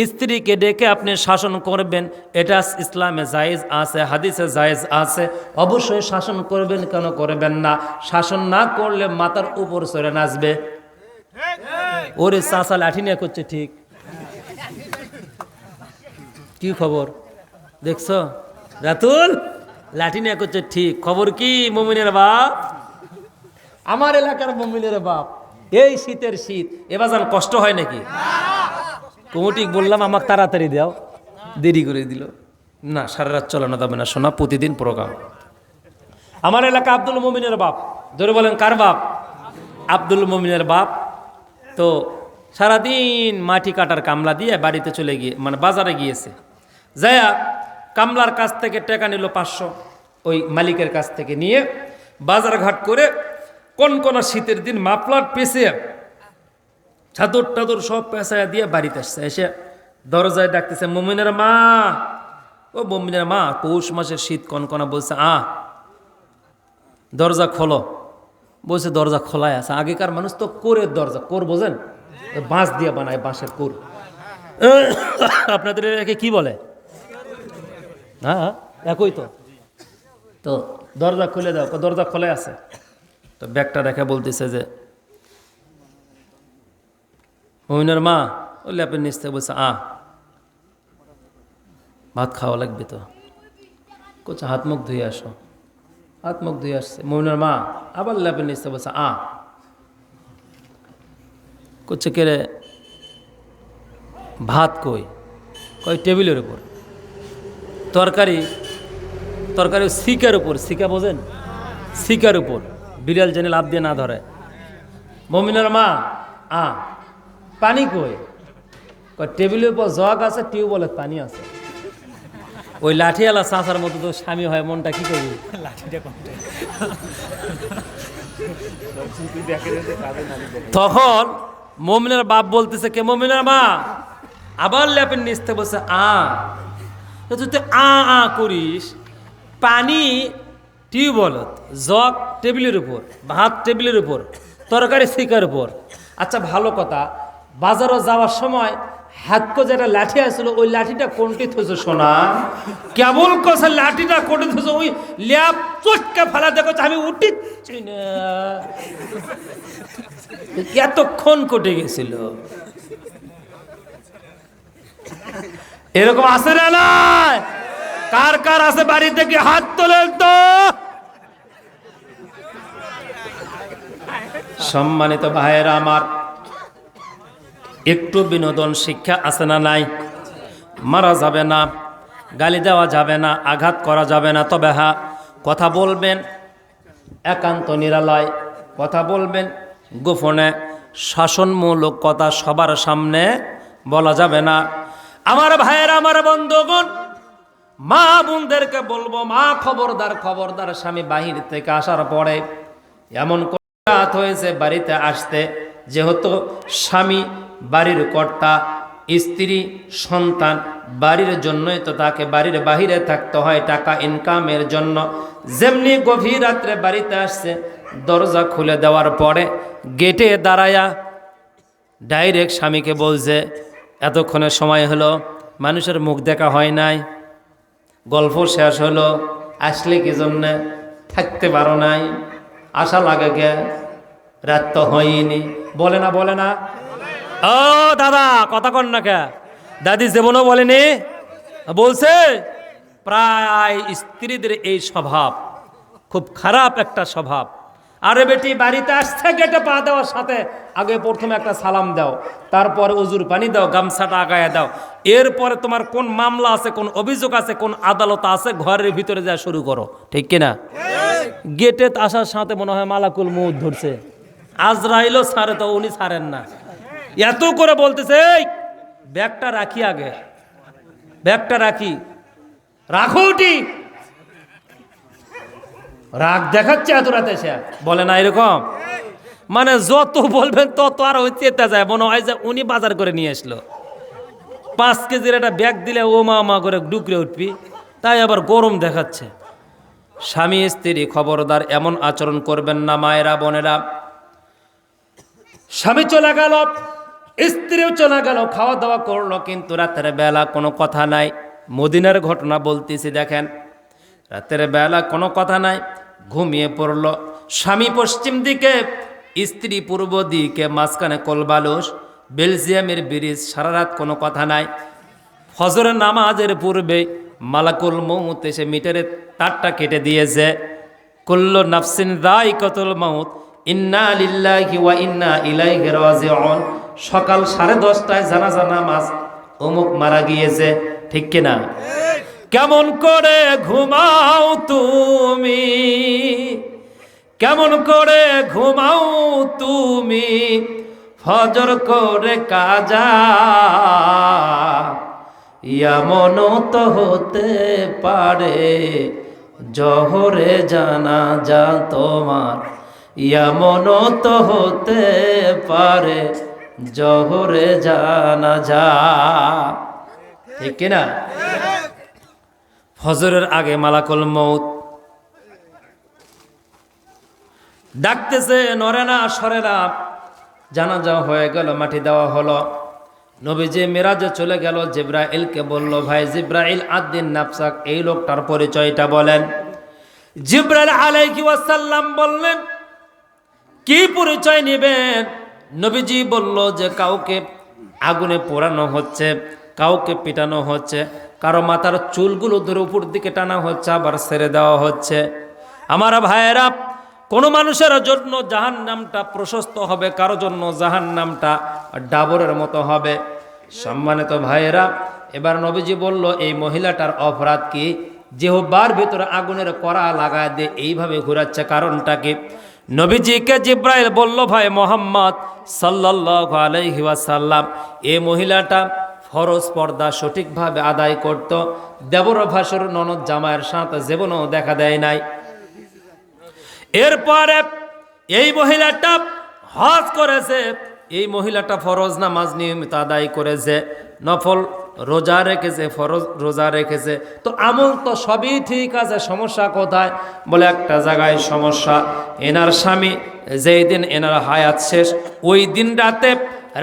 স্ত্রীকে ডেকে আপনি শাসন করবেন, এটা ইসলামে জায়েজ আছে, হাদিসে জায়েজ আছে, অবশ্যই শাসন করবেন। কেন করবেন না? শাসন না করলে মাথার উপর চড়ে নাচবে। ওরে চাচা লাঠি নিয়ে করছে ঠিক। কি খবর দেখছো রাতুল? লাঠি নিয়ে করছে ঠিক। খবর কি মুমিনের বাপ? আমার এলাকার মুমিনের বাপ। এই শীতের শীত এবার যেন কষ্ট হয় নাকি? কমিটিক বললাম আমাকে তাড়াতাড়ি দাও, দেরি করে দিল। না, সারা রাত চলানো যাবে না শোনা, প্রতিদিন প্রোগ্রাম। আমার এলাকা আব্দুল মুমিনের বাপ। ধরে বলেন কার বাপ? আব্দুল মুমিনের বাপ। তো সারাদিন মাটি কাটার কামলা দিয়ে বাড়িতে চলে গিয়ে মানে বাজারে গিয়েছে। যায়া কামলার কাছ থেকে টাকা নিল 500, ওই মালিকের কাছ থেকে নিয়ে বাজার ঘাট করে কোন শীতের দিন মাফলার পেঁচে চাদর টাদর সব পেঁচায়া দিয়ে বাড়িতে আসছে। এসে দরজায় ডাকতেছে মুমিনের মা। ও মুমিনের মা, পৌষ মাসের শীত কনকনা। বলছে দরজা খোলো। বলছে দরজা খোলাই আছে। আগেকার মানুষ তো কোরের দরজা, কোর বোঝেন? বাঁশ দিয়ে বানায়, বাঁশের কোর। আপনাদের একে কি বলে? হ্যাঁ একই তো। তো দরজা খুলে দাও। দরজা খোলা আছে। তো ব্যাগটা রেখে বলতেছে যে মুমিনের মা ওই ল্যাপের নিচ থেকে বলছে ভাত খাওয়া লাগবে তো। কোচা হাত মুখ ধুয়ে আসো। হাত মুখ ধুয়ে আসছে। মুমিনের মা আবার ল্যাপের নিচ থেকে বলছে কোচে কেড়ে ভাত কই? কই টেবিলের উপর। তরকারি শিকার উপর। শিকা বোঝেন? শিকার উপর। বিড়াল যেন লাভ দিয়ে না ধরে। মুমিনের মা পানি কই? টেবিলের উপর জগ আছে, টিউবওয়েলের পানি আছে। ওই লাঠিওয়ালা চাচার মতো তো স্বামী হয়, মনটা কি করবি? তখন মুমিনের বাপ বলতেছে কে মুমিনের মা আবার ল্যাপের নিচতে বসে তুই তো করিস। পানি টিউবওয়েলত, জগ টেবিলের উপর, ভাত টেবিলের উপর, তরকারি শিকার উপর। আচ্ছা ভালো কথা, বাজারে যাওয়ার সময় হাতকো যেটা লাঠি আসছিল ওই লাঠিটা কোনটি থইছো সোনা? কেবল কষে লাঠিটা কোনটি থইছো? ওই ল্যাপ চটকে ফেলা দেখো আমি উঠিচ্ছি না। এতক্ষণ কটে গেছিল। এরকম আছে না নাই? কার কার আছে বাড়ি থেকে হাত তোলেন তো। সম্মানিত ভাইয়েরা আমার, একটু বিনোদন শিক্ষা আছে না নাই? মারা যাবে না, গালি দেওয়া যাবে না, আঘাত করা যাবে না। তবে হ্যাঁ, কথা বলবেন একান্ত নিরালয়, কথা বলবেন গোপনে। শাসনমূলক কথা সবার সামনে বলা যাবে না। আমার ভাইয়েরা, আমার বন্ধুগণ, মা বোনদেরকে বলবো, মা খবরদার খবরদার, স্বামী বাহির থেকে আসার পরে এমন রাত হয়েছে বাড়িতে আসতে, যেহেতু স্বামী বাড়ির কর্তা, স্ত্রী সন্তান বাড়ির জন্যই তো তাকে বাড়ির বাহিরে থাকতে হয় টাকা ইনকামের জন্য। যেমনি গভীর রাত্রে বাড়িতে আসছে, দরজা খুলে দেওয়ার পরে গেটে দাঁড়ায়া ডাইরেক্ট স্বামীকে বলছে এতক্ষণের সময় হলো, মানুষের মুখ দেখা হয় নাই, গল্প শেষ হলো, আসলে কি জন্যে? থাকতে পারো নাই, আশা লাগে গে, রাত তো হয়নি। বলে না বলে না? ও দাদা কথা কন না কে? দাদি জীবনও বলেনি, বলছে। প্রায় স্ত্রীদের এই স্বভাব খুব খারাপ একটা স্বভাব। আরে বেটি বাড়িতে আসছে, গেটে পা দেওয়ার সাথে আগে প্রথমে একটা সালাম দাও, তারপরে উজুর পানি দাও, গামছাটা আগায় দাও। এরপরে তোমার কোন মামলা আছে, কোন অভিযোগ আছে, কোন আদালত আছে, ঘরের ভিতরে যা শুরু করো। ঠিক কিনা? গেটে আসার সাথে মনে হয় মালাকুল মউত ধরছে, আজরাইলও ছাড়ে তো উনি ছাড়েন না। এত করে বলতেছে এই ব্যাগটা রাখি, আগে ব্যাগটা রাখি, রাখো উঠি। রাগ দেখাচ্ছে এত রাতে সে বলে না এরকম। মানে যত বলবেন তত আর ওই চেতে যায়, মনে হয় যে উনি বাজার করে নিয়ে আসলো। 5 কেজির একটা ব্যাগ দিলে ও মা করে ডুকরে উঠবি, তাই আবার গরম দেখাচ্ছে। স্বামী স্ত্রী খবরদার এমন আচরণ করবেন না মায়েরা বোনেরা। স্বামী চলে গেল, স্ত্রীও চলে গেল, খাওয়া দাওয়া করলো, কিন্তু রাতের বেলা কোনো কথা নাই। মদিনার ঘটনা বলতেছি দেখেন, রাতের বেলা কোনো কথা নাই, ঘুমিয়ে পড়লো। স্বামী পশ্চিম দিকে স্ত্রী পূর্ব দিকে, মাঝখানে কোলবালুস, বেলজিয়ামের ব্রিজ, সারা রাত কোনো কথা নাই। ফজরের নামাজের পূর্বে মালাকুল মউত এসে মিটারের তারটা কেটে দিয়েছে। কুল্লু নাফসিন যায়িকাতুল মাউত, ইন্না লিল্লাহি ওয়া ইন্না ইলাইহি রাজিউন। সকাল 10:30টায় জানাজা নামাজ, অমুক মারা গিয়েছে, ঠিক কিনা? কেমন করে ঘুমাও তুমি, কেমন করে ঘুমাও তুমি, ফজর করে কাজা। এমন তো হতে পারে জহরে জানাজা তোমার, এমন তো হতে পারে জহরে জানাজা, ঠিক কিনা? ফজরের আগে মালাকুল মউত ডাকতেছে, নরে না সরে না। জানাজা হয়ে গেল, মাটি দেওয়া হলো। নবীজি মিরাজে চলে গেল, জিব্রাইলকে বলল, ভাই জিব্রাইল আদ্দিন নাফসাক, এই লোকটার পরিচয়টা বলেন। জিব্রাইল আলাইহি ওয়াসাল্লাম বললেন, কি পরিচয় নেবেন? নবীজি বলল যে কাউকে আগুনে পোড়ানো হচ্ছে, কাউকে পিটানো হচ্ছে, কারো মাথার চুলগুলো ধরে উপর দিকে টানা হচ্ছে, আবার ছেড়ে দেওয়া হচ্ছে। আমার ভাইয়েরা, কোনো মানুষের জন্য জাহান্নামটা প্রশস্ত হবে, কারো জন্য জাহান্নামটা ডাবরের মতো হবে। সম্মানিত ভাইয়েরা, এবার নবীজি বলল, এই মহিলাটার অপরাধ কি? জিহ্বার ভিতরে আগুনের কড়া লাগায় দিয়ে এইভাবে ঘুরাচ্ছে, কারণটা কি? নবীজিকে জিব্রাইল বলল, ভাই মোহাম্মদ সাল্লাল্লাহু আলাইহি ওয়াসাল্লাম, এই মহিলাটা ফরজ পর্দা সঠিকভাবে আদায় করত, দেবর ভাসুর ননদ জামাইয়ের সাথে জীবনও দেখা দেয় নাই। এরপরে এই মহিলাটা হজ করেছে, এই মহিলাটা ফরজ নামাজ নিয়মিত আদায় করেছে, নফল রোজা রেখেছে, ফরজ রোজা রেখেছে, তো আমল তো সবই ঠিক আছে, সমস্যা কোথায়? বলে একটা জায়গায় সমস্যা, এনার স্বামী যেই দিন এনার হায়াত শেষ, ওই দিন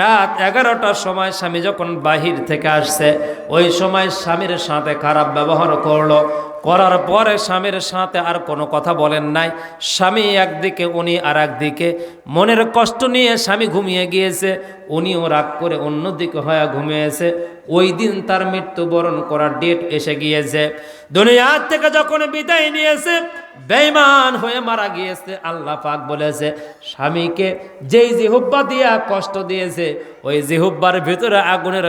রাত 11টার সময় স্বামী যখন বাহির থেকে আসছে, ওই সময় স্বামীর সাথে খারাপ ব্যবহার করলো, করার পরে স্বামীর সাথে আর কোনো কথা বলেন নাই। স্বামী একদিকে, উনি আর একদিকে, মনের কষ্ট নিয়ে স্বামী ঘুমিয়ে গিয়েছে, উনিও রাগ করে অন্যদিকে হয়ে ঘুমিয়েছে। ওই দিন তার মৃত্যুবরণ করার ডেট এসে গিয়েছে। দুনিয়ার থেকে যখন বিদায় নিয়েছে, বেঈমান হয়ে মারা গিয়েছে। আল্লাহ পাক বলেছে, স্বামীকে যেই জিহ্বা দিয়া কষ্ট দিয়েছে, ওই জিহ্বার ভিতরে আগুনের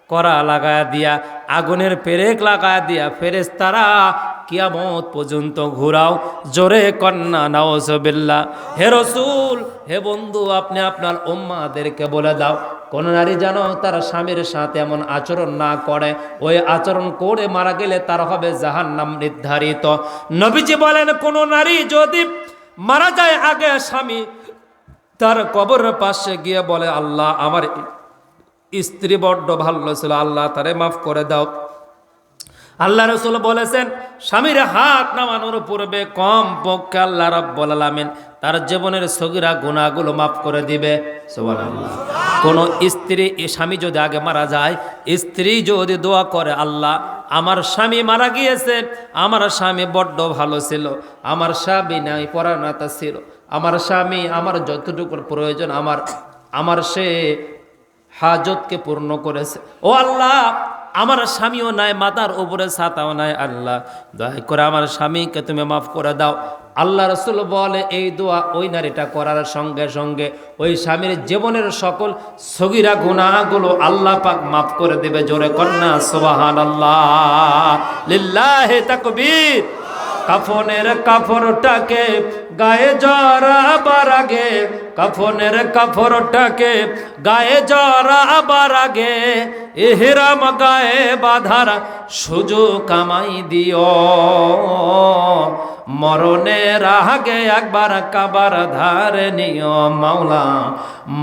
কড়া লাগায়া দিয়া, আগুনের পেরেক লাগায়া দিয়া ফেরেশতারা কিয়ামত পর্যন্ত ঘুরাও। জোরে কন্না নাউজুবিল্লাহ। হে রাসূল, হে বন্ধু, আপনি আপনার উম্মাদেরকে বলে দাও, কোন নারী যেন তার স্বামীর সাথে এমন আচরণ না করে, ওই আচরণ করে মারা গেলে তার হবে জাহান্নাম নির্ধারিত। নবীজি বলেন, কোন নারী যদি মারা যায় আগে স্বামী তার কবরের পাশে গিয়ে বলে, আল্লাহ আমার স্ত্রী বড্ড ভালো ছিল, আল্লাহ তারে মাফ করে দাও। আল্লাহ রাসূল বলেছেন, স্বামীর হাত নামানোর পূর্বে কম পক্ষে আল্লাহ রাব্বুল আলামিন তার জীবনের সগীরা গুনাহগুলো মাফ করে দিবে। সুবহানাল্লাহ। কোন স্ত্রী, স্বামী যদি আগে মারা যায়, স্ত্রী যদি দোয়া করে, আল্লাহ আমার স্বামী মারা গিয়েছে, আমার স্বামী বড্ড ভালো ছিল, আমার স্বামী নাই পরাণতা ছিল, আমার স্বামী আমার যতটুকু প্রয়োজন আমার সে হাজতকে পূর্ণ করেছে, ও আল্লাহ আমার স্বামীও নাই, মাথার উপরে ছাতাও নাই, আল্লাহ দয়া করে আমার স্বামীকে তুমি মাফ করে দাও। আল্লাহ রাসূল বলে, এই দোয়া ওই নারীটা করার সঙ্গে সঙ্গে ওই স্বামীর জীবনের সকল সগীরা গুনাহগুলো আল্লাহ পাক মাফ করে দেবে। জোরে কন্না সুবহানাল্লাহ, লিল্লাহি তাকবীর। কাফনের কাপড়টাকে গায়ে জড়াবার আগে, কাফনের কাপড়টাকে গায়ে জড়াবার আগে, ইহরাম গায়ে বাঁধার সুযোগ কামাই দিও। মরণের আগে একবার কাবার ধারে নিও মাওলা,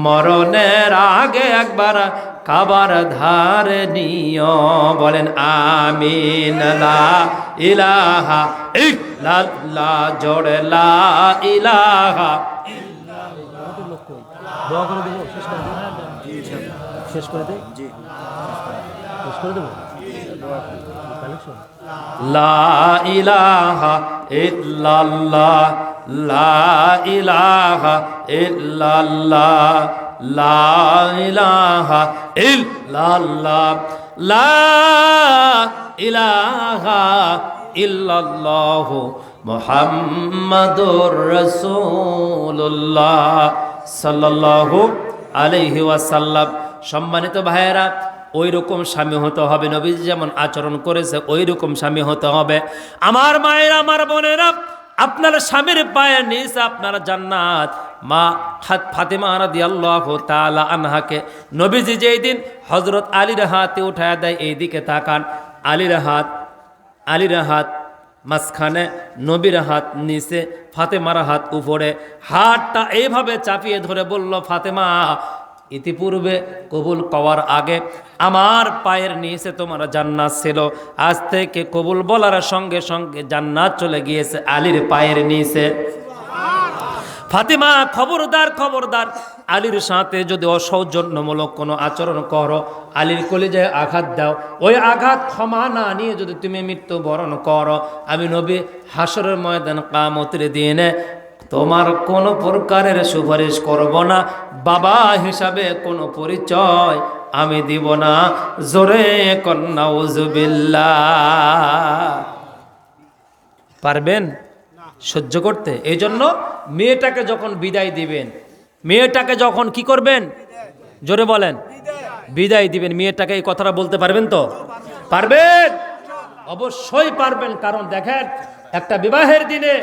মরণের আগে একবার কাবার ধারে নিও। বলেন আমিন। লা ইলাহা ইল্লাল্লাহ, জোরে লা ইলাহা। শেষ করে দেব। লা ইলাহা ইল্লাল্লাহ লা ইলাহা ইল্লাল্লাহ লা ইলাহা ইল্লাল্লাহ লা ইলাহা ইল্লাল্লাহ মুহাম্মাদুর রাসূলুল্লাহ সাল্লাল্লাহু আলাইহি ওয়াসাল্লাম। সম্মানিত ভাইয়েরা, ওই রকম স্বামী হতে হবে, নবীজি যেমন আচরণ করেছে ওই রকম স্বামী হতে হবে। আমার মায়েরা, আমার বোনেরা, আপনার স্বামীর পায়ের নিচে আপনার জান্নাত। মা ফাতেমা রাদিয়াল্লাহু তাআলা আনহাকে নবীজি যেই দিন হযরত আলীর হাতে উঠায় দেয়, এই দিকে তাকান, আলীর হাত মাঝখানে, নবীর হাত নিচে, ফাতেমার হাত উপরে, হাতটা এইভাবে চাপিয়ে ধরে বলল, ফাতেমা, ইতিপূর্বে কবুল পাওয়ার আগে আমার পায়ের নিচে তোমার জান্নাত ছিল, আজ থেকে কবুল বলার সঙ্গে সঙ্গে জান্নাত চলে গিয়েছে আলীর পায়ের নিচে। ফাতেমা, খবরদার খবরদার, আলীর সাথে যদি অসৌজন্যমূলক কোনো আচরণ করো, আলীর কলিজায় আঘাত দাও, ওই আঘাত ক্ষমা না নিয়ে যদি তুমি মৃত্যুবরণ করো, আমি নবী হাসরের ময়দান কিয়ামতের দিনে তোমার কোনো প্রকারের সুপারিশ করব না, বাবা হিসাবে কোনো পরিচয় আমি দিব না। জোরে কন্যা নাউজুবিল্লাহ। পারবেন সহ্য করতে? এই জন্য মেয়েটাকে যখন বিদায় দিবেন, মেয়েটাকে যখন কি করবেন, জোরে বলেন, বিদায় দিবেন, মেয়েটাকে এই কথাটা বলতে পারবেন তো? পারবেন, অবশ্যই পারবেন। কারণ দেখেন, একটা বিবাহের দিনে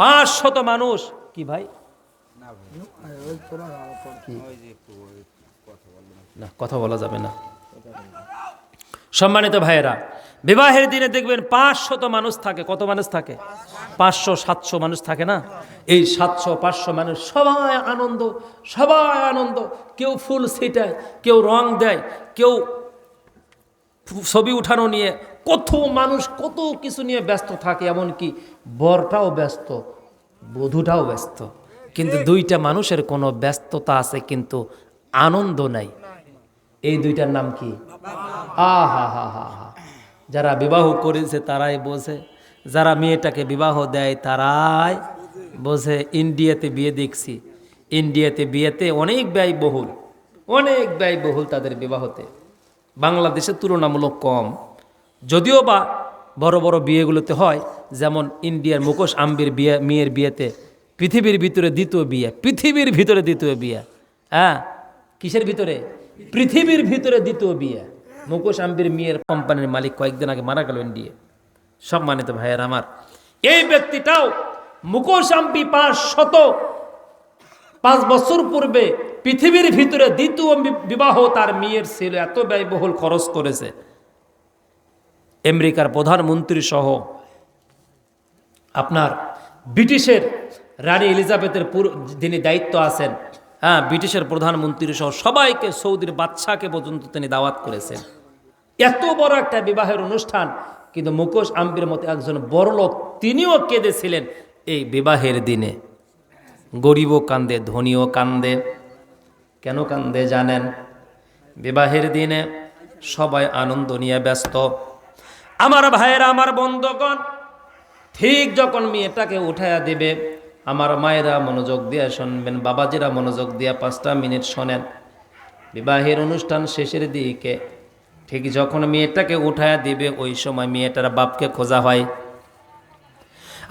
500 মানুষ, কি ভাই না, কথা বলা যাবে না। সম্মানিত ভাইয়েরা, বিবাহের দিনে দেখবেন 500 মানুষ থাকে। কত মানুষ থাকে? 500-700 মানুষ থাকে না? এই 700-500 মানুষ সবাই আনন্দ, সবাই আনন্দ। কেউ ফুল ছিটায়, কেউ রং দেয়, কেউ ছবি উঠানো নিয়ে, কত মানুষ কত কিছু নিয়ে ব্যস্ত থাকে। এমনকি বরটাও ব্যস্ত, বধূটাও ব্যস্ত, কিন্তু দুইটা মানুষের কোনো ব্যস্ততা আছে কিন্তু আনন্দ নাই। এই দুইটার নাম কি? আহা হা হা হা। যারা বিবাহ করেছে তারাই বোঝে, যারা মেয়েটাকে বিবাহ দেয় তারাই বোঝে। ইন্ডিয়াতে বিয়ে দেখছি, ইন্ডিয়াতে বিয়েতে অনেক ব্যয়বহুল, অনেক ব্যয়বহুল তাদের বিবাহতে। বাংলাদেশে তুলনামূলক কম, যদিও বা বড় বড় বিয়েগুলোতে হয়। যেমন ইন্ডিয়ার মুকেশ আম্বানির বিয়ে, মেয়ের বিয়েতে পৃথিবীর ভিতরে দ্বিতীয় বিয়ে, পৃথিবীর ভিতরে দ্বিতীয় বিয়ে। হ্যাঁ, কিসের ভিতরে? পৃথিবীর ভিতরে দ্বিতীয় বিয়ে। মুকেশ আম্বানির মেয়ের কোম্পানির মালিক কয়েকদিন আগে মারা গেল ইন্ডিয়া। সম্মানিত ভাইয়ের আমার, এই ব্যক্তিটাও মুকেশ আম্বানি 5 বছর পূর্বে পৃথিবীর ভিতরে দ্বিতীয় বিবাহ তার মেয়ের ছিল। এত ব্যয়বহুল খরচ করেছে। আমেরিকার প্রধানমন্ত্রী সহ আপনার ব্রিটিশের রানী এলিজাবেথের যিনি দায়িত্ব আছেন, হ্যাঁ, ব্রিটিশের প্রধানমন্ত্রী সহ সবাইকে, সৌদির বাদশাকে পর্যন্ত তিনি দাওয়াত করেছেন। এত বড় একটা বিবাহের অনুষ্ঠান, কিন্তু মুকেশ আম্বানির মতো একজন বড়লোক তিনিও কেঁদেছিলেন এই বিবাহের দিনে। গরিবও কান্দে, ধনীও কান্দে। কেন কান্দে জানেন? বিবাহের দিনে সবাই আনন্দ নিয়ে ব্যস্ত। আমার ভাইয়েরা, আমার বন্ধুগণ, ঠিক যখন মেয়েটাকে উঠাইয়া দিবে, আমার মায়েরা মনোযোগ দিয়ে শুনবেন, বাবাজিরা মনোযোগ দিয়ে 5টা মিনিট শোনেন। বিবাহের অনুষ্ঠান শেষের দিকে ঠিক যখন মেয়েটাকে উঠাইয়া দিবে, ওই সময় মেয়েটার বাপকে খোঁজা হয়।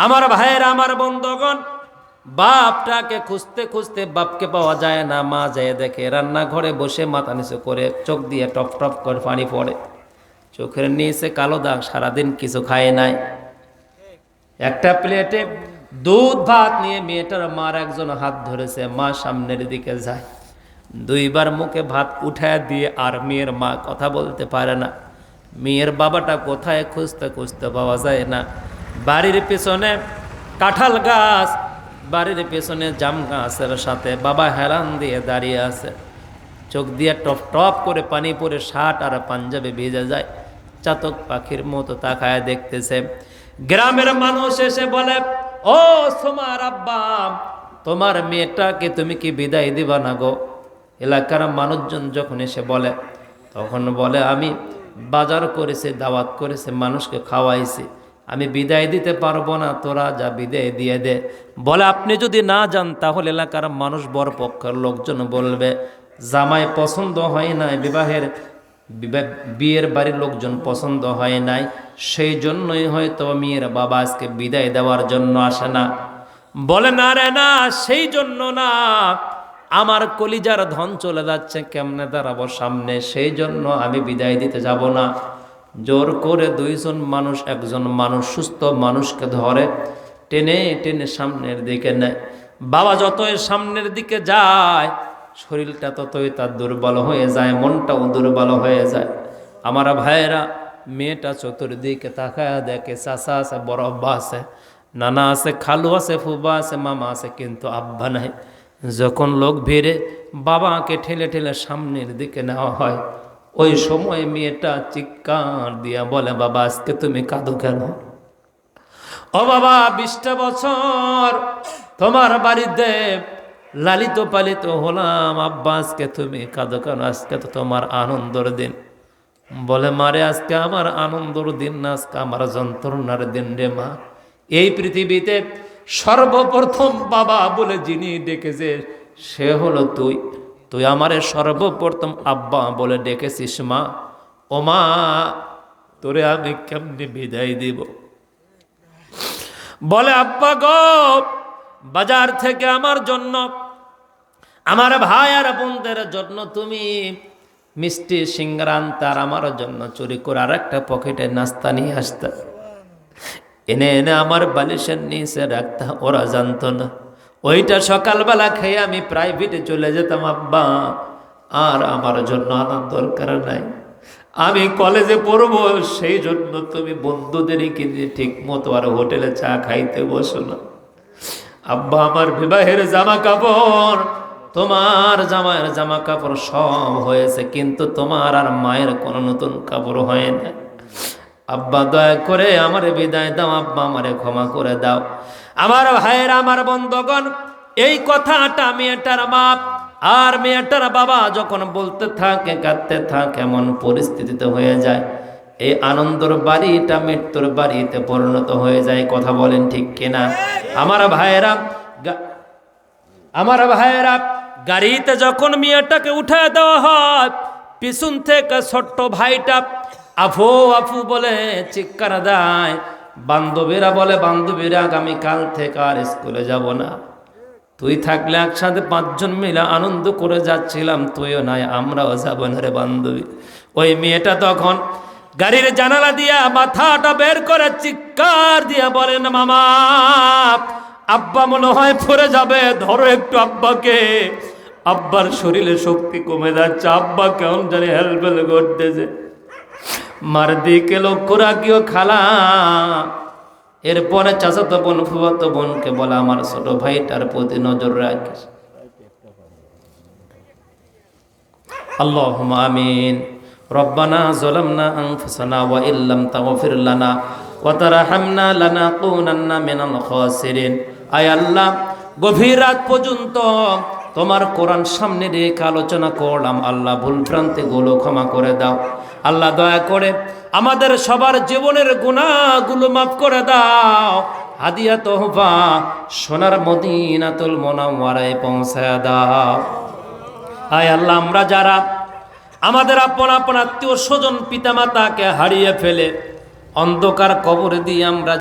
আমার ভাইয়েরা, আমার বন্ধুগণ, বাপটাকে খুঁজতে খুঁজতে বাপকে পাওয়া যায় না। মা যায় দেখে রান্নাঘরে বসে মাথা নিচু করে, চোখ দিয়ে টপ টপ করে পানি পড়ে, চোখের নিচে কালো দাগ, সারাদিন কিছু খায় নাই। একটা প্লেটে দুধ ভাত নিয়ে মেয়েটার মার একজন হাত ধরেছে, মা সামনের দিকে যায়, 2 বার মুখে ভাত উঠায় দিয়ে আর মেয়ের মা কথা বলতে পারে না। মেয়ের বাবাটা কোথায় খুঁজতে খুঁজতে পাওয়া যায় না। বাড়ির পেছনে কাঁঠাল গাছ, বাড়ির পেছনে জাম গাছের সাথে বাবা হেলান দিয়ে দাঁড়িয়ে আছে। চোখ দিয়ে টপ টপ করে পানি পড়ে, শার্ট আর পাঞ্জাবি ভিজে যায়। চাতক পাখির মতো তাকায় দেখতেছে। গ্রামের মানুষ এসে বলে, ও তোমার আব্বা, তোমার মেয়েটাকে তুমি কি বিদায় দিবা না গো? এলাকার মানুষজন যখন এসে বলে, তখন বলে, আমি বাজার করেছি, দাওয়াত করেছি, মানুষকে খাওয়াইছি, আমি বিদায় দিতে পারবো না, তোরা যা বিদায় দিয়ে দে। বলে আপনি যদি না যান তাহলে এলাকার মানুষ বরপক্ষের লোকজন বলবে জামাই পছন্দ হয় নাই, বিয়ের বাড়ির লোকজন পছন্দ হয় নাই, সেই জন্যই হয়তো মেয়ের বাবা আজকে বিদায় দেওয়ার জন্য আসে না। বলে না রে না, সেই জন্য না, আমার কলিজার ধন চলে যাচ্ছে, কেমনে দাঁড়াবো সামনে, সেই জন্য আমি বিদায় দিতে যাব না। জোর করে দুইজন মানুষ, একজন মানুষ সুস্থ মানুষকে ধরে টেনে টেনে সামনের দিকে নেয়। বাবা যতই সামনের দিকে যায় শরীরটা ততই তার দুর্বল হয়ে যায়, মনটাও দুর্বল হয়ে যায়। আমার ভাইয়েরা, মেয়েটা চতুর্দিকে তাকায় দেখে চাচা আছে, বড় আব্বা আছে, নানা আছে, খালু আছে, ফুবা আছে, মামা আছে, কিন্তু আব্বা নাই। যখন লোক ভিড়ে বাবাকে ঠেলে ঠেলে সামনের দিকে নেওয়া হয়, ওই সময় মেয়েটা চিৎকার দিয়া বলে, বাবা আজকে তুমি কাঁদো কেন? ও বাবা, 20টা বছর তোমার বাড়িতে লালিত পালিত হলাম, আব্বা আজকে তুমি কাঁদো কেন? আজকে তো তোমার আনন্দের দিন। বলে মারে, আজকে আমার আনন্দের দিন না, আজকে আমার যন্ত্রণার দিন রে মা। এই পৃথিবীতে সর্বপ্রথম বাবা বলে যিনি ডেকেছে সে হলো তুই। তুই আমারে সর্বপ্রথম আব্বা বলে ডেকেছিস মা। ও মা, তোরে আমি কেমনে বিদায় দিব? বলে আব্বা গো, বাজার থেকে আমার জন্য, আমার ভাই আর বোনদের জন্য তুমি মিষ্টি সিঙ্গারা আনতে, আর আমার জন্য চুরি করে আর একটা পকেটে নাস্তা নিয়ে আসতে, এনে এনে আমার বালিশের নিচে রাখতে, ওরা জানতো না। ওইটা সকালবেলা খেয়ে আমি প্রাইভেটে চলে যেতাম আব্বা, আর আমার জন্য আনার দরকার নাই। আমি কলেজে পড়বো, সেই জন্য তুমি বন্ধুদেরই কিনে ঠিক মতো আর হোটেলে চা খাইতে বসো না। আব্বা, আমার বিবাহের জামা কাপড়, তোমার জামাইয়ের জামা কাপড় সব হয়েছে, কিন্তু তোমার আর মায়ের কোনো নতুন কাপড় হয় না। আব্বা দয়া করে আমারে বিদায় দাও, আব্বা আমারে ক্ষমা করে দাও। আমার ভাইয়ের, আমার বন্ধুগণ, এই কথাটা মেয়েটার মা আর মেয়েটার বাবা যখন বলতে থাকে, কাঁদতে থাকে, এমন পরিস্থিতিতে হয়ে যায় এই আনন্দর বাড়িটা মৃত্যুর বাড়িতে পরিণত হয়ে যায়। কথা বলেন ঠিক কিনা? আমার ভাইয়েরা, গাড়িতে যখন মেয়েটাকে উঠে দেওয়া হয়, পিছন থেকে ছোট্ট ভাইটা আফু আফু বলে চিৎকার দেয়। বান্ধবীরা বলে, বান্ধবীরা আগামীকাল থেকে আর স্কুলে যাব না। তুই থাকলে একসাথে 5 জন মিলে আনন্দ করে যাচ্ছিলাম, তুইও নাই, আমরাও যাব না রে বান্ধবী। ওই মেয়েটা তখন গাড়ির জানালা দিয়া মাথাটা বের করে চিৎকার দিয়া বলেন, মামা, আব্বা মনে হয় পড়ে যাবে, ধরো একটু আব্বাকে। আব্বার শরীরে শক্তি কমে যাচ্ছে, আব্বা কেমন জানি হেলবেল করতেছে। মার দিকে লক্ষ্য রাখিও খালা। এরপরে চাচাতো বোন, ফুফাতো বোনকে বলে, আমার ছোট ভাইটার প্রতি নজর রাখিস। আল্লাহুম্মা আমিন। রব্বানা যালামনা আনফুসানা ওয়া ইল্লাম তাগফির লানা ওয়া তারহামনা লানাকুনান্না মিনাল খাসিরিন। আয় আল্লাহ, গভীর রাত পর্যন্ত তোমার কোরআন সামনে রেখে আলোচনা করলাম, আল্লাহ ভুল ভ্রান্তিগুলো ক্ষমা করে দাও। আল্লাহ দয়া করে আমাদের সবার জীবনের গুনাহগুলো মাফ করে দাও। হাদিয়া তোহফা সোনার মদিনাতুল মুনাওয়ারায় পৌঁছায় দাও। আয় আল্লাহ, আমরা যারা আমাদের আপন আপন আত্মীয় স্বজন পিতামাতাকে হারিয়ে ফেলে অন্ধকার কবরে দিয়ে আমরা